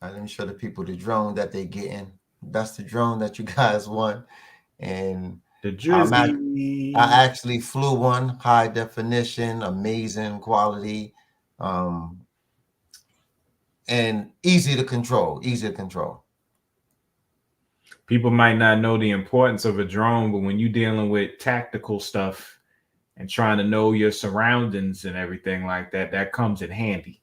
All right, let me show the people the drone that they're getting. That's the drone that you guys want. And the Drizzy. I actually flew one, high definition, amazing quality, and easy to control. People might not know the importance of a drone, but when you're dealing with tactical stuff and trying to know your surroundings and everything like that, that comes in handy.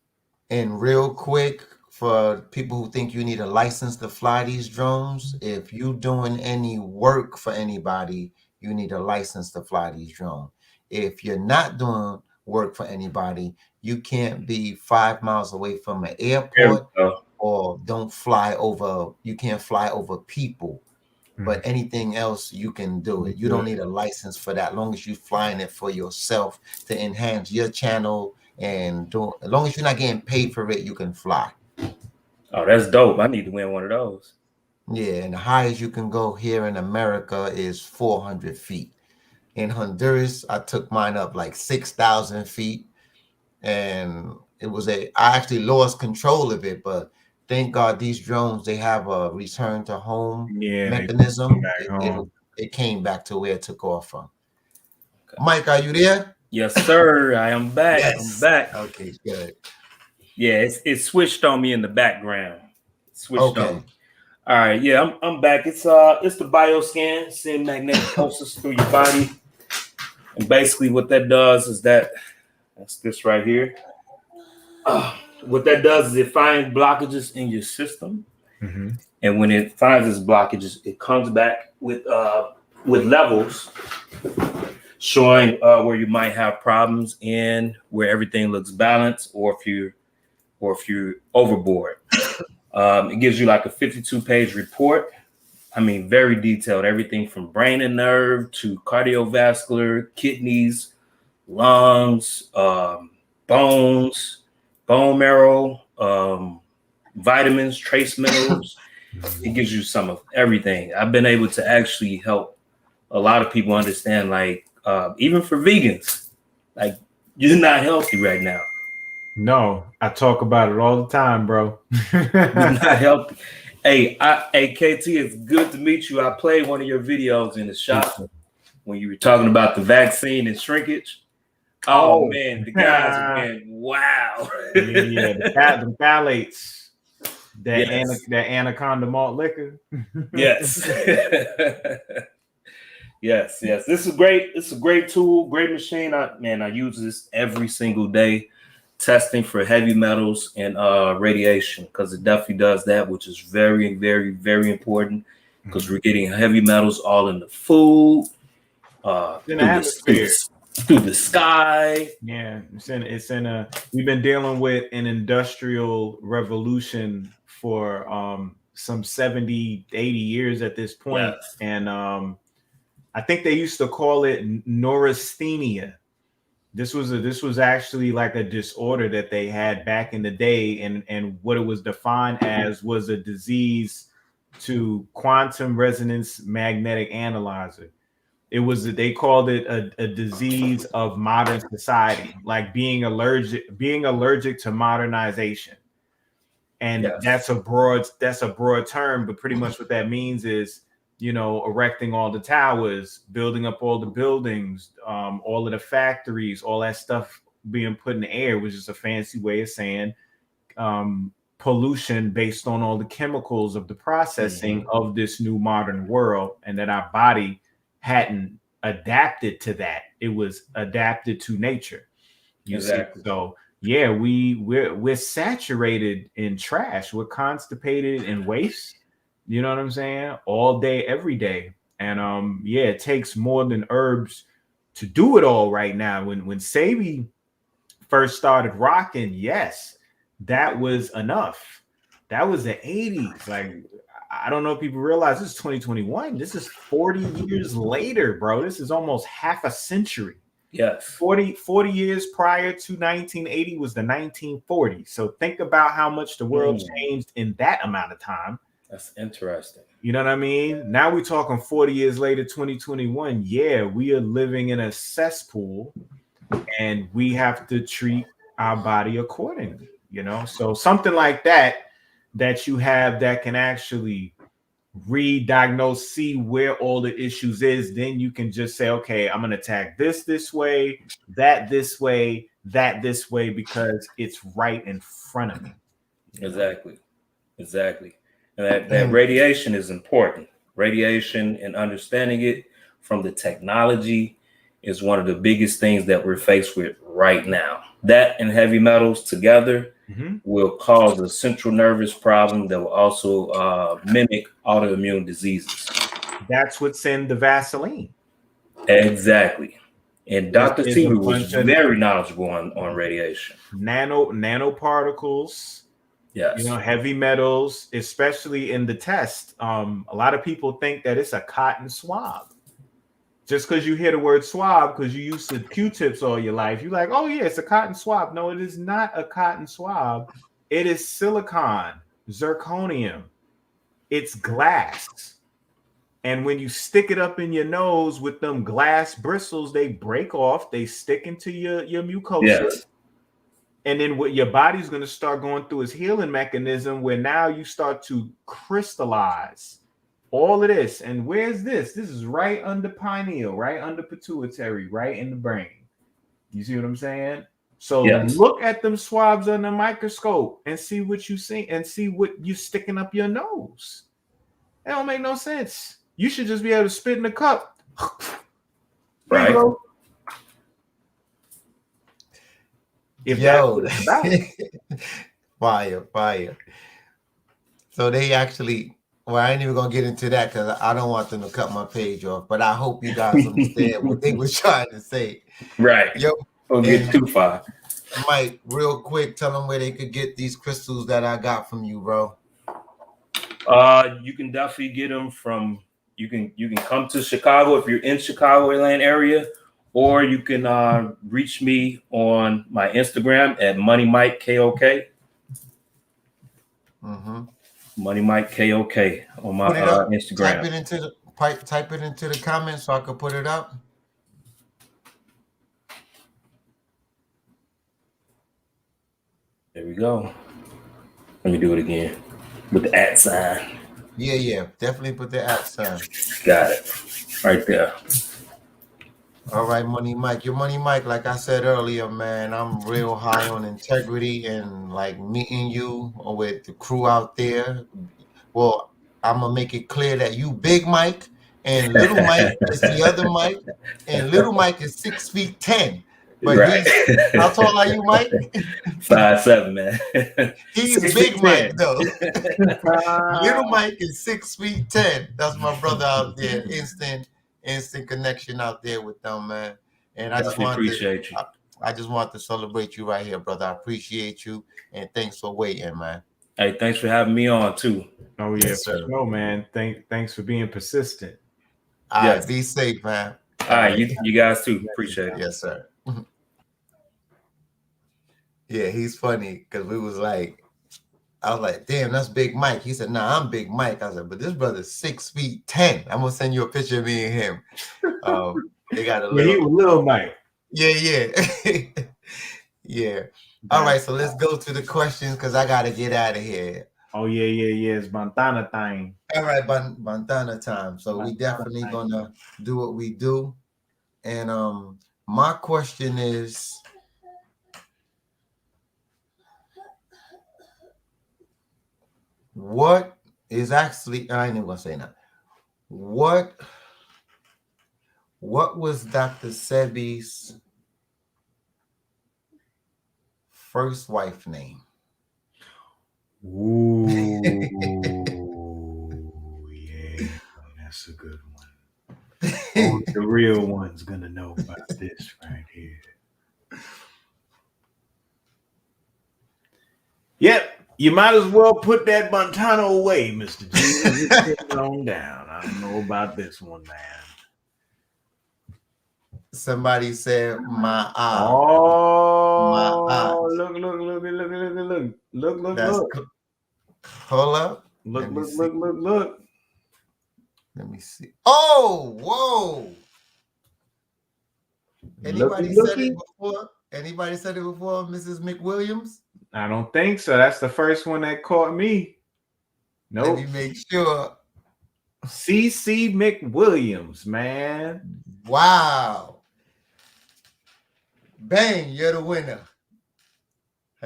And real quick, for people who think you need a license to fly these drones, if you're doing any work for anybody, you need a license to fly these drones. If you're not doing work for anybody, you can't be 5 miles away from an airport, or you can't fly over people. But anything else, you can do it. You don't need a license for that, as long as you're flying it for yourself to enhance your channel. And as long as you're not getting paid for it, you can fly. Oh, that's dope. I need to win one of those. Yeah, and the highest you can go here in America is 400 feet. In Honduras, I took mine up like 6,000 feet. And I actually lost control of it, but thank God these drones, they have a return to home mechanism. It came back to where it took off from. Okay. Mike, are you there? Yes, sir. I am back. Yes. I'm back. Okay, good. Yeah, it switched on me in the background. Switched on. All right, yeah, I'm back. It's the bioscan, send magnetic pulses through your body, and basically what that does is that's this right here. What that does is it finds blockages in your system, and when it finds its blockages, it comes back with levels showing where you might have problems and where everything looks balanced, or if you're overboard. It gives you like a 52-page report. I mean, very detailed, everything from brain and nerve to cardiovascular, kidneys, lungs, bones, bone marrow, vitamins, trace minerals. It gives you some of everything. I've been able to actually help a lot of people understand, like, even for vegans, like, you're not healthy right now. No, I talk about it all the time, bro. You're not healthy. Hey, KT, it's good to meet you. I played one of your videos in the shop when you were talking about the vaccine and shrinkage. Oh man, the guys went, wow. Yeah, the phthalates, Yes. that anaconda malt liquor. Yes. Yes. This is great. It's a great tool, great machine. I use this every single day, testing for heavy metals and radiation, because it definitely does that, which is very, very, very important, because we're getting heavy metals all in the food, in the atmosphere, through the sky. Yeah, we've been dealing with an industrial revolution for some 70, 80 years at this point. Yes. And I think they used to call it neurasthenia. This was actually like a disorder that they had back in the day, and what it was defined as was a disease to quantum resonance magnetic analyzer. They called it a disease of modern society, like being allergic to modernization. And that's a broad term, but pretty much what that means is, erecting all the towers, building up all the buildings, all of the factories, all that stuff being put in the air, which is a fancy way of saying pollution based on all the chemicals of the processing of this new modern world, and that our body hadn't adapted to that. It was adapted to nature. Exactly. So yeah, we're saturated in trash. We're constipated in waste. You know what I'm saying? All day, every day. And it takes more than herbs to do it all right now. When Sebi first started rocking, yes, that was enough. That was the 80s. Like, I don't know if people realize this is 2021. This is 40 years later, bro. This is almost half a century. Yes. 40 years prior to 1980 was the 1940s. So think about how much the world changed in that amount of time. That's interesting. You know what I mean? Now we're talking 40 years later, 2021. Yeah, we are living in a cesspool, and we have to treat our body accordingly. So something like that you have that can actually re-diagnose, see where all the issues is, then you can just say, okay, I'm going to attack this way, that this way, that this way, because it's right in front of me. Exactly. And that radiation is important. Radiation and understanding it from the technology is one of the biggest things that we're faced with right now. That and heavy metals together will cause a central nervous problem that will also mimic autoimmune diseases. That's what's in the Vaseline. Exactly. And Dr. Sebi was very knowledgeable on radiation. Nanoparticles. Yes. Heavy metals, especially in the test. A lot of people think that it's a cotton swab. Just because you hear the word swab, because you used to Q-tips all your life, you're like, oh yeah, it's a cotton swab. No, it is not a cotton swab. It is silicon, zirconium. It's glass. And when you stick it up in your nose with them glass bristles, they break off, they stick into your mucosa. Yes. And then what your body's going to start going through is healing mechanism, where now you start to crystallize all of this. And where's this? This is right under pineal, right under pituitary, right in the brain. You see what I'm saying? So look at them swabs under a microscope and see what you see, and see what you sticking up your nose. It don't make no sense. You should just be able to spit in a cup. Right. If that's what it's about. Fire. So they actually Well, I ain't even gonna get into that because I don't want them to cut my page off. But I hope you guys understand what they were trying to say. Right. Yo, Don't get too far. Mike, real quick, tell them where they could get these crystals that I got from you, bro. You can definitely get them from. You can come to Chicago if you're in Chicagoland area, or you can reach me on my Instagram at Money Mike KOK. Money Mike KOK on my Instagram. Type it into the comments so I can put it up. There we go. Let me do it again with the @ sign. Yeah, definitely put the @ sign. Got it. Right there. All right, Money Mike. Your Money Mike, like I said earlier, man, I'm real high on integrity and like meeting you with the crew out there. Well, I'm gonna make it clear that you Big Mike and Little Mike is the other Mike, and Little Mike is 6'10". But right. How tall are you, Mike? 5'7", man. He's Big Mike though. Little Mike is 6'10". That's my brother out there. Instant connection out there with them, man. And I just want appreciate you. I just want to celebrate you right here, brother. I appreciate you, and thanks for waiting, man. Hey, thanks for having me on too. Oh yeah, yes, for sure, man. Thanks for being persistent. All right, be safe, man. All right, you guys too. Appreciate it. Yes, sir. Yeah, he's funny because I was like, damn, that's Big Mike. He said, nah, I'm Big Mike. I said, but this brother's 6'10". I'm gonna send you a picture of me and him. They got a little. He was Little Mike. Yeah. Yeah. All right, so let's go to the questions because I gotta get out of here. Oh yeah. It's Batana time. All right, Batana time. So we definitely gonna do what we do. And my question is, what is actually, I ain't even gonna say that. What was Dr. Sebi's first wife name? Ooh, yeah, that's a good one. Only the real one's gonna know about this right here. Yep, you might as well put that Batana away, Mr. G. Just sit it on down. I don't know about this one, man. Somebody said my eye. Oh, my eye. Look. Hold up. Look. Let me see. Oh, whoa. Anybody said it before? Mrs. McWilliams? I don't think so. That's the first one that caught me. Nope. Let me make sure. C.C. McWilliams, man. Wow. Bang, you're the winner.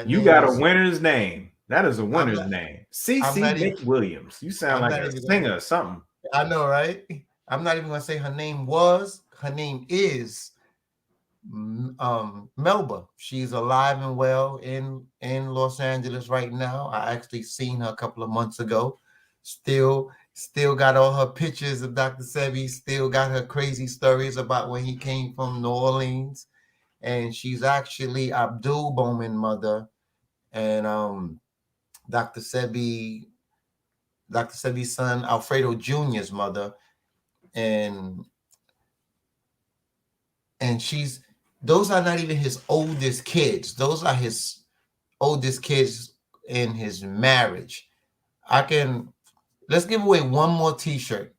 You got a winner's name. That is a winner's name. C.C. McWilliams. You sound like a singer or something. I know, right? I'm not even going to say her name was. Her name is Melba. She's alive and well in Los Angeles right now. I actually seen her a couple of months ago. Still got all her pictures of Dr. Sebi. Still got her crazy stories about when he came from New Orleans. And she's actually Abdul Bowman's mother and Dr. Sebi's son Alfredo Jr.'s mother. And those are not even his oldest kids. Those are his oldest kids in his marriage. Let's give away one more t-shirt.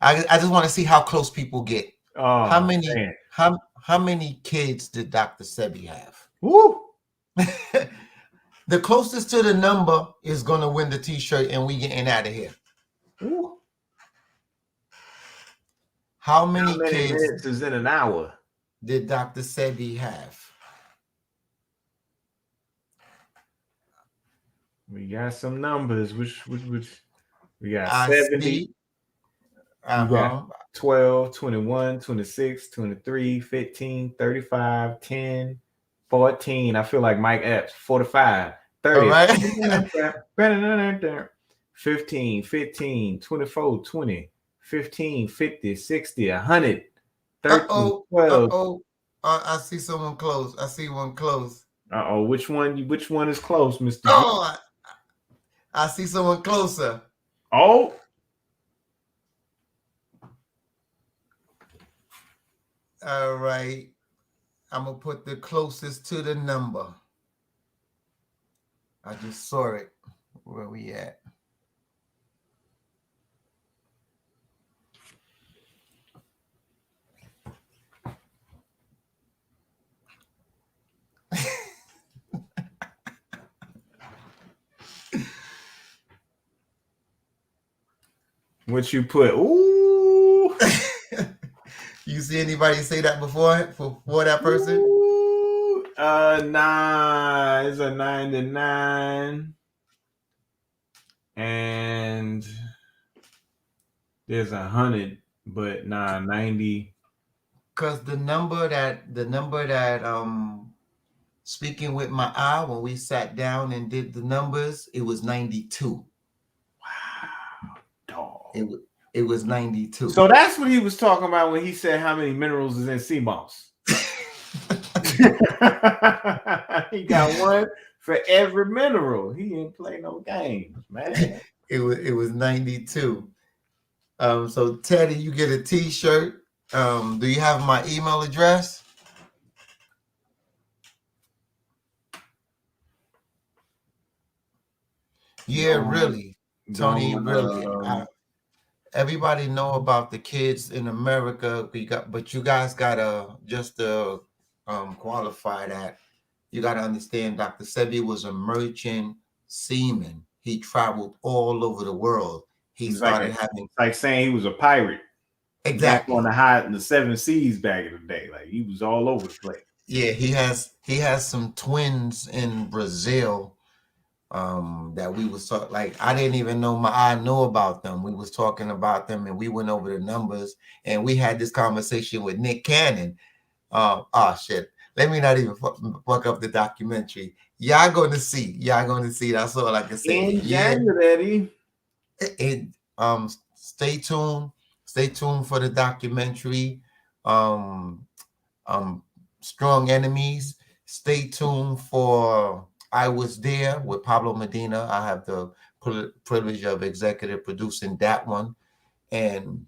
I just want to see how close people get. Oh, how many kids did Dr. Sebi have? Woo! The closest to the number is going to win the t-shirt, and we getting out of here. Woo. How many kids minutes is in an hour did Dr. Sebi have? We got some numbers. Which we got 70. We got 12, 21, 26, 23, 15, 35, 10, 14. I feel like Mike Epps, 45, 30. All right. 15, 15, 24, 20, 15, 50, 60, 100, 13, 12. I see someone close. I see one close. Which one is close, Mr. G? Oh, I see someone closer. Oh. All right. I'm gonna put the closest to the number. I just saw it. Where we at? What you put? Ooh. You see anybody say that before for that person? Ooh. Nah, it's a 99. And there's 100, but 90. Cause the number that speaking with my eye when we sat down and did the numbers, it was 92. Wow, dog. It was 92. So that's what he was talking about when he said how many minerals is in sea moss. He got one for every mineral. He didn't play no games, man. It was 92. So Teddy, you get a t-shirt. Do you have my email address? Yeah, really. Tony, really. Everybody know about the kids in America. But you guys gotta just to qualify that. You gotta understand Dr. Sebi was a merchant seaman. He traveled all over the world. He started having like saying he was a pirate. Exactly. Back on in the 7 seas back in the day. Like he was all over the place. Yeah, he has some twins in Brazil that we was talking, like I didn't even know I knew about them. We was talking about them and we went over the numbers and we had this conversation with Nick Cannon. Shit. Let me not even fuck up the documentary. Y'all gonna see. That's all I can say. In January. Stay tuned. Stay tuned for the documentary. Strong Enemies. Stay tuned for I Was There with Pablo Medina. I have the privilege of executive producing that one. And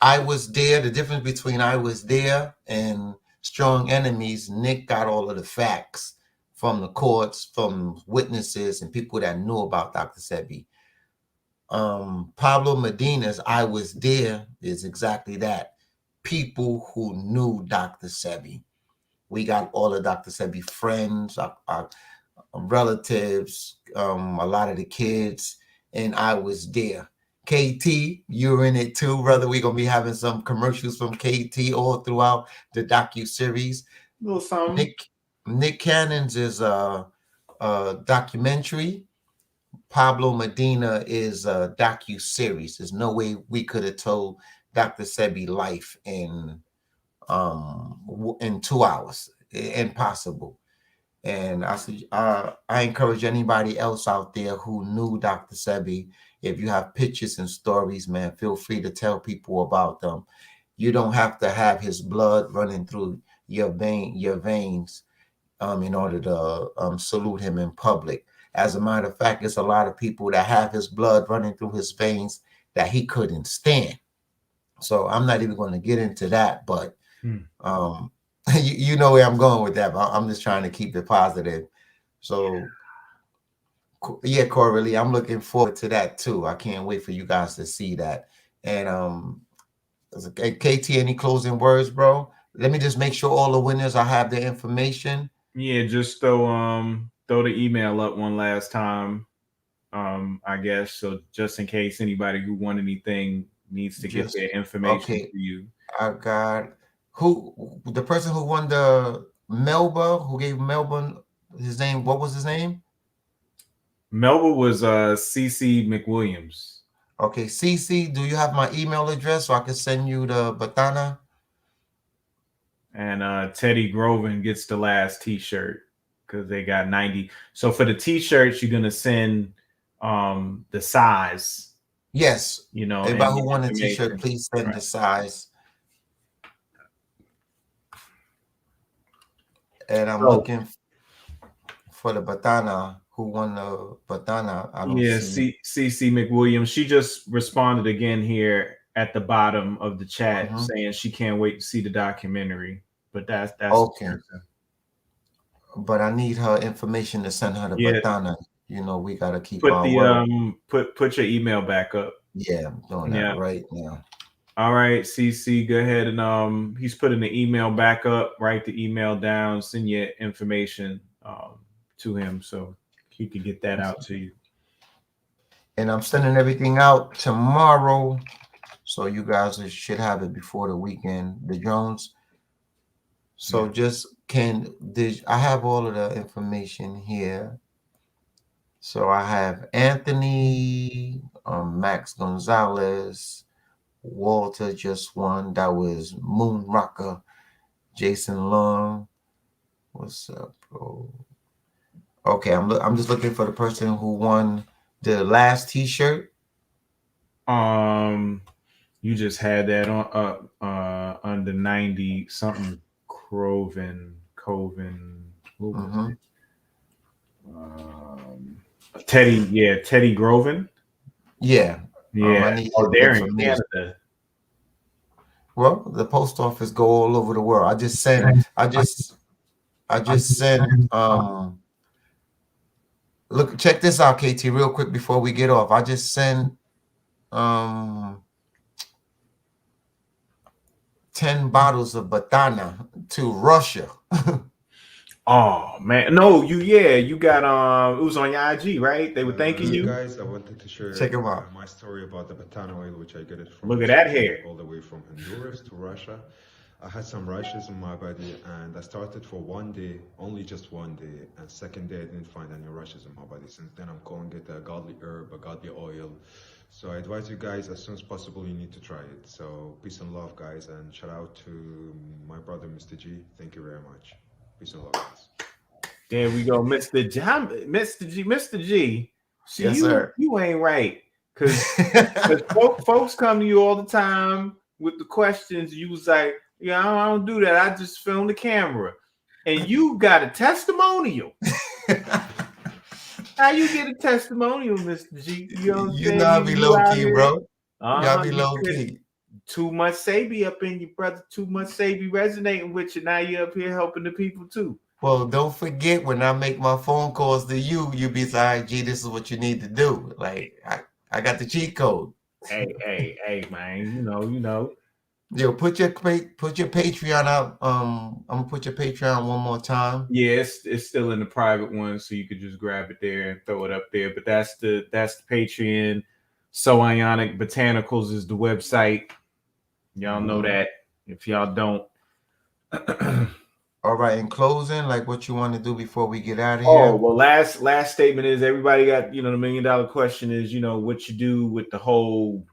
I Was There, the difference between I Was There and Strong Enemies, Nick got all of the facts from the courts, from witnesses and people that knew about Dr. Sebi. Pablo Medina's I Was There is exactly that. People who knew Dr. Sebi. We got all of Dr. Sebi friends, our relatives, a lot of the kids, and I Was There. KT, you're in it too, brother. We're gonna be having some commercials from KT all throughout the docu-series. A little something. Nick Cannon's is a documentary. Pablo Medina is a docu-series. There's no way we could have told Dr. Sebi life in 2 hours. Impossible. And I encourage anybody else out there who knew Dr. Sebi, if you have pictures and stories, man, feel free to tell people about them. You don't have to have his blood running through your veins in order to salute him in public. As a matter of fact, it's a lot of people that have his blood running through his veins that he couldn't stand. So I'm not even going to get into that, but you know where I'm going with that. But I'm just trying to keep it positive. So yeah, Coralie, I'm looking forward to that too. I can't wait for you guys to see that. And KT, any closing words, bro? Let me just make sure all the winners, I have their information. Yeah, just throw the email up one last time, I guess. So just in case anybody who won anything needs to get their information to you. I got the person who won the Melba, who gave Melbourne his name. What was his name? Melba was CC McWilliams. Okay, CC, do you have my email address so I can send you the Batana? And Teddy Groven gets the last t-shirt because they got 90. So for the t-shirts, you're gonna send the size. Yes. You know, Everybody and who the want a t-shirt, information. please send the size. And I'm looking for the Batana. Who won the Batana? I don't see. CC McWilliams. She just responded again here at the bottom of the chat saying she can't wait to see the documentary. But that's okay. But I need her information to send her the Batana. You know, we gotta keep our word. Put your email back up. Yeah, I'm doing that right now. All right, CC, go ahead and he's putting the email back up. Write the email down. Send your information to him so he can get that out to you. And I'm sending everything out tomorrow, so you guys should have it before the weekend. The drones. So just I have all of the information here. So I have Anthony, Max Gonzalez, Walter just won. That was Moon Rocker, Jason Long. What's up, bro? Okay, I'm just looking for the person who won the last T-shirt. You just had that on under 90 something. Coven. What was it? Teddy Groven. Yeah. I need they're in Canada. Well, the post office go all over the world. I just sent look, check this out, KT, real quick before we get off. I just sent 10 bottles of Batana to Russia. Oh man, no, you got it was on your IG, right? They were thanking you. Guys, I wanted to share my story about the Batana oil, which I get it from. Look at that hair. All the way from Honduras to Russia. I had some rashes in my body, and I started for 1 day, only just 1 day, and second day I didn't find any rashes in my body. Since then I'm calling it a godly herb, a godly oil. So I advise you guys, as soon as possible, you need to try it. So peace and love, guys, and shout out to my brother Mr.G. Thank you very much. Peace and love, guys. There we go, Mr. G. See, yes, sir. You ain't right, because folks come to you all the time with the questions. You was like, yeah, I don't do that. I just film the camera, and you got a testimonial. How you get a testimonial, Mr. G? You know what I'm saying? I be low key, bro. Y'all be low key. Too much Sebi up in you, brother. Too much Sebi resonating with you. Now you're up here helping the people too. Well, don't forget, when I make my phone calls to you, you be like, G, this is what you need to do. Like, I got the cheat code. Hey, man. You know. Yo, put your Patreon out. I'm gonna put your Patreon one more time. Yeah, it's still in the private one, so you could just grab it there and throw it up there. But that's the Patreon. So Ionic Botanicals is the website. Y'all know that. If y'all don't. All right, in closing, like what you want to do before we get out of here? Oh, well, last statement is everybody got, the $1 million question is, what you do with the whole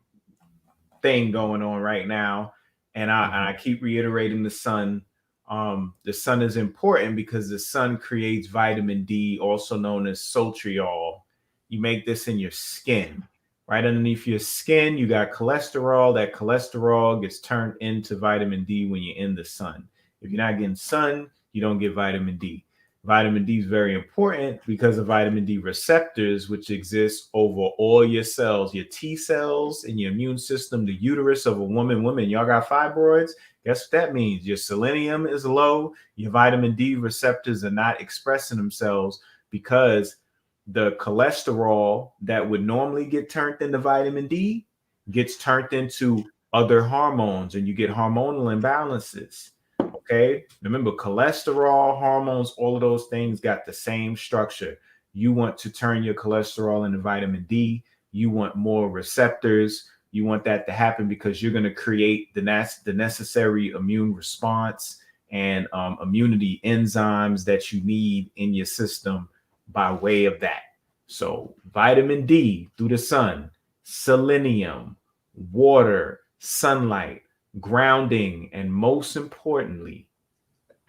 thing going on right now. And I keep reiterating the sun. The sun is important because the sun creates vitamin D, also known as sotriol. You make this in your skin. Right underneath your skin, you got cholesterol. That cholesterol gets turned into vitamin D when you're in the sun. If you're not getting sun, you don't get vitamin D. Vitamin D is very important because of vitamin D receptors, which exist over all your cells, your T cells and your immune system, the uterus of a woman. Women, y'all got fibroids? Guess what that means? Your selenium is low. Your vitamin D receptors are not expressing themselves because the cholesterol that would normally get turned into vitamin D gets turned into other hormones, and you get hormonal imbalances. Okay, remember, cholesterol, hormones, all of those things got the same structure. You want to turn your cholesterol into vitamin D. You want more receptors. You want that to happen because you're going to create the necessary immune response and immunity enzymes that you need in your system by way of that. So vitamin D through the sun, selenium, water, sunlight, grounding, and most importantly,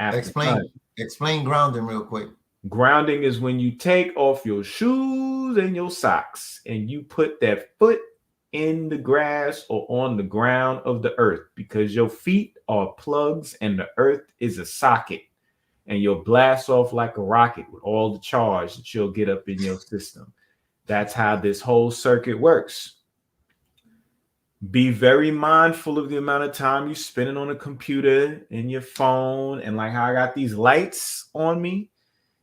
explain grounding real quick. Grounding is when you take off your shoes and your socks and you put that foot in the grass or on the ground of the earth, because your feet are plugs and the earth is a socket, and you'll blast off like a rocket with all the charge that you'll get up in your system. That's how this whole circuit works. Be very mindful of the amount of time you're spending on a computer and your phone, and like how I got these lights on me.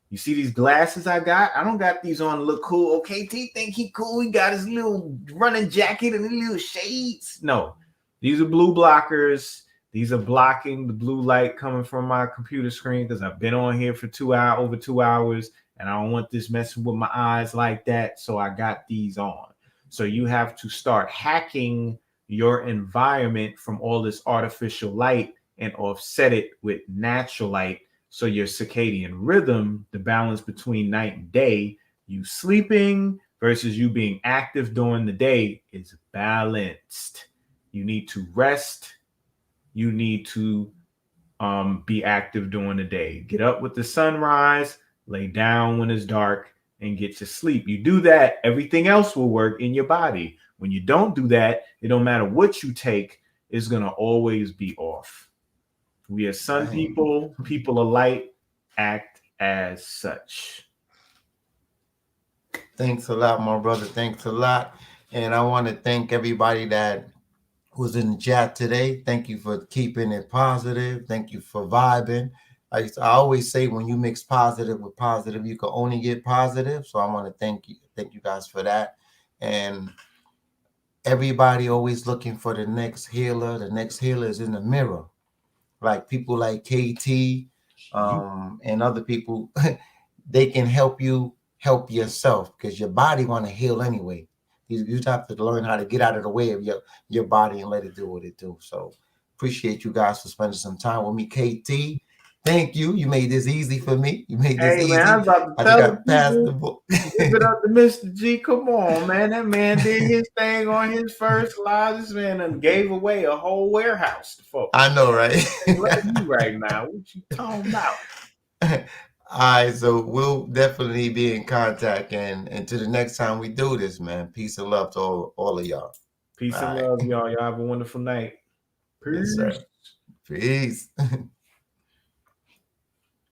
You see these glasses I got? I don't got these on to look cool. Okay, T think he cool. He got his little running jacket and his little shades. No, these are blue blockers. These are blocking the blue light coming from my computer screen because I've been on here for over 2 hours, and I don't want this messing with my eyes like that. So I got these on. So you have to start hacking your environment from all this artificial light and offset it with natural light. So your circadian rhythm, the balance between night and day, you sleeping versus you being active during the day, is balanced. You need to rest. You need to be active during the day. Get up with the sunrise, lay down when it's dark, and get to sleep. You do that, everything else will work in your body. When you don't do that, it don't matter what you take, it's going to always be off. We are sun people, people of light, act as such. Thanks a lot, my brother. Thanks a lot. And I want to thank everybody that was in the chat today. Thank you for keeping it positive. Thank you for vibing. I always say, when you mix positive with positive, you can only get positive. So I want to thank you guys for that. And everybody always looking for the next healer. The next healer is in the mirror. Like people like KT and other people, they can help you help yourself, because your body want to heal anyway. You have to learn how to get out of the way of your body and let it do what it do. So appreciate you guys for spending some time with me. KT, thank you. You made this easy for me. You made this easy. Man, I was about to I tell just got past people, the book. give it up to Mr.G. Come on, man. That man did his thing on his first live. This man done gave away a whole warehouse to folks. I know, right? Look you right now. What you talking about? All right, so we'll definitely be in contact, and until the next time we do this, man, peace and love to all of y'all. Peace and love, y'all. Y'all have a wonderful night. Peace. Yes, sir. Peace.